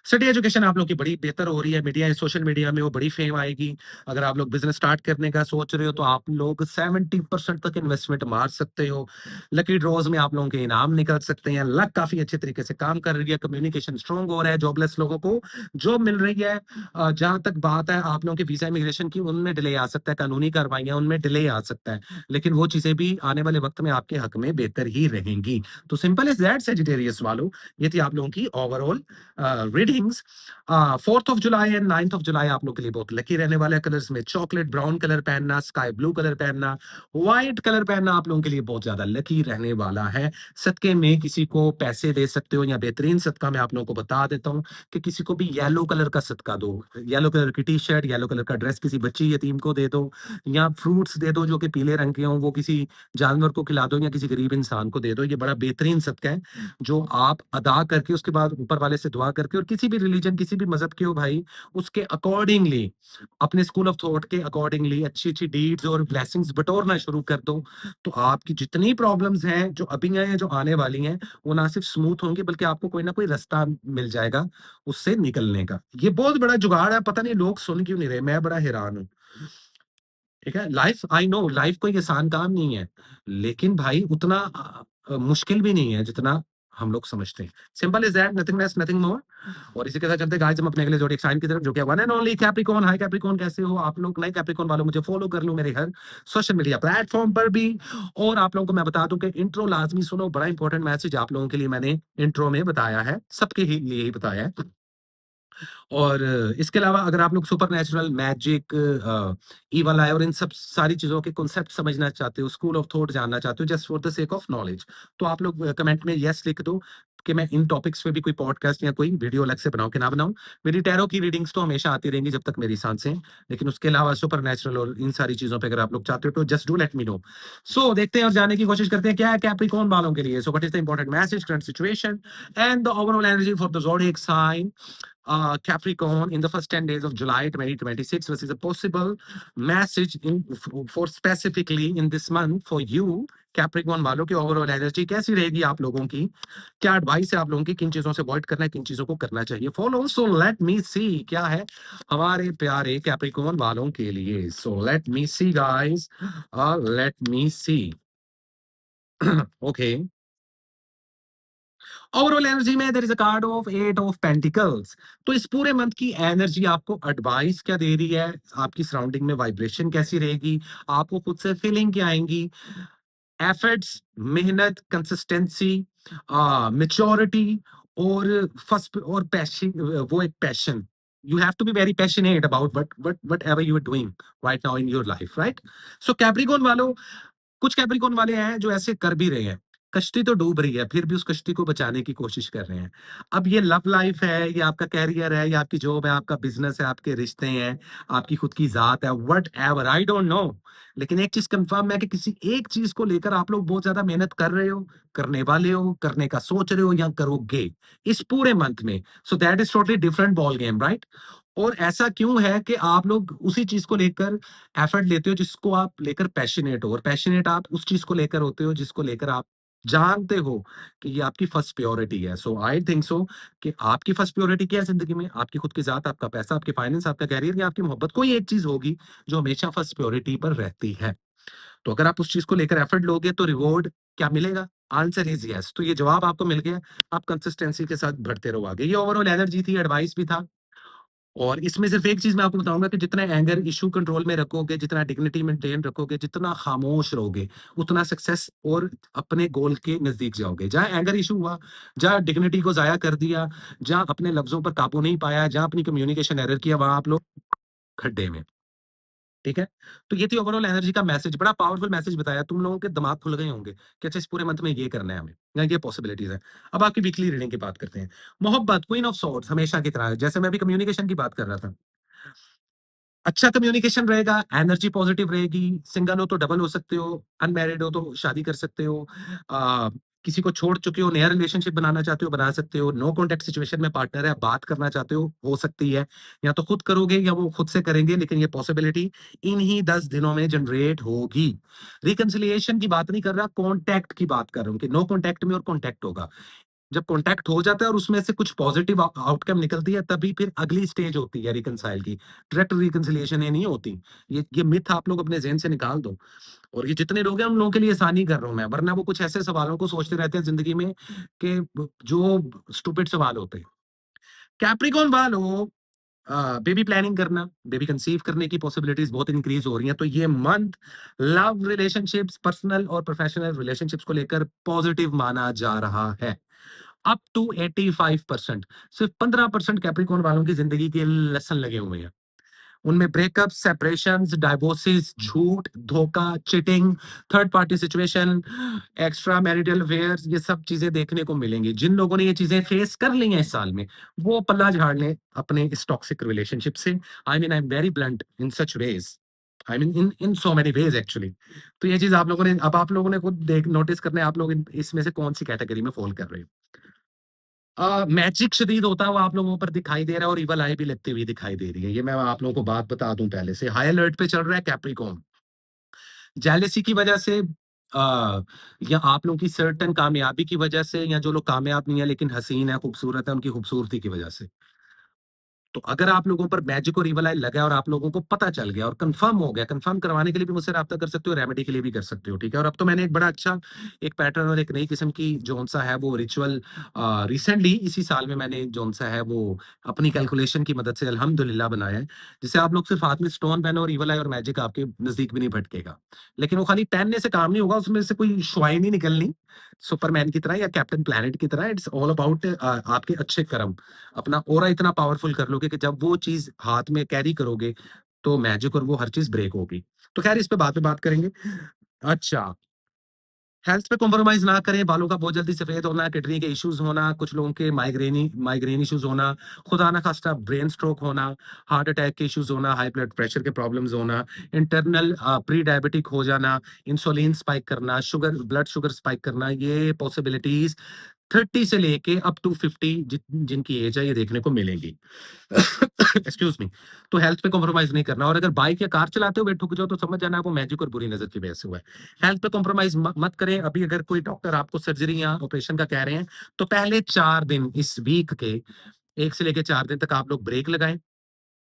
Speaker 2: सिटी एजुकेशन आप लोग की बड़ी बेहतर हो रही है, मीडिया सोशल मीडिया में वो बड़ी फेम आएगी। अगर आप लोग बिज़नेस स्टार्ट करने का सोच रहे हो तो आप लोग 70% तक इन्वेस्टमेंट मार सकते हो। लकी ड्रॉज़ में आप लोगों के इनाम निकल सकते हैं। लक काफ़ी अच्छे तरीके से काम कर रही है, कम्युनिकेशन स्ट्रांग हो रहा है, जॉबलेस लोगों को जॉब मिल रही है। जहाँ तक बात है आप लोगों के वीज़ा इमिग्रेशन की, उनमें डिले आ सकता है, कानूनी कार्रवाइयाँ उनमें डिले आ सकता है। लेकिन वो चीज़ें भी आने वाले वक़्त में आपके हक में बेहतर ही रहेंगी। तो सिंपल इज़ दैट सैजिटेरियस वालों, ये थी आप लोगों की overall readings. 4th of July and 9th of July आप लोग के लिए बहुत लकी रहने वाला है। कलर्स में चॉकलेट ब्राउन कलर पहनना, स्काई ब्लू कलर पहनना, व्हाइट कलर पहनना आप लोगों के लिए बहुत ज्यादा लकी रहने वाला है। सदके में किसी को पैसे दे सकते हो या बेहतरीन सदका मैं आप लोगों को बता देता हूँ कि किसी को भी येलो कलर का सदका दो। येलो कलर की टी शर्ट, येलो कलर का ड्रेस किसी बच्ची यतीम को दे दो या फ्रूट्स दे दो जो कि पीले रंग के हों, वो किसी जानवर को खिला दो या किसी गरीब इंसान को दे दो। ये बड़ा बेहतरीन सदका है जो आप अदा करके उसके बाद ऊपर वाले से दुआ करके, और किसी भी रिलीजन, किसी भी मज़हब के हो भाई, उसके अकॉर्डिंगली, अपने स्कूल ऑफ थॉट के अकॉर्डिंगली अच्छी-अच्छी डीड्स और ब्लेसिंग्स बटोरना शुरू कर दो। तो आपकी जितनी प्रॉब्लम्स हैं, जो अभी हैं, जो आने वाली हैं, वो ना सिर्फ स्मूथ होंगी बल्कि आपको कोई ना कोई रास्ता मिल जाएगा उससे निकलने का। ये बहुत बड़ा जुगाड़ है, पता नहीं लोग सुन क्यों नहीं रहे, मैं बड़ा हैरान हूँ। ठीक है? लाइफ आई नो लाइफ कोई आसान काम नहीं है, लेकिन भाई उतना मुश्किल भी नहीं है जितना हम लोग समझते हैं। Simple is that, nothing less, nothing मोर। और इसी के साथ चलते हैं गाइस हम अपने अगले ज़ोडिएक साइन की तरफ, जो कि one and only Capricorn. Hi Capricorn, कैसे हो आप लोग? नए कैप्रिकॉर्न वालों मुझे फॉलो कर लो मेरे हर सोशल मीडिया प्लेटफ़ॉर्म पर भी। और आप लोगों को मैं बता दूँ कि इंट्रो लाज़मी सुनो, बड़ा इंपॉर्टेंट मैसेज आप लोगों के लिए मैंने इंट्रो में बताया है, सबके ही लिए ही बताया है। और इसके अलावा अगर आप लोग सुपरनैचुरल, मैजिक, इवल आई और इन सब सारी चीज़ों के कॉन्सेप्ट समझना चाहते हो, स्कूल ऑफ थॉट जानना चाहते हो, just for the sake of knowledge, तो आप लोग कमेंट में येस लिख दो कि मैं इन टॉपिक्स पे भी कोई पॉडकास्ट या कोई वीडियो अलग से बनाऊँ कि ना बनाऊँ। मेरी टैरो की रीडिंग्स तो हमेशा आती रहेंगी जब तक मेरी सांसें हैं, लेकिन उसके अलावा सुपरनैचुरल और इन सारी चीज़ों पे अगर आप लोग चाहते हो तो just do let me know. सो देखते हैं और जानने की कोशिश करते हैं क्या है कैप्रिकॉर्न वालों के लिए। So what is the important message, current situation and the overall energy for the zodiac sign Capricorn in the first 10 days of July 2026 versus a possible message for specifically in this month for you Capricorn वालों की overall energy कैसी रहेगी आप लोगों की? क्या advice है आप लोगों की? किन चीजों से अवॉइड करना है, किन चीजों को करना चाहिए फॉलो? सो लेट मी सी क्या है हमारे प्यारे कैप्रिकॉर्न वालों के लिए। So let me see guys, let me see. Okay, overall energy में there is a card of 8 of pentacles. तो इस पूरे मंथ की एनर्जी आपको एडवाइस क्या दे रही है? आपकी सराउंडिंग में वाइब्रेशन कैसी रहेगी? आपको खुद से फीलिंग क्या आएंगी? एफर्ट्स, मेहनत, कंसिस्टेंसी, मैच्योरिटी और फर्स्ट और पैशन, वो एक passion. You have to be very passionate about whatever you are doing right now in your life, right? सो कैप्रिकॉर्न वालों, कुछ कैप्रिकॉर्न वाले हैं जो ऐसे कर भी रहे हैं। कश्ती तो डूब रही है, फिर भी उस कश्ती को बचाने की कोशिश कर रहे हैं। अब ये लव लाइफ है, ये आपका करियर है, या आपकी जॉब है, आपका बिज़नेस है, आपके रिश्ते हैं, आपकी खुद की ज़ात है, व्हाटएवर आई डोंट नो। लेकिन एक चीज़ कन्फर्म है कि किसी एक चीज़ को लेकर आप लोग बहुत ज़्यादा मेहनत कर रहे हो, करने वाले हो, करने का सोच रहे हो या करोगे, इस पूरे मंथ में। So that is totally different ball game, right? और ऐसा क्यों है कि आप लोग उसी चीज़ को लेकर एफर्ट लेते हो जिसको आप लेकर पैशनेट हो, और पैशनेट आप उस चीज को लेकर होते हो जिसको लेकर आप जानते हो कि ये आपकी फर्स्ट प्रायोरिटी है। सो आई थिंक सो कि आपकी फर्स्ट प्रायोरिटी क्या है जिंदगी में? आपकी खुद की जात, आपका पैसा, आपके फाइनेंस, आपका कैरियर या आपकी मोहब्बत? कोई एक चीज होगी जो हमेशा फर्स्ट प्रायोरिटी पर रहती है। तो अगर आप उस चीज को लेकर एफर्ट लोगे तो रिवॉर्ड क्या मिलेगा? Answer is yes. तो ये जवाब आपको मिल गया, आप कंसिस्टेंसी के साथ बढ़ते रहो आगे। ये ओवरऑल एनर्जी थी, एडवाइस भी था। और इसमें सिर्फ एक चीज़ मैं आपको बताऊँगा कि जितना एंगर इश्यू कंट्रोल में रखोगे, जितना डिग्निटी मेंटेन रखोगे, जितना खामोश रहोगे, उतना सक्सेस और अपने गोल के नज़दीक जाओगे। जहाँ एंगर इश्यू हुआ, जहाँ डिग्निटी को ज़ाया कर दिया, जहाँ अपने लफ्ज़ों पर काबू नहीं पाया, जहाँ अपनी कम्युनिकेशन एरर किया, वहाँ आप लोग खड्डे में। ठीक है? तो ये थी ओवरऑल एनर्जी का मैसेज, बड़ा पावरफुल मैसेज बताया। तुम लोगों के दिमाग खुल गए होंगे कि अच्छा इस पूरे मंथ में ये करना है हमें, या ये पॉसिबिलिटीज़ हैं। अब आपकी वीकली रीडिंग की बात करते हैं। मोहब्बत, क्वीन ऑफ सोर्ड्स हमेशा की तरह, जैसे मैं अभी कम्युनिकेशन की बात कर रहा था। अच्छा कम्युनिकेशन रहेगा, एनर्जी पॉजिटिव रहेगी, सिंगल हो तो डबल हो सकते हो, अनमैरिड हो तो शादी कर सकते हो, किसी को छोड़ चुके हो, नया रिलेशनशिप बनाना चाहते हो, बना सकते हो, नो कॉन्टैक्ट सिचुएशन में पार्टनर है, बात करना चाहते हो सकती है। या तो खुद करोगे या वो खुद से करेंगे, लेकिन ये पॉसिबिलिटी इन्हीं 10 दिनों में जनरेट होगी। रिकंसिलिएशन की बात नहीं कर रहा, कॉन्टैक्ट की बात कर रहा हूँ कि नो कॉन्टैक्ट में और कॉन्टैक्ट होगा। जब कॉन्टैक्ट हो जाता है और उसमें से कुछ पॉजिटिव आउटकम निकलती है, तभी फिर अगली स्टेज होती है रिकंसाइल की। डायरेक्ट रिकंसिलिएशन ये नहीं होती। ये मिथ आप लोग अपने ज़हन से निकाल दो। और ये जितने लोग हैं उन लोगों के लिए आसानी कर रहा हूँ मैं, वरना वो कुछ ऐसे सवालों को सोचते रहते हैं ज़िंदगी में कि जो स्टूपिड सवाल होते हैं। कैप्रिकॉर्न वालों, बेबी प्लानिंग करना, बेबी कंसीव करने की पॉसिबिलिटीज़ बहुत इंक्रीज़ हो रही हैं। तो ये मंथ लव रिलेशनशिप्स, पर्सनल और प्रोफेशनल रिलेशनशिप्स को लेकर पॉजिटिव माना जा रहा है। Up to 85%। सिर्फ 15% कैप्रिकॉर्न वालों की जिंदगी के लेसन लगे हुए हैं। उनमें ब्रेकअप, सेपरेशंस, डाइवोर्सेस, झूठ, धोखा, cheating, third party situation, extra marital affairs, ये सब चीजें देखने को मिलेंगी। जिन लोगों ने ये चीजें फेस कर ली हैं इस साल में, वो पल्ला झाड़ लें अपने इस टॉक्सिक रिलेशनशिप से। I am very blunt in such ways, in in so many ways actually. तो ये चीज आप लोगों ने, अब आप लोगों ने खुद देख नोटिस करना है, आप लोग इसमें से कौन सी कैटेगरी में फॉल कर रहे हो। मैजिक शदीद होता हुआ आप लोगों पर दिखाई दे रहा है और इविल आई भी लगती हुई दिखाई दे रही है। ये मैं आप लोगों को बात बता दूं पहले से। हाई अलर्ट पे चल रहा है कैप्रिकॉर्न। जेलेसी की वजह से, या आप लोगों की सर्टेन कामयाबी की वजह से, या जो लोग कामयाब नहीं है लेकिन हसीन है, खूबसूरत है, उनकी खूबसूरती की वजह से। तो अगर आप लोगों पर मैजिक और ईवल आई लगा है और आप लोगों को पता चल गया और कंफर्म हो गया, कंफर्म करवाने के लिए भी मुझसे राब्ता कर सकते हो, रेमेडी के लिए भी कर सकते हो, ठीक है? और अब तो मैंने एक बड़ा अच्छा एक पैटर्न और एक नई किस्म की जौन-सा है वो रिचुअल रिसेंटली इसी साल में मैंने जौन-सा है वो अपनी कैलकुलेशन की मदद से अल्हम्दुलिल्लाह बनाया है, जिससे आप लोग सिर्फ हाथ में स्टोन पहनो और ईवल आई और मैजिक आपके नज़दीक भी नहीं भटकेगा। लेकिन वो खाली पहनने से काम नहीं होगा, उसमें से कोई शुआएँ नहीं निकलनी, सुपरमैन की तरह या कैप्टन प्लैनेट की तरह। इट्स ऑल अबाउट आपके अच्छे कर्म। अपना ऑरा इतना पावरफुल कर लोगे कि जब वो चीज़ हाथ में कैरी करोगे, तो मैजिक और वो हर चीज़ ब्रेक होगी। तो ख़ैर इस पे बाद में बात करेंगे। अच्छा, हेल्थ पे कॉम्प्रोमाइज़ ना करें, बालों का बहुत जल्दी सफ़ेद होना, किडनी के इश्यूज़ होना, कुछ लोगों के माइग्रेन इश्यूज़ होना, खुदा ना ख़ास्ता ब्रेन स्ट्रोक होना, हार्ट अटैक के इश्यूज़ होना, हाई ब्लड प्रेशर के प्रॉब्लम्स होना, इंटरनल प्री डायबिटिक हो जाना, इंसुलिन स्पाइक करना, ब्लड शुगर स्पाइक करना, ये पॉसिबिलिटीज़ 30 से लेके अप टू 50 जिनकी एज है ये देखने को मिलेगी। Excuse me. तो हेल्थ पे कॉम्प्रोमाइज़ नहीं करना और अगर बाइक या कार चलाते हुए ठुक जाओ तो समझ जाना वो मैजिक और बुरी नज़र की वजह से हुआ है। हेल्थ पे कॉम्प्रोमाइज़ मत करें। अभी अगर कोई डॉक्टर आपको सर्जरी या ऑपरेशन का कह रहे हैं, तो पहले 4 दिन इस वीक के 1 से लेके 4 दिन तक आप लोग ब्रेक लगाएँ।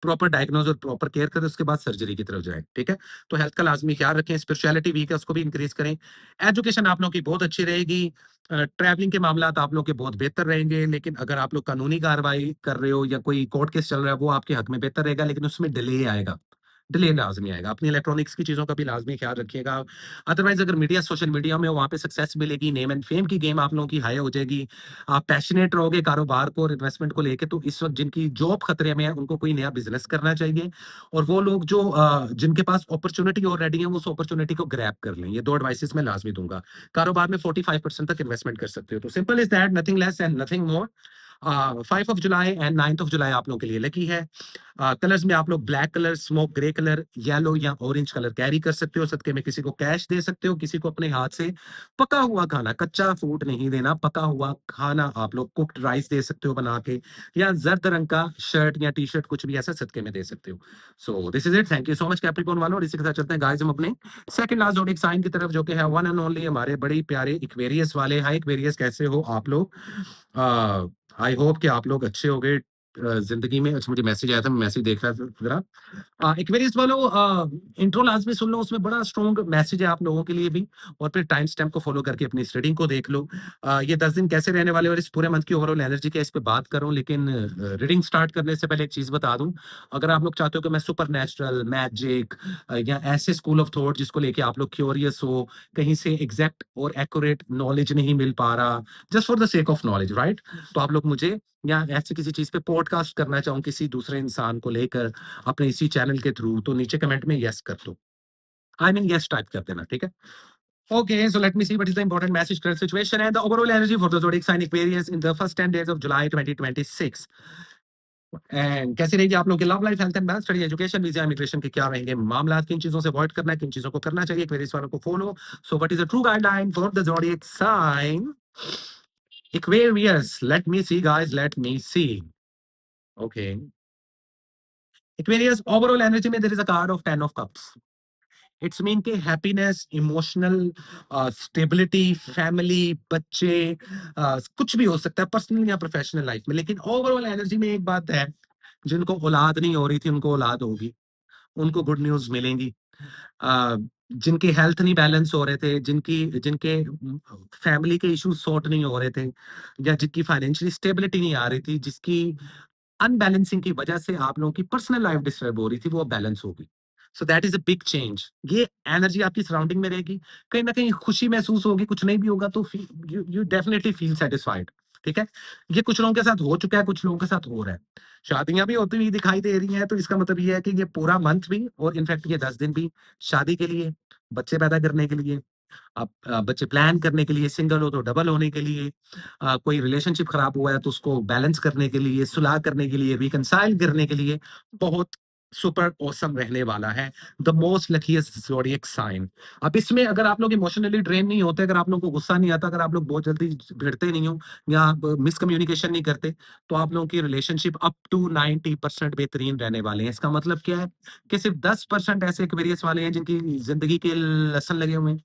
Speaker 2: प्रॉपर डायग्नोज और प्रॉपर केयर करें, उसके बाद सर्जरी की तरफ जाएँ, ठीक है? तो हेल्थ का लाज़मी ख़्याल रखें, स्पिरिचुअलिटी वीक है, उसको भी इंक्रीज़ करें। एजुकेशन आप लोगों की बहुत अच्छी रहेगी। ट्रैवलिंग के मामलात आप लोगों के बहुत बेहतर रहेंगे, लेकिन अगर आप लोग कानूनी कार्रवाई कर रहे हो या कोई कोर्ट केस चल रहा है, वो आपके हक में बेहतर रहेगा, लेकिन उसमें डिले आएगा। डिले लाज़मी आएगा। अपनी इलेक्ट्रॉनिक्स की चीज़ों का भी लाज़मी ख़्याल रखिएगा। अदरवाइज़ अगर मीडिया सोशल मीडिया में हो, वहाँ पे सक्सेस मिलेगी, नेम एंड फेम की गेम आप लोगों की हाई हो जाएगी। आप पैशनेट रहोगे कारोबार को और इन्वेस्टमेंट को लेके, तो इस वक़्त जिनकी जॉब खतरे में है, उनको कोई नया बिज़नेस करना चाहिए और वो लोग जो जिनके पास अपॉर्च्युनिटी ऑलरेडी है, वो उस अपॉर्च्युनिटी को ग्रैब कर लें। ये 2 एडवाइसेज़ मैं लाज़मी दूँगा। कारोबार में 45% तक इन्वेस्टमेंट कर सकते हो। तो simple is that, nothing less and nothing more. 5 of July and 9th of July आप लोगों के लिए लकी है। कलर्स में आप लोग black colour, smoke grey colour, yellow या ऑरेंज कलर कैरी कर सकते हो। सदके में किसी को कैश दे सकते हो, किसी को अपने हाथ से पका हुआ खाना, कच्चा फूड नहीं देना, पका हुआ खाना आप लोग कुक्ड राइस दे सकते हो बना के या ज़र्द रंग का शर्ट या टी-शर्ट कुछ भी ऐसा सदके में दे सकते हो। So this is it. Thank you so much Capricorn वालों और इसी के साथ चलते हैं गाइस हम अपने सेकंड लास्ट ज़ोडिएक साइन की तरफ जो कि है वन एंड ओनली हमारे बड़े ही प्यारे एक्वेरियस वाले। हाय एक्वेरियस, कैसे हो आप लोग? आई होप कि आप लोग अच्छे होंगे ज़िंदगी में। अच्छा मुझे मैसेज आया था, मैं मैसेज देख रहा था ज़रा। एक्वेरियस वालों इंट्रो लास्ट में सुन लो, उसमें बड़ा स्ट्रॉन्ग मैसेज है आप लोगों के लिए भी और फिर टाइम स्टैम्प को फ़ॉलो करके अपनी इस रीडिंग को देख लो। ये 10 दिन कैसे रहने वाले और इस पूरे मंथ की ओवरऑल एनर्जी क्या है, इस पे बात कर रहा हूँ, लेकिन रीडिंग स्टार्ट करने से पहले एक चीज़ बता दूँ, अगर आप लोग चाहते हो कि मैं सुपरनैचुरल, मैजिक या ऐसे स्कूल ऑफ थॉट जिसको लेके आप लोग क्यूरियस हो, कहीं से एग्ज़ैक्ट और एक्यूरेट नॉलेज नहीं मिल पा रहा, just for the sake of knowledge, right? तो आप लोग मुझे या ऐसी किसी चीज़ पे पॉडकास्ट करना चाहो किसी दूसरे इंसान को लेकर अपने इसी चैनल के थ्रू, तो नीचे कमेंट में येस कर दो। आई मीन येस टाइप कर देना, ठीक है? Okay, so let me see what is the important message, current situation and the overall energy for the zodiac sign Aquarius in the first 10 days of July 2026. And कैसी रहेगी आप लोगों की love life, health and balance, study, education, visa, immigration के क्या रहेंगे मामला, किन चीजों से अवॉइड करना है, किन चीजों को करना चाहिए, Aquarius वालों को follow. So what is the true guideline for the zodiac sign Aquarius? Let me see guys, let me see. Okay. Aquarius overall energy में there is a card of 10 of cups. It's mean के happiness, emotional stability, family, बच्चे, कुछ भी हो सकता है personal या professional life में, लेकिन ओवरऑल एनर्जी में एक बात है, जिनको औलाद नहीं हो रही थी उनको औलाद होगी, उनको गुड न्यूज मिलेंगी। अ, जिनके हेल्थ नहीं बैलेंस हो रहे थे, जिनकी जिनके फैमिली के इश्यूज सॉर्ट नहीं हो रहे थे या जिनकी फाइनेंशियली स्टेबिलिटी नहीं आ रही थी, जिसकी अनबैलेंसिंग की वजह से आप लोगों की पर्सनल लाइफ डिस्टर्ब हो रही थी, वो अब बैलेंस होगी। So that is a big change. ये एनर्जी आपकी सराउंडिंग में रहेगी। कहीं न कहीं खुशी महसूस होगी, कुछ नहीं भी होगा तो यू डेफिनिटली फील सैटिस्फाइड, ठीक है? ये कुछ लोगों के साथ हो चुका है, कुछ लोगों के साथ हो रहा है। शादियाँ भी होती हुई दिखाई दे रही हैं, तो इसका मतलब ये है कि ये पूरा मंथ भी और इनफैक्ट ये 10 दिन भी शादी के लिए, बच्चे पैदा करने के लिए, आप बच्चे प्लान करने के लिए, सिंगल हो तो डबल होने के लिए, कोई रिलेशनशिप खराब हुआ है तो उसको बैलेंस करने के लिए, सुलह करने के लिए, रिकंसाइल करने के लिए बहुत सुपर ऑसम रहने वाला है। The most luckiest zodiac sign. अब इसमें अगर आप लोग इमोशनली ड्रेन नहीं होते, अगर आप लोगों को गुस्सा नहीं आता, अगर आप लोग बहुत जल्दी भिड़ते नहीं हो या मिसकम्युनिकेशन नहीं करते, तो आप लोगों की रिलेशनशिप अप टू 90% बेहतरीन रहने वाले हैं। इसका मतलब क्या है कि सिर्फ 10% ऐसे एक्वेरियस वाले हैं जिनकी ज़िंदगी के लेसन लगे हुए हैं।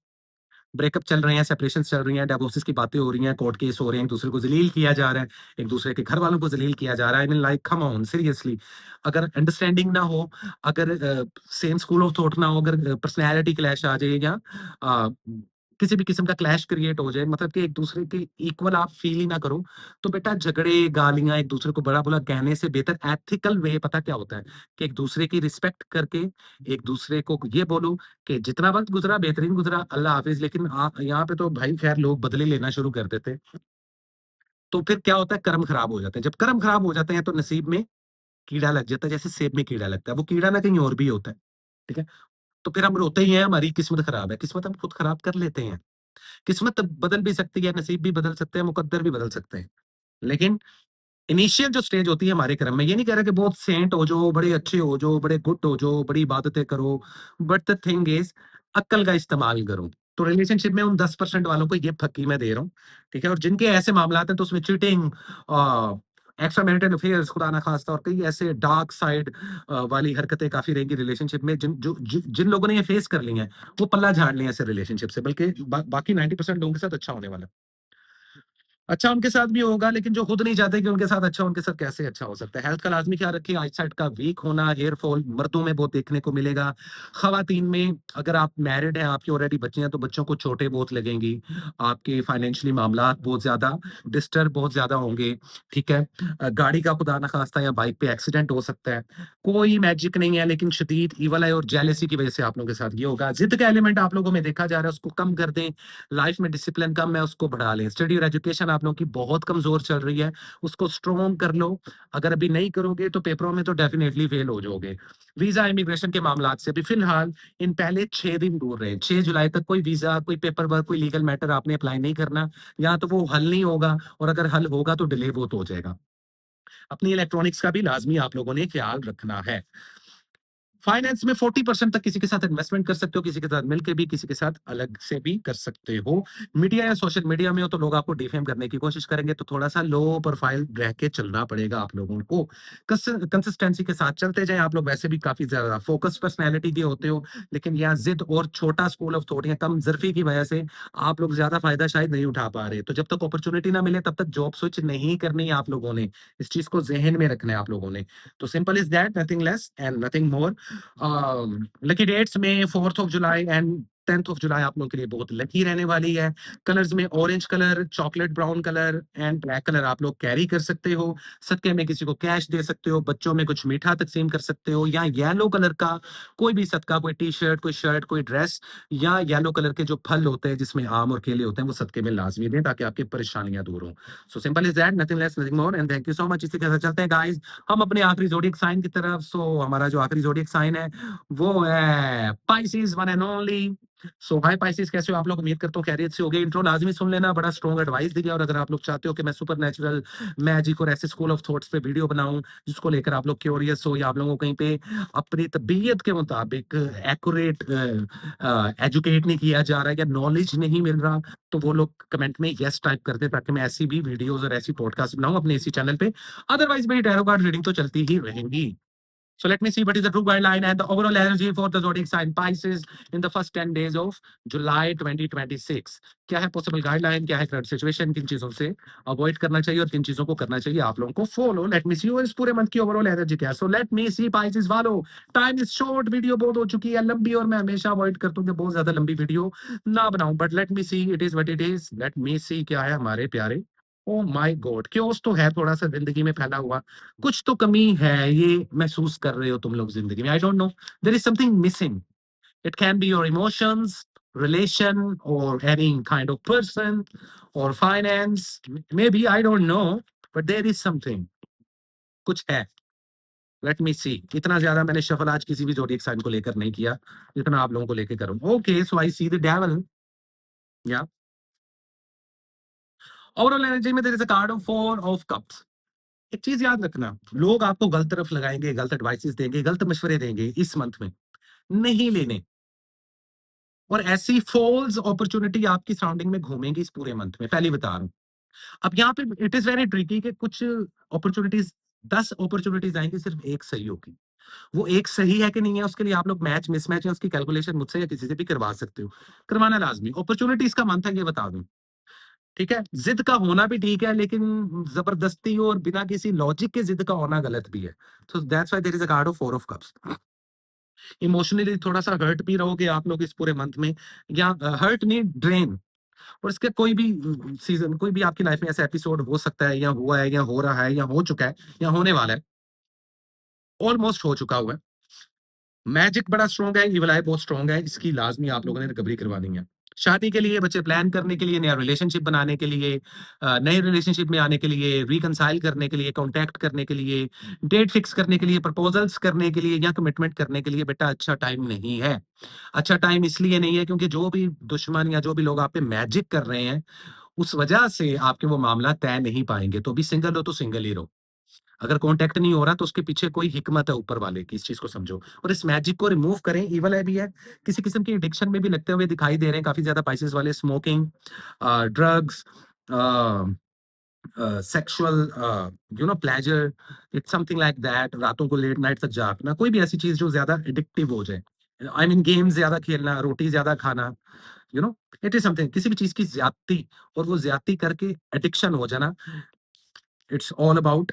Speaker 2: ब्रेकअप चल रहे हैं, सेपरेशंस चल रही हैं, डिवोर्सेस की बातें हो रही हैं, कोर्ट केस हो रहे हैं, एक-दूसरे को ज़लील किया जा रहा है, एक-दूसरे के घरवालों को ज़लील किया जा रहा है। I mean like come on seriously. अगर अंडरस्टैंडिंग ना हो, अगर सेम स्कूल ऑफ थॉट ना हो, अगर पर्सनैलिटी क्लैश आ जाए या अ, किसी भी किस्म का क्लैश क्रिएट हो जाए, मतलब कि एक-दूसरे के इक्वल आप फ़ील ही ना करो, तो बेटा झगड़े, गालियाँ, एक-दूसरे को बुरा-भला कहने से बेहतर एथिकल वे पता क्या होता है? कि एक-दूसरे की रिस्पेक्ट करके, एक-दूसरे को ये बोलो कि जितना वक़्त गुज़रा बेहतरीन गुज़रा, अल्लाह हाफ़िज़। लेकिन यहाँ पे तो भाई ख़ैर लोग बदले लेना शुरू कर देते हैं। तो फिर क्या होता है, कर्म ख़राब हो जाते हैं। जब कर्म ख़राब हो जाते हैं तो नसीब में कीड़ा लग जाता है, जैसे सेब में कीड़ा लगता है। वो कीड़ा ना कहीं और भी होता है, ठीक है? तो फिर हम रोते ही हैं हमारी किस्मत ख़राब है। किस्मत हम खुद ख़राब कर लेते हैं। किस्मत बदल भी सकती है, नसीब भी बदल सकते हैं, मुकद्दर भी बदल सकते हैं। लेकिन इनिशियल जो स्टेज होती है हमारे कर्म में, ये नहीं कह रहा कि बहुत सेंट हो जाओ, बड़े अच्छे हो जाओ, बड़े गुड हो जाओ, बड़ी इबादतें करो, बट द थिंग इज़ अक्ल का इस्तेमाल करो। तो रिलेशनशिप में उन 10% वालों को ये फक्की मैं दे रहा हूँ, ठीक है? और जिनके ऐसे मामलात हैं तो उसमें चीटिंग एक्स्ट्रा मैरिटल अफेयर्स खुदा ना खास्ता और कई ऐसे डार्क साइड वाली हरकतें काफ़ी रहेंगी रिलेशनशिप में जिन लोगों ने ये फेस कर ली हैं, वो पल्ला झाड़ लिए हैं ऐसे रिलेशनशिप से, बल्कि बाकी 90% लोगों के साथ अच्छा होने वाला है। अच्छा उनके साथ भी होगा, लेकिन जो खुद नहीं चाहते कि उनके साथ अच्छा हो, उनके साथ कैसे अच्छा हो सकता है? हेल्थ का लाज़मी ख्याल रखिए, आईसाइट का वीक होना, हेयर फॉल मर्दों में बहुत देखने को मिलेगा। ख़वातीन में अगर आप मैरिड हैं, आपकी ऑलरेडी बच्चे हैं, तो बच्चों को चोटें बहुत लगेंगी। आपके फाइनेंशियली मामलात बहुत ज़्यादा डिस्टर्ब बहुत ज़्यादा होंगे, ठीक है? गाड़ी का खुदा ना ख़ास्ता या बाइक पे एक्सीडेंट हो सकता है। कोई मैजिक नहीं है, लेकिन शदीद ईविल आई और जेलसी की वज़ह से आप लोगों के साथ ये होगा। ज़िद का एलिमेंट आप लोगों में देखा जा रहा है, उसको कम कर दें। लाइफ में डिसिप्लिन कम है, उसको बढ़ा लें। स्टडी और एजुकेशन आप लोगों की बहुत कमज़ोर चल रही है, उसको स्ट्रॉन्ग कर लो। अगर अभी नहीं करोगे तो पेपरों में तो डेफिनिटली फेल हो जाओगे। वीज़ा, इमिग्रेशन के मामलात से अभी फ़िलहाल इन पहले 6 दिन दूर रहें। 6 जुलाई तक कोई वीज़ा, कोई पेपर वर्क, कोई लीगल मैटर आपने अप्लाई नहीं करना, या तो वो हल नहीं होगा और अगर हल होगा तो डिले बहुत हो जाएगा। अपनी इलेक्ट्रॉनिक्स का भी लाज़मी आप लोगों ने ख्याल रखना है। फाइनेंस में 40% तक किसी के साथ इन्वेस्टमेंट कर सकते हो, किसी के साथ मिलके भी, किसी के साथ अलग से भी कर सकते हो। मीडिया या सोशल मीडिया में हो तो लोग आपको डिफेम करने की कोशिश करेंगे, तो थोड़ा-सा लो प्रोफाइल रह के चलना पड़ेगा आप लोगों को। कंसिस्टेंसी के साथ चलते जाएँ, आप लोग वैसे भी काफ़ी ज़्यादा फोकस्ड पर्सनैलिटी के होते हो, लेकिन यहाँ ज़िद और छोटा स्कूल ऑफ थॉट या कम ज़र्फ़ी की वजह से आप लोग ज़्यादा फ़ायदा शायद नहीं उठा पा रहे। तो जब तक अपॉर्च्युनिटी ना मिले तब तक जॉब स्विच नहीं करनी है आप लोगों ने। इस चीज़ को ज़हन में रखना है आप लोगों ने। तो simple is that, nothing less and nothing more. Lucky dates में 4th of July and 10th of July आप लोगों के लिए बहुत लकी रहने वाली है। कलर्स में orange colour, chocolate brown colour and black colour आप लोग कैरी कर सकते हो। सदके में किसी को कैश दे सकते हो, बच्चों में कुछ मीठा तकसीम कर सकते हो, या येलो कलर का कोई भी सदका, कोई टी-शर्ट, कोई शर्ट, कोई ड्रेस, या येलो कलर के जो फल होते हैं जिसमें आम और केले होते हैं वो सदके में लाज़मी दें ताकि आपकी परेशानियाँ दूर हों। So simple is that, nothing less, nothing more and thank you so much. इसी के साथ चलते हैं गाइस हम अपने आखिरी ज़ोडिएक साइन की तरफ। सो हमारा जो आखिरी ज़ोडिएक साइन है वो है Pisces one and only. So hi Pisces, कैसे हो आप लोग? उम्मीद करता हूँ खैरियत से होगे। इंट्रो लाज़मी सुन लेना, बड़ा स्ट्रॉन्ग एडवाइस दिया, और अगर आप लोग चाहते हो कि मैं सुपरनैचुरल, मैजिक और ऐसे स्कूल ऑफ थॉट्स पे वीडियो बनाऊँ जिसको लेकर आप लोग क्यूरियस हो, या आप लोगों को कहीं पे अपनी तबीयत के मुताबिक एक्यूरेट एजुकेट नहीं किया जा रहा है या नॉलेज नहीं मिल रहा, तो वो लोग कमेंट में येस टाइप कर दें ताकि मैं ऐसी भी वीडियोज़ और ऐसी पॉडकास्ट बनाऊँ अपने इसी चैनल पे। अदरवाइज़ मेरी टैरो कार्ड रीडिंग तो चलती ही रहेंगी। So let me see what is the true guideline and the overall energy for the zodiac sign Pisces in the first 10 days of July 2026. क्या है पॉसिबल गाइडलाइन, क्या है current situation, किन चीजों से अवॉइड करना चाहिए और किन चीजों को करना चाहिए आप लोगों को फॉलो। लेट मी सी इस पूरे मंथ की ओवरऑल एनर्जी क्या है। सो लेट मी सी पाइसेस वालों, टाइम इज शॉर्ट, वीडियो बहुत हो चुकी है लंबी, और मैं हमेशा अवॉइड करता हूँ कि बहुत ज्यादा लंबी वीडियो ना बनाऊं, but let me see it is what it is. Let me see क्या है हमारे प्यारे। ओ माय गॉड, क्योस तो है थोड़ा सा जिंदगी में फैला हुआ, कुछ तो कमी है, ये महसूस कर रहे हो तुम लोग जिंदगी में। I don't know, there is something missing. It can be your emotions, relation, और एनी काइंड ऑफ पर्सन, और finance, maybe, I don't know, but there is something, कुछ है। Let me see. इतना ज्यादा मैंने शफल आज किसी भी जोडिएक साइन को लेकर नहीं किया जितना आप लोगों को लेकर करूं। Okay, so I see the devil, या ओवरऑल एनर्जी में there is a card of 4 of cups. एक चीज याद रखना, लोग आपको गलत तरफ लगाएंगे, गलत एडवाइसेस देंगे, गलत मशवरे देंगे इस मंथ में, नहीं लेने। और ऐसी फॉल्स अपॉर्चुनिटी आपकी सराउंडिंग में घूमेंगी इस पूरे मंथ में, पहले बता रहा हूँ। अब यहाँ पे इट इज वेरी ट्रिकी कि कुछ अपॉर्चुनिटीज, 10 अपॉर्चुनिटीज आएंगी, सिर्फ एक सही होगी। वो एक सही है कि नहीं है, उसके लिए आप लोग मैच मिसमैच या उसकी कैलकुलेशन मुझसे या किसी से भी करवा सकते हो। करवाना लाज़मी। अपॉर्च्युनिटीज़ का मंथ है ये बता दूँ। ठीक है? ज़िद का होना भी ठीक है, लेकिन ज़बरदस्ती और बिना किसी लॉजिक के ज़िद का होना गलत भी है। So that's why there is a card of 4 of cups. Emotionally थोड़ा-सा हर्ट भी रहोगे आप लोग इस पूरे मंथ में, या हर्ट नहीं, ड्रेन। और इसके कोई भी सीज़न, कोई भी आपकी लाइफ में ऐसा एपिसोड हो सकता है, या हुआ है, या हो रहा है, या हो चुका है, या होने वाला है, ऑलमोस्ट हो चुका हुआ है। मैजिक बड़ा स्ट्रॉन्ग है, इविल आई बहुत स्ट्रॉन्ग है, इसकी लाज़मी आप लोगों ने रिकवरी करवानी है। शादी के लिए, बच्चे प्लान करने के लिए, नया रिलेशनशिप बनाने के लिए, नए रिलेशनशिप में आने के लिए, रिकंसाइल करने के लिए, कॉन्टैक्ट करने के लिए, डेट फिक्स करने के लिए, प्रपोज़ल्स करने के लिए, या कमिटमेंट करने के लिए बेटा अच्छा टाइम नहीं है। अच्छा टाइम इसलिए नहीं है क्योंकि जो भी दुश्मन या जो भी लोग आप पे मैजिक कर रहे हैं, उस वजह से आपके वो मामला तय नहीं पाएँगे। तो अभी सिंगल हो तो सिंगल ही रहो। अगर कॉन्टैक्ट नहीं हो रहा तो उसके पीछे कोई हिकमत है ऊपर वाले की, इस चीज़ को समझो। और इस मैजिक को रिमूव करें, ईविल है भी है, किसी किस्म की एडिक्शन में भी लगते हुए दिखाई दे रहे हैं काफ़ी ज़्यादा पाइसेस वाले, smoking, drugs, a sexual pleasure, it's something like that, रातों को लेट नाइट तक जागना, कोई भी ऐसी चीज़ जो ज़्यादा एडिक्टिव हो जाए। आई मीन गेम्स ज़्यादा खेलना, रोटी ज़्यादा खाना, इट इज़ समथिंग, किसी भी चीज़ की ज़्यादती, और वो ज़्यादती करके एडिक्शन हो जाना, इट्स ऑल अबाउट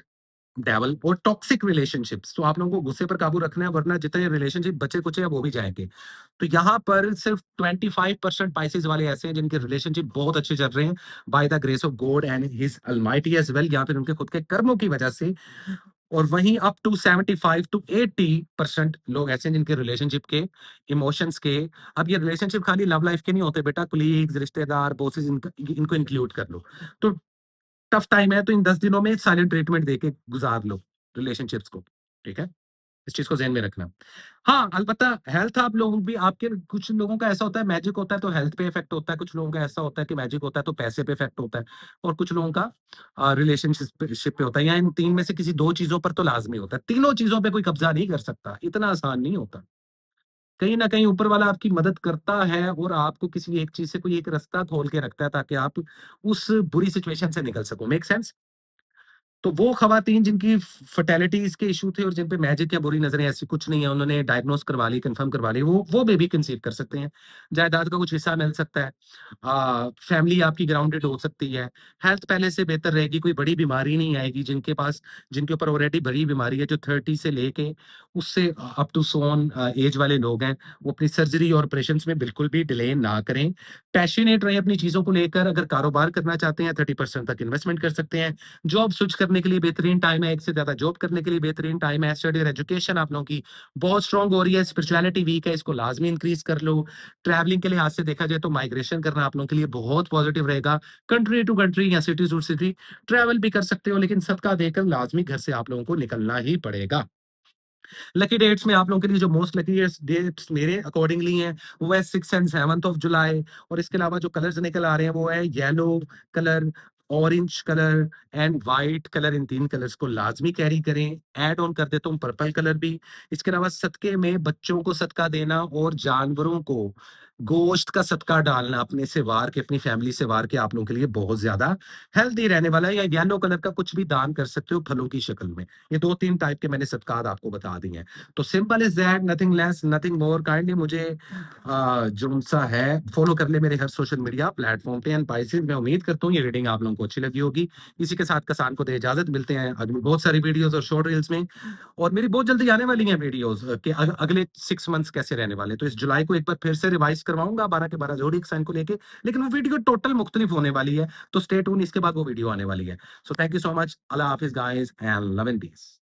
Speaker 2: डेविल। और टॉक्सिक रिलेशनशिप्स, तो आप लोगों को गुस्से पर काबू रखना है, वरना जितने रिलेशनशिप बचे-कुचे हैं वो भी जाएँगे। तो यहाँ पर सिर्फ 25% पाइसेस वाले ऐसे हैं जिनके रिलेशनशिप बहुत अच्छे चल रहे हैं, by the grace of God and his Almighty as well, या फिर उनके खुद के कर्मों की वजह से। और वहीं अप टू 75 टू 80% लोग ऐसे हैं जिनके रिलेशनशिप के, इमोशंस के, अब ये रिलेशनशिप खाली लव लाइफ के नहीं होते बेटा, कलीग्स, रिश्तेदार, बॉसेस, इनको इंक्लूड कर लो। तो टफ टाइम है तो इन 10 दिनों में साइलेंट ट्रीटमेंट देके गुज़ार लो रिलेशनशिप्स को, ठीक है? इस चीज़ को ज़हन में रखना। हाँ, अलबत्ता हेल्थ, आप लोग भी, आपके कुछ लोगों का ऐसा होता है मैजिक होता है तो हेल्थ पे इफ़ेक्ट होता है, कुछ लोगों का ऐसा होता है कि मैजिक होता है तो पैसे पे इफ़ेक्ट होता है, और कुछ लोगों का रिलेशनशिप पे होता है, या इन 3 में से किसी 2 चीज़ों पर तो लाज़मी होता है। तीनों चीज़ों पे कोई कब्ज़ा नहीं कर सकता, इतना आसान नहीं होता। कहीं न कहीं ऊपर वाला आपकी मदद करता है और आपको किसी एक चीज़ से कोई एक रास्ता खोल के रखता है ताकि आप उस बुरी सिचुएशन से निकल सको। Make sense? तो वो ख़वातीन जिनकी फर्टिलिटीज़ के इश्यू थे और जिन पे मैजिक या बुरी नज़रें ऐसी कुछ नहीं है, उन्होंने डायग्नोज़ करवा ली, कन्फर्म करवा ली, वो बेबी कंसीव कर सकते हैं। जायदाद का कुछ हिस्सा मिल सकता है। फैमिली आपकी ग्राउंडेड हो सकती है। हेल्थ पहले से बेहतर रहेगी, कोई बड़ी बीमारी नहीं आएगी। जिनके ऊपर ऑलरेडी बड़ी बीमारी है, जो 30 से लेके उससे up to so on age वाले लोग हैं, वो अपनी सर्जरी और ऑपरेशंस में बिल्कुल भी डिले ना करें। पैशनेट रहें अपनी चीज़ों को लेकर, अगर कारोबार करना चाहते हैं 30% तक इन्वेस्टमेंट कर सकते हैं। जॉब स्विच करने के लिए बेहतरीन टाइम है, एक से ज़्यादा जॉब करने के लिए बेहतरीन टाइम है। स्टडी और एजुकेशन आप लोगों की बहुत स्ट्रॉन्ग हो रही है, स्पिरिचुअलिटी वीक है, इसको लाज़मी इंक्रीज़ कर लो। ट्रैवलिंग के लिहाज से देखा जाए तो माइग्रेशन करना आप लोगों के लिए बहुत पॉजिटिव रहेगा। कंट्री टू कंट्री या सिटी टू सिटी ट्रैवल भी कर सकते हो, लेकिन सदका देकर लाज़मी घर से आप लोगों को निकलना ही पड़ेगा। लकी डेट्स में आप लोगों के लिए जो मोस्ट लकी डेट्स मेरे अकॉर्डिंगली हैं, वो है 6 एंड 7th ऑफ जुलाई, और इसके अलावा जो कलर्स निकल आ रहे हैं वो है yellow colour, orange colour and white colour. In 3 colours को लाज़मी कैरी करें। ऐड ऑन कर देता हूँ पर्पल कलर भी। इसके अलावा सदके में बच्चों को सदका देना और जानवरों को गोश्त का सदका डालना, अपने से वार के, अपनी फैमिली से वार के, आप लोगों के लिए बहुत ज़्यादा हेल्दी रहने वाला है। या येलो कलर का कुछ भी दान कर सकते हो फलों की शक्ल में। ये 2-3 टाइप के मैंने सदकात आपको बता दिए हैं। तो simple is that, nothing less, nothing more. Kindly मुझे जो-सा है फॉलो कर ले मेरे हर सोशल मीडिया प्लेटफ़ॉर्म पे। एंड बायसेस, मैं उम्मीद करता हूँ ये रीडिंग आप लोगों को अच्छी लगी होगी। इसी के साथ कसान को दे इजाज़त, मिलते हैं अगली बहुत सारी वीडियोज़ और शॉर्ट रील्स में। और मेरी बहुत जल्दी आने वाली हैं वीडियोज़ कि अगले 6 मंथ्स कैसे रहने वाले हैं। तो इस जुलाई को एक बार फिर से रिवाइज़ करवाऊँगा 12 के 12 ज़ोडिएक साइन को लेके, लेकिन वो वीडियो टोटल मुख्तलिफ होने वाली है। तो स्टे ट्यून, इसके बाद वो वीडियो आने वाली है। So thank you so much. अल्लाह हाफ़िज़ guys and love and piece.